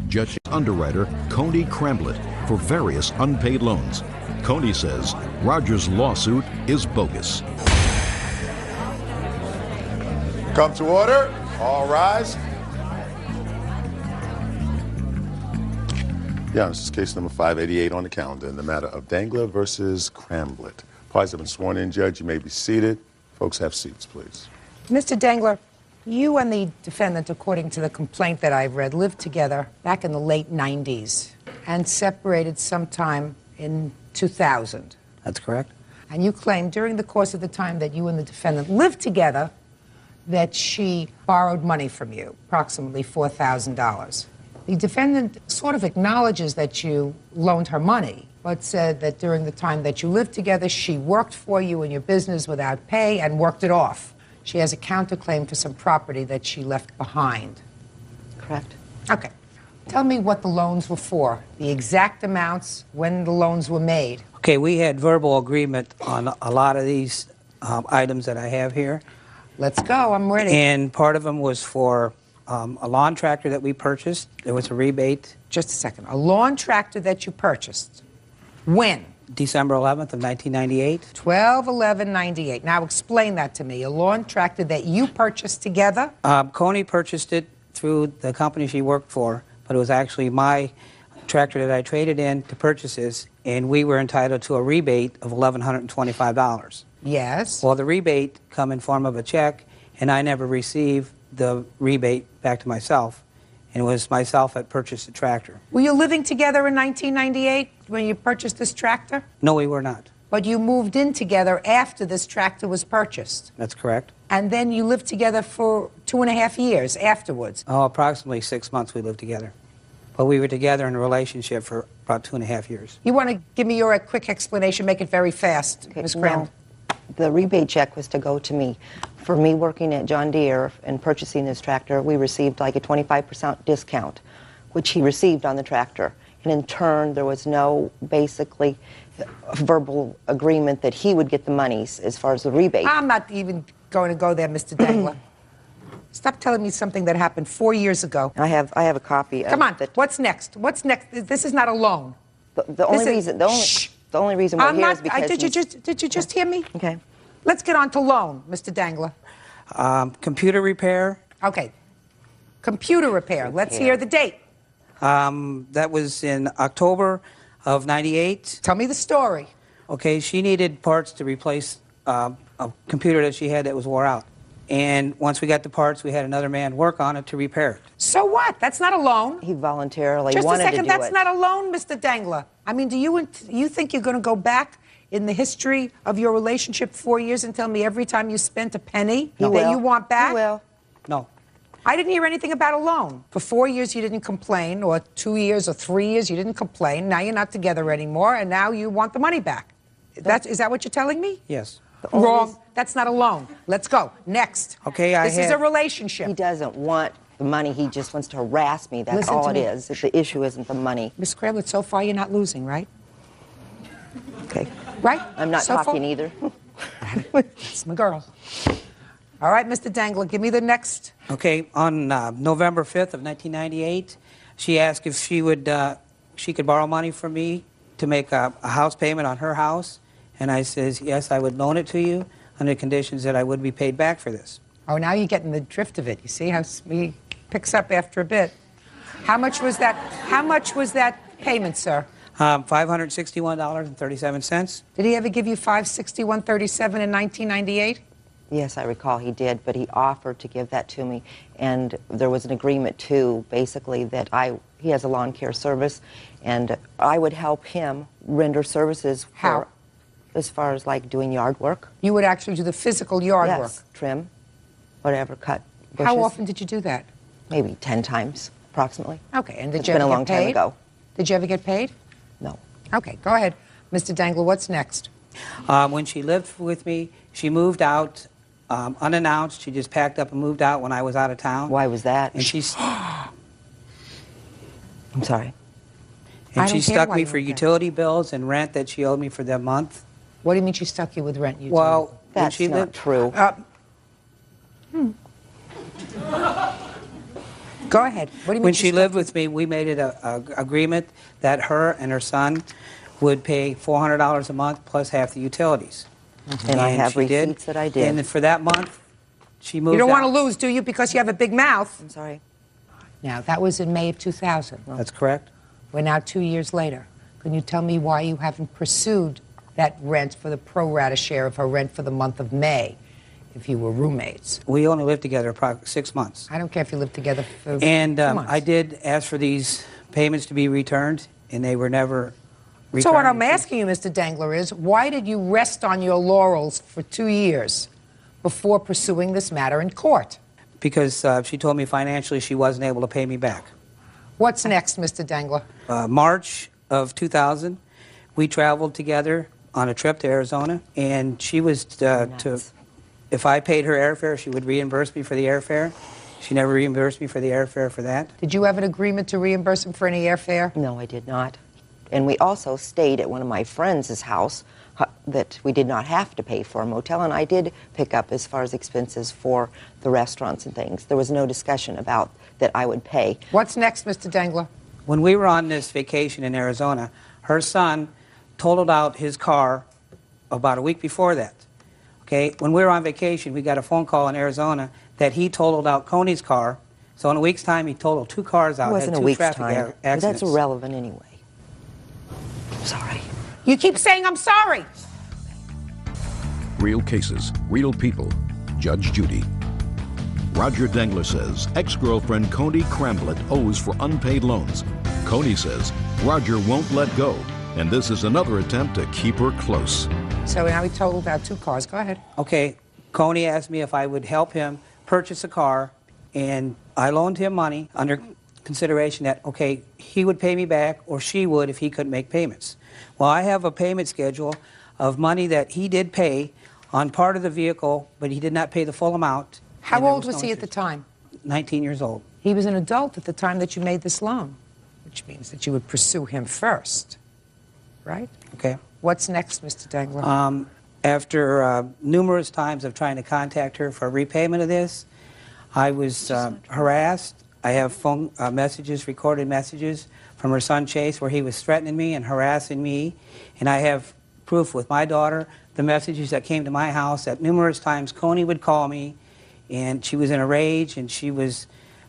[SPEAKER 1] Judge underwriter Coney Cramblett for various unpaid loans. Coney says Roger's lawsuit is bogus.
[SPEAKER 2] Come to order. All rise. Yeah, this is case number 588 on the calendar in the matter of Dangler versus Cramblett. Parties have been sworn in. Judge, you may be seated. Folks, have seats, please.
[SPEAKER 3] Mr. Dangler, you and the defendant, according to the complaint that I've read, lived together back in the late 90s and separated sometime in 2000.
[SPEAKER 7] That's correct.
[SPEAKER 3] And you claim during the course of the time that you and the defendant lived together that she borrowed money from you, approximately $4,000. The defendant sort of acknowledges that you loaned her money, but said that during the time that you lived together, she worked for you in your business without pay and worked it off. She has a counterclaim for some property that she left behind.
[SPEAKER 7] Correct.
[SPEAKER 3] Okay. Tell me what the loans were for, the exact amounts, when the loans were made.
[SPEAKER 7] Okay, we had verbal agreement on a lot of these items that I have here.
[SPEAKER 3] Let's go, I'm ready.
[SPEAKER 7] And part of them was for a lawn tractor that we purchased. There was a rebate.
[SPEAKER 3] Just a second. A lawn tractor that you purchased. When?
[SPEAKER 7] December 11th of 1998.
[SPEAKER 3] 12/11/98. Now explain that to me. A lawn tractor that you purchased together?
[SPEAKER 7] Coney purchased it through the company she worked for, but it was actually my tractor that I traded in to purchase this, and we were entitled to a rebate of $1,125.
[SPEAKER 3] Yes.
[SPEAKER 7] Well, the rebate come in form of a check, and I never received the rebate back to myself. And it was myself that purchased the tractor.
[SPEAKER 3] Were you living together in 1998 when you purchased this tractor?
[SPEAKER 7] No, we were not.
[SPEAKER 3] But you moved in together after this tractor was purchased.
[SPEAKER 7] That's correct.
[SPEAKER 3] And then you lived together for 2.5 years afterwards.
[SPEAKER 7] Oh, approximately 6 months we lived together. But we were together in a relationship for about 2.5 years.
[SPEAKER 3] You want to give me your quick explanation, make it very fast, Ms. Cram.
[SPEAKER 13] No, the rebate check was to go to me. For me working at John Deere and purchasing this tractor, we received like a 25% discount, which he received on the tractor. And in turn, there was no basically verbal agreement that he would get the monies as far as the rebate.
[SPEAKER 3] I'm not even going to go there, Mr. Dangler. Stop telling me something that happened 4 years ago.
[SPEAKER 13] I have a copy.
[SPEAKER 3] Come on, what's next? What's next? This is not a loan.
[SPEAKER 13] The only reason we're here is because
[SPEAKER 3] did you just hear me?
[SPEAKER 13] Okay.
[SPEAKER 3] Let's get on to loan, Mr. Dangler.
[SPEAKER 7] Computer repair.
[SPEAKER 3] Okay. Computer repair. Let's hear the date.
[SPEAKER 7] That was in October of 98.
[SPEAKER 3] Tell me the story.
[SPEAKER 7] Okay, she needed parts to replace a computer that she had that was wore out. And once we got the parts, we had another man work on it to repair it.
[SPEAKER 3] So what? That's not a loan.
[SPEAKER 13] He voluntarily
[SPEAKER 3] Just
[SPEAKER 13] wanted
[SPEAKER 3] a second,
[SPEAKER 13] to do
[SPEAKER 3] that's
[SPEAKER 13] it.
[SPEAKER 3] not a loan, Mr. Dangler. I mean, do you think you're going to go back in the history of your relationship 4 years and tell me every time you spent a penny that you want back?
[SPEAKER 13] He will.
[SPEAKER 7] No.
[SPEAKER 3] I didn't hear anything about a loan. For 4 years you didn't complain, or 2 years or 3 years you didn't complain. Now you're not together anymore, and now you want the money back. Is that what you're telling me?
[SPEAKER 7] Yes.
[SPEAKER 3] Wrong. That's not a loan. Let's go. Next.
[SPEAKER 7] Okay,
[SPEAKER 3] This is a relationship.
[SPEAKER 13] He doesn't want the money. He just wants to harass me. That's
[SPEAKER 3] Listen
[SPEAKER 13] all
[SPEAKER 3] to
[SPEAKER 13] it
[SPEAKER 3] me.
[SPEAKER 13] is. The issue isn't the money.
[SPEAKER 3] Ms. Cramblett, so far you're not losing, right?
[SPEAKER 13] Okay.
[SPEAKER 3] Right?
[SPEAKER 13] I'm not
[SPEAKER 3] So far-
[SPEAKER 13] talking either.
[SPEAKER 3] That's my girl. All right, Mr. Dangler, give me the next.
[SPEAKER 7] Okay, on November 5th of 1998, she asked if she could borrow money from me to make a house payment on her house. And I says, yes, I would loan it to you under conditions that I would be paid back for this.
[SPEAKER 3] Oh, now you're getting the drift of it. You see how he picks up after a bit. How much was that? How much was that payment, sir?
[SPEAKER 7] $561.37.
[SPEAKER 3] Did he ever give you $561.37 in 1998?
[SPEAKER 13] Yes, I recall he did, but he offered to give that to me, and there was an agreement too, basically, that he has a lawn care service, and I would help him render services.
[SPEAKER 3] How?
[SPEAKER 13] As far as like doing yard work.
[SPEAKER 3] You would actually do the physical yard
[SPEAKER 13] Yes,
[SPEAKER 3] work?
[SPEAKER 13] trim, whatever, cut bushes.
[SPEAKER 3] How often did you do that?
[SPEAKER 13] Maybe 10 times, approximately.
[SPEAKER 3] Okay, and did
[SPEAKER 13] It's
[SPEAKER 3] you
[SPEAKER 13] been
[SPEAKER 3] ever
[SPEAKER 13] a long
[SPEAKER 3] get paid?
[SPEAKER 13] time ago.
[SPEAKER 3] Did you ever get paid?
[SPEAKER 13] No.
[SPEAKER 3] Okay, go ahead. Mr. Dangler, what's next?
[SPEAKER 7] When she lived with me, she moved out unannounced. She just packed up and moved out when I was out of town.
[SPEAKER 13] Why was that?
[SPEAKER 7] And she's...
[SPEAKER 13] I'm sorry.
[SPEAKER 7] And
[SPEAKER 3] I
[SPEAKER 7] she
[SPEAKER 3] don't care
[SPEAKER 7] stuck
[SPEAKER 3] why
[SPEAKER 7] me
[SPEAKER 3] you
[SPEAKER 7] for
[SPEAKER 3] went there.
[SPEAKER 7] utility bills and rent that she owed me for the month.
[SPEAKER 3] What do you mean she stuck you with rent? You
[SPEAKER 7] Well, when
[SPEAKER 13] That's
[SPEAKER 7] she
[SPEAKER 13] not
[SPEAKER 7] lived,
[SPEAKER 13] true.
[SPEAKER 3] Go ahead. What do you mean
[SPEAKER 7] when she lived with me, we made it a agreement that her and her son would pay $400 a month plus half the utilities.
[SPEAKER 13] And I have
[SPEAKER 7] she did.
[SPEAKER 13] receipts that I did.
[SPEAKER 7] And for that month, she moved
[SPEAKER 3] You don't want to
[SPEAKER 7] out.
[SPEAKER 3] lose, do you? Because you have a big mouth.
[SPEAKER 13] I'm sorry.
[SPEAKER 3] Now, that was in May of 2000.
[SPEAKER 7] That's correct.
[SPEAKER 3] We're now 2 years later. Can you tell me why you haven't pursued that rent for the pro rata share of her rent for the month of May if you were roommates?
[SPEAKER 7] We only lived together approximately 6 months.
[SPEAKER 3] I don't care if you lived together for
[SPEAKER 7] And
[SPEAKER 3] 2 months.
[SPEAKER 7] I did ask for these payments to be returned, and they were never returned.
[SPEAKER 3] So what I'm asking you, Mr. Dangler, is why did you rest on your laurels for 2 years before pursuing this matter in court?
[SPEAKER 7] Because she told me financially she wasn't able to pay me back.
[SPEAKER 3] What's next, Mr. Dangler?
[SPEAKER 7] March of 2000, we traveled together on a trip to Arizona, and she was if I paid her airfare, she would reimburse me for the airfare. She never reimbursed me for the airfare for that.
[SPEAKER 3] Did you have an agreement to reimburse him for any airfare?
[SPEAKER 13] No, I did not. And we also stayed at one of my friends' house that we did not have to pay for a motel, and I did pick up as far as expenses for the restaurants and things. There was no discussion about that I would pay.
[SPEAKER 3] What's next, Mr. Dangler?
[SPEAKER 7] When we were on this vacation in Arizona, her son totaled out his car about a week before that. Okay, when we were on vacation, we got a phone call in Arizona that he totaled out Coney's car. So in a week's time, he totaled 2 cars out.
[SPEAKER 13] It wasn't
[SPEAKER 7] had
[SPEAKER 13] a
[SPEAKER 7] 2
[SPEAKER 13] week's
[SPEAKER 7] traffic
[SPEAKER 13] time. But
[SPEAKER 7] accidents.
[SPEAKER 13] that's irrelevant anyway. Sorry.
[SPEAKER 3] You keep saying I'm sorry.
[SPEAKER 1] Real cases, real people. Judge Judy. Roger Dangler says ex-girlfriend Coney Cramblett owes for unpaid loans. Coney says Roger won't let go, and this is another attempt to keep her close.
[SPEAKER 3] So now he totaled out 2 cars. Go ahead.
[SPEAKER 7] Okay, Coney asked me if I would help him purchase a car, and I loaned him money under consideration that, okay, he would pay me back, or she would if he couldn't make payments. Well, I have a payment schedule of money that he did pay on part of the vehicle, but he did not pay the full amount.
[SPEAKER 3] How old was he at the time?
[SPEAKER 7] 19 years old.
[SPEAKER 3] He was an adult at the time that you made this loan, which means that you would pursue him first, right?
[SPEAKER 7] Okay.
[SPEAKER 3] What's next, Mr. Dangler?
[SPEAKER 7] After numerous times of trying to contact her for repayment of this, I was harassed. I have phone messages, recorded messages from her son Chase where he was threatening me and harassing me, and I have proof with my daughter, the messages that came to my house that numerous times Coney would call me, and she was in a rage, and she was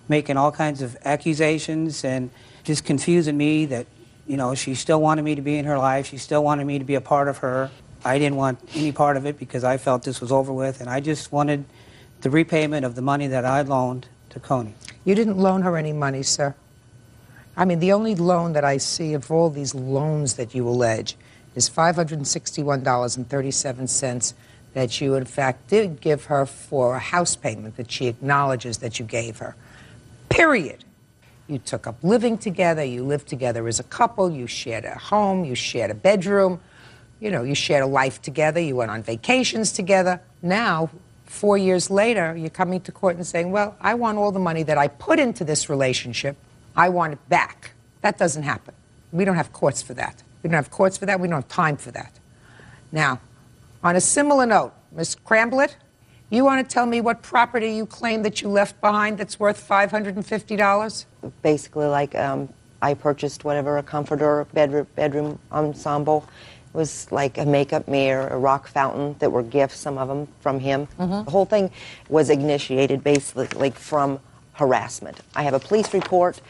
[SPEAKER 7] making all kinds of accusations and just confusing me that, you know, she still wanted me to be in her life. She still wanted me to be a part of her. I didn't want any part of it because I felt this was over with, and I just wanted the repayment of the money that I loaned to Coney.
[SPEAKER 3] You didn't loan her any money, sir. I mean, the only loan that I see of all these loans that you allege is $561.37 that you, in fact, did give her for a house payment that she acknowledges that you gave her. Period. You took up living together. You lived together as a couple. You shared a home. You shared a bedroom. You know, you shared a life together. You went on vacations together. Now, 4 years later, you're coming to court and saying, well, I want all the money that I put into this relationship. I want it back. That doesn't happen. We don't have courts for that. We don't have courts for that. We don't have time for that. Now, on a similar note, Ms. Cramblett, you want to tell me what property you claim that you left behind that's worth $550?
[SPEAKER 13] Basically, like, I purchased whatever, a comforter, bedroom ensemble. It was like a makeup mirror, a rock fountain that were gifts, some of them from him. The whole thing was initiated basically like from harassment. I have a police report.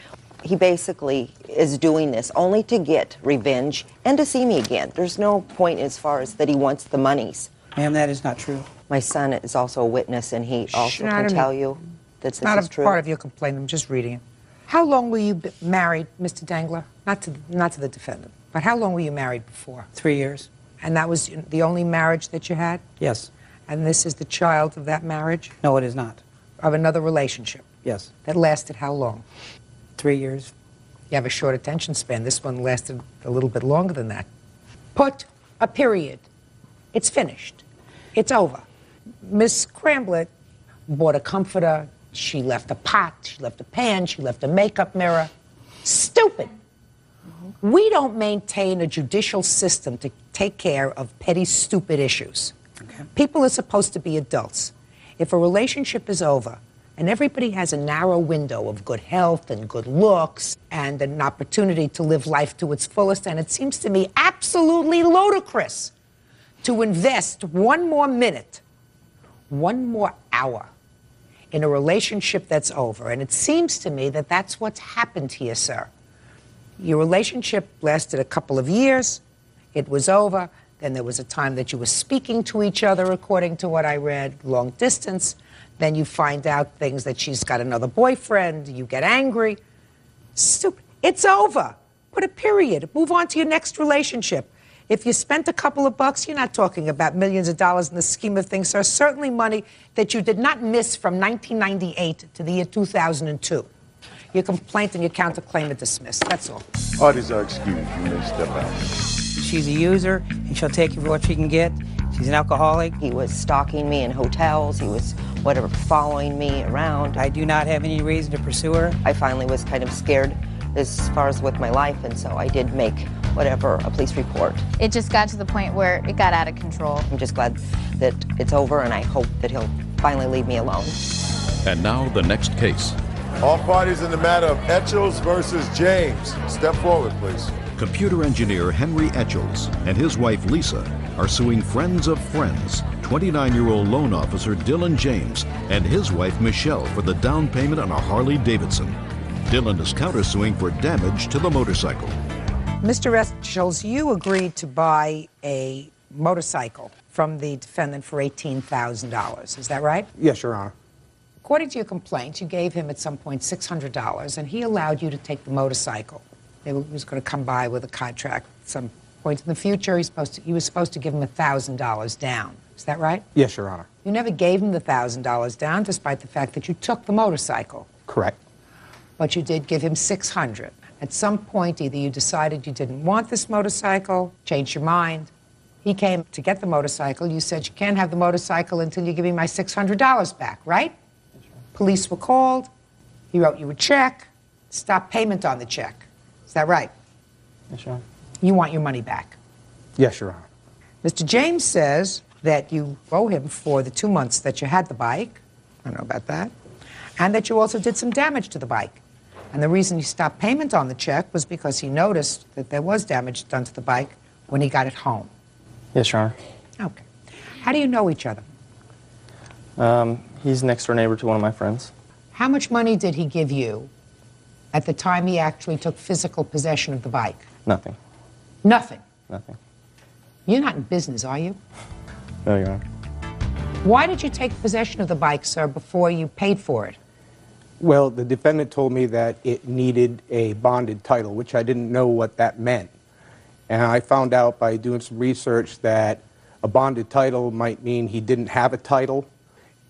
[SPEAKER 13] He basically is doing this only to get revenge and to see me again. There's no point as far as that he wants the monies.
[SPEAKER 7] Ma'am, that is not true.
[SPEAKER 13] My son is also a witness, and he also
[SPEAKER 3] I
[SPEAKER 13] can
[SPEAKER 3] don't
[SPEAKER 13] tell
[SPEAKER 3] need-
[SPEAKER 13] you that this
[SPEAKER 3] Not
[SPEAKER 13] is
[SPEAKER 3] a
[SPEAKER 13] true.
[SPEAKER 3] part of your complaint. I'm just reading it. How long were you married, Mr. Dangler? Not to the defendant, but how long were you married before?
[SPEAKER 7] 3 years.
[SPEAKER 3] And that was the only marriage that you had?
[SPEAKER 7] Yes.
[SPEAKER 3] And this is the child of that marriage?
[SPEAKER 7] No, it is not.
[SPEAKER 3] Of another relationship?
[SPEAKER 7] Yes.
[SPEAKER 3] That lasted how long?
[SPEAKER 7] 3 years.
[SPEAKER 3] You have a short attention span. This one lasted a little bit longer than that. Put a period. It's finished. It's over. Miss Cramblett bought a comforter. She left a pot. She left a pan. She left a makeup mirror. Stupid. We don't maintain a judicial system to take care of petty, stupid issues. Okay. People are supposed to be adults. If a relationship is over, and everybody has a narrow window of good health and good looks and an opportunity to live life to its fullest, and it seems to me absolutely ludicrous to invest one more minute, one more hour in a relationship that's over. And it seems to me that that's what's happened here, sir. Your relationship lasted a couple of years. It was over. Then there was a time that you were speaking to each other, according to what I read, long distance. Then you find out things that she's got another boyfriend. You get angry. Stupid. It's over. Put a period. Move on to your next relationship. If you spent a couple of bucks, you're not talking about millions of dollars in the scheme of things, sir. Certainly money that you did not miss from 1998 to the year 2002. Your complaint and your counterclaim are dismissed. That's all.
[SPEAKER 2] Parties are excused. You may step out.
[SPEAKER 7] She's a user, and she'll take you for what she can get. She's an alcoholic.
[SPEAKER 13] He was stalking me in hotels. He was, whatever, following me around.
[SPEAKER 7] I do not have any reason to pursue her.
[SPEAKER 13] I finally was kind of scared as far as with my life, and so I did make, whatever, a police report.
[SPEAKER 14] It just got to the point where it got out of control.
[SPEAKER 13] I'm just glad that it's over, and I hope that he'll finally leave me alone.
[SPEAKER 1] And now the next case.
[SPEAKER 2] All parties in the matter of Etchells versus James. Step forward, please.
[SPEAKER 1] Computer engineer Henry Etchells and his wife Lisa are suing friends of friends, 29-year-old loan officer Dylan James and his wife Michelle for the down payment on a Harley Davidson. Dylan is countersuing for damage to the motorcycle.
[SPEAKER 3] Mr. Etchells, you agreed to buy a motorcycle from the defendant for $18,000. Is that right?
[SPEAKER 15] Yes, Your Honor.
[SPEAKER 3] According to your complaint, you gave him at some point $600, and he allowed you to take the motorcycle. He was going to come by with a contract at some point in the future. You were supposed to give him $1,000 down. Is that right?
[SPEAKER 15] Yes, Your Honor.
[SPEAKER 3] You never gave him the $1,000 down, despite the fact that you took the motorcycle.
[SPEAKER 15] Correct.
[SPEAKER 3] But you did give him $600. At some point, either you decided you didn't want this motorcycle, changed your mind. He came to get the motorcycle. You said, you can't have the motorcycle until you give me my $600 back, right? Police were called. He wrote you a check. Stop payment on the check. Is that right?
[SPEAKER 15] Yes, Your Honor.
[SPEAKER 3] You want your money back.
[SPEAKER 15] Yes, Your Honor.
[SPEAKER 3] Mr. James says that you owe him for the 2 months that you had the bike. I don't know about that. And that you also did some damage to the bike. And the reason you stopped payment on the check was because he noticed that there was damage done to the bike when he got it home.
[SPEAKER 16] Yes, Your Honor.
[SPEAKER 3] Okay. How do you know each other?
[SPEAKER 16] He's next door neighbor to one of my friends.
[SPEAKER 3] How much money did he give you at the time he actually took physical possession of the bike?
[SPEAKER 16] Nothing.
[SPEAKER 3] Nothing.
[SPEAKER 16] Nothing.
[SPEAKER 3] You're not in business, are you?
[SPEAKER 16] No, Your Honor.
[SPEAKER 3] Why did you take possession of the bike, sir, before you paid for it?
[SPEAKER 15] Well, the defendant told me that it needed a bonded title, which I didn't know what that meant. And I found out by doing some research that a bonded title might mean he didn't have a title.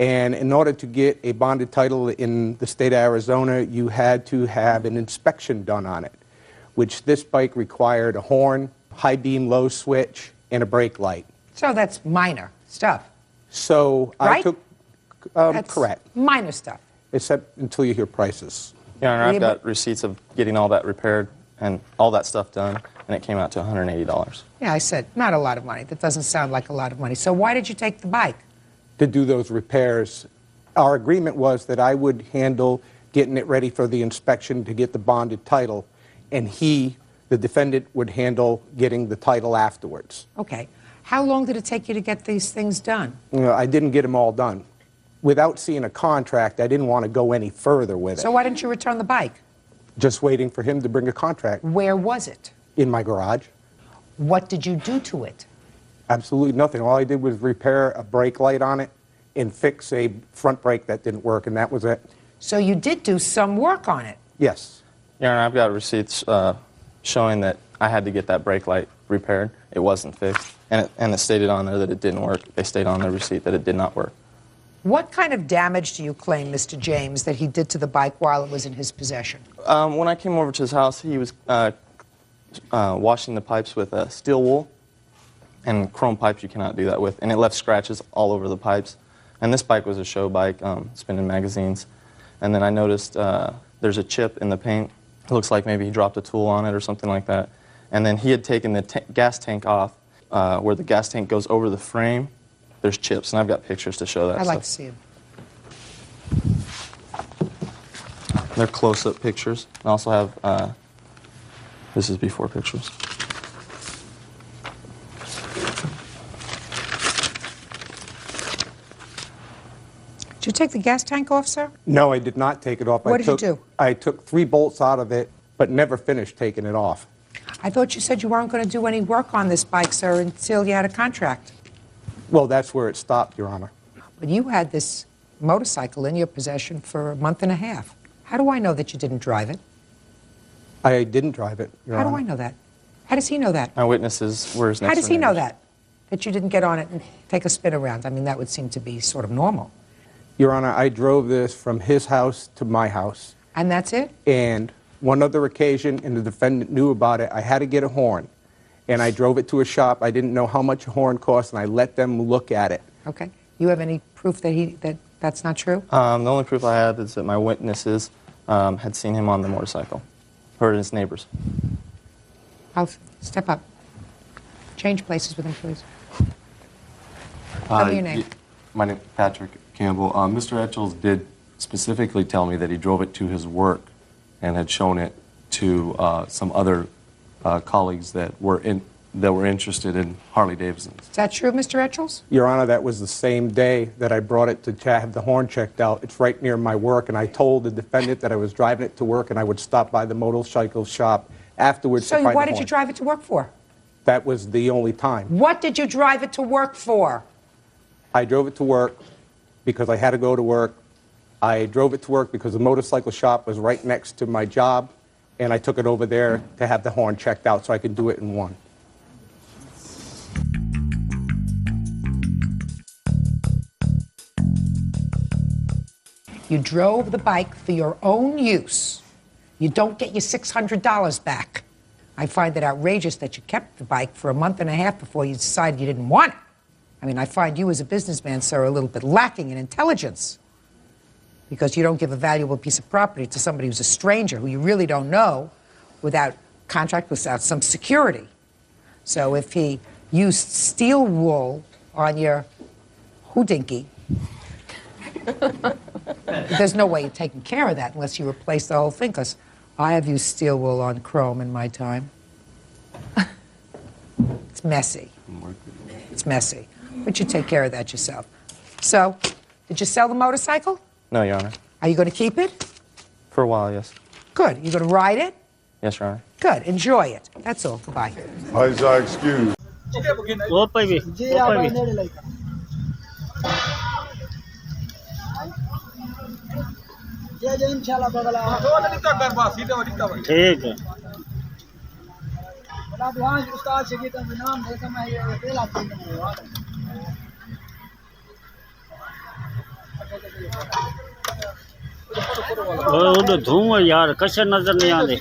[SPEAKER 15] And in order to get a bonded title in the state of Arizona, you had to have an inspection done on it, which this bike required a horn, high beam, low switch, and a brake light.
[SPEAKER 3] So that's minor stuff.
[SPEAKER 15] So
[SPEAKER 3] Right?
[SPEAKER 15] I took,
[SPEAKER 3] That's
[SPEAKER 15] correct,
[SPEAKER 3] minor stuff.
[SPEAKER 15] except until you hear prices.
[SPEAKER 16] Your Honor, I've
[SPEAKER 3] Yeah,
[SPEAKER 16] got receipts of getting all that repaired and all that stuff done, and it came out to $180.
[SPEAKER 3] Yeah, I said, not a lot of money. That doesn't sound like a lot of money. So why did you take the bike?
[SPEAKER 15] To do those repairs. Our agreement was that I would handle getting it ready for the inspection to get the bonded title, and he, the defendant, would handle getting the title afterwards.
[SPEAKER 3] Okay. How long did it take you to get these things done?
[SPEAKER 15] You know, I didn't get them all done. Without seeing a contract, I didn't want to go any further with it.
[SPEAKER 3] So why didn't you return the bike?
[SPEAKER 15] Just waiting for him to bring a contract.
[SPEAKER 3] Where was it?
[SPEAKER 15] In my garage.
[SPEAKER 3] What did you do to it?
[SPEAKER 15] Absolutely nothing. All I did was repair a brake light on it and fix a front brake that didn't work, and that was it.
[SPEAKER 3] So you did do some work on it?
[SPEAKER 15] Yes.
[SPEAKER 16] Your Honor, I've got receipts showing that I had to get that brake light repaired. It wasn't fixed, and it stated on there that it didn't work. They stated on their receipt that it did not work.
[SPEAKER 3] What kind of damage do you claim, Mr. James, that he did to the bike while it was in his possession?
[SPEAKER 16] When I came over to his house, he was washing the pipes with steel wool, and chrome pipes you cannot do that with, and it left scratches all over the pipes. And this bike was a show bike, spinning magazines. And then I noticed there's a chip in the paint. It looks like maybe he dropped a tool on it or something like that. And then he had taken the gas tank off, where the gas tank goes over the frame. There's chips, and I've got pictures to show that.
[SPEAKER 3] I'd like to see them.
[SPEAKER 16] They're close-up pictures. I also have, this is before pictures.
[SPEAKER 3] Did you take the gas tank off, sir?
[SPEAKER 15] No, I did not take it off.
[SPEAKER 3] What did you do?
[SPEAKER 15] I took 3 bolts out of it, but never finished taking it off.
[SPEAKER 3] I thought you said you weren't going to do any work on this bike, sir, until you had a contract.
[SPEAKER 15] Well, that's where it stopped, Your Honor.
[SPEAKER 3] But you had this motorcycle in your possession for a month and a half. How do I know that you didn't drive it?
[SPEAKER 15] I didn't drive it, Your Honor.
[SPEAKER 3] How do I know that? How does he know that?
[SPEAKER 16] My witnesses were his next
[SPEAKER 3] How does he know
[SPEAKER 16] neighbors.
[SPEAKER 3] that you didn't get on it and take a spin around? I mean, that would seem to be sort of normal.
[SPEAKER 15] Your Honor, I drove this from his house to my house.
[SPEAKER 3] And that's it?
[SPEAKER 15] And one other occasion, and the defendant knew about it, I had to get a horn. And I drove it to a shop. I didn't know how much a horn cost, and I let them look at it.
[SPEAKER 3] Okay. You have any proof that that's not true?
[SPEAKER 16] The only proof I have is that my witnesses had seen him on the motorcycle, heard his neighbors.
[SPEAKER 3] I'll step up. Change places with him, please. Tell me your name.
[SPEAKER 18] My name is Patrick Campbell. Mr. Etchells did specifically tell me that he drove it to his work and had shown it to some other colleagues that were interested in Harley Davidsons.
[SPEAKER 3] Is that true, Mr. Etchells?
[SPEAKER 15] Your Honor, that was the same day that I brought it to have the horn checked out. It's right near my work, and I told the defendant that I was driving it to work and I would stop by the motorcycle shop afterwards to
[SPEAKER 3] So
[SPEAKER 15] find the
[SPEAKER 3] why
[SPEAKER 15] horn.
[SPEAKER 3] did you drive it to work for?
[SPEAKER 15] That was the only time.
[SPEAKER 3] What did you drive it to work for?
[SPEAKER 15] I drove it to work because I had to go to work. I drove it to work because the motorcycle shop was right next to my job, and I took it over there to have the horn checked out so I could do it in one.
[SPEAKER 3] You drove the bike for your own use. You don't get your $600 back. I find it outrageous that you kept the bike for a month and a half before you decided you didn't want it. I mean, I find you as a businessman, sir, a little bit lacking in intelligence because you don't give a valuable piece of property to somebody who's a stranger who you really don't know without contract, without some security. So if he used steel wool on your hoodinky, there's no way you're taking care of that unless you replace the whole thing, because I have used steel wool on chrome in my time. It's messy. It's messy. But you take care of that yourself. So, did you sell the motorcycle?
[SPEAKER 16] No, Your Honor.
[SPEAKER 3] Are you going to keep it?
[SPEAKER 16] For a while, yes.
[SPEAKER 3] Good. You going to ride it?
[SPEAKER 16] Yes, Your Honor.
[SPEAKER 3] Good. Enjoy it. That's all. Goodbye.
[SPEAKER 2] Is our excuse?
[SPEAKER 19] ठीक है उधर धूम है यार कैसे नजर नहीं आते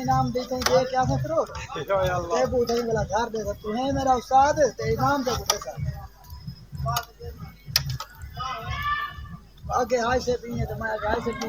[SPEAKER 20] इनाम देते हैं ये क्या था फिर ये बूढ़े वाला घर दे तू है मेरा उस्ताद ते इनाम दे आगे हाय से भी है तो मैं हाय से भी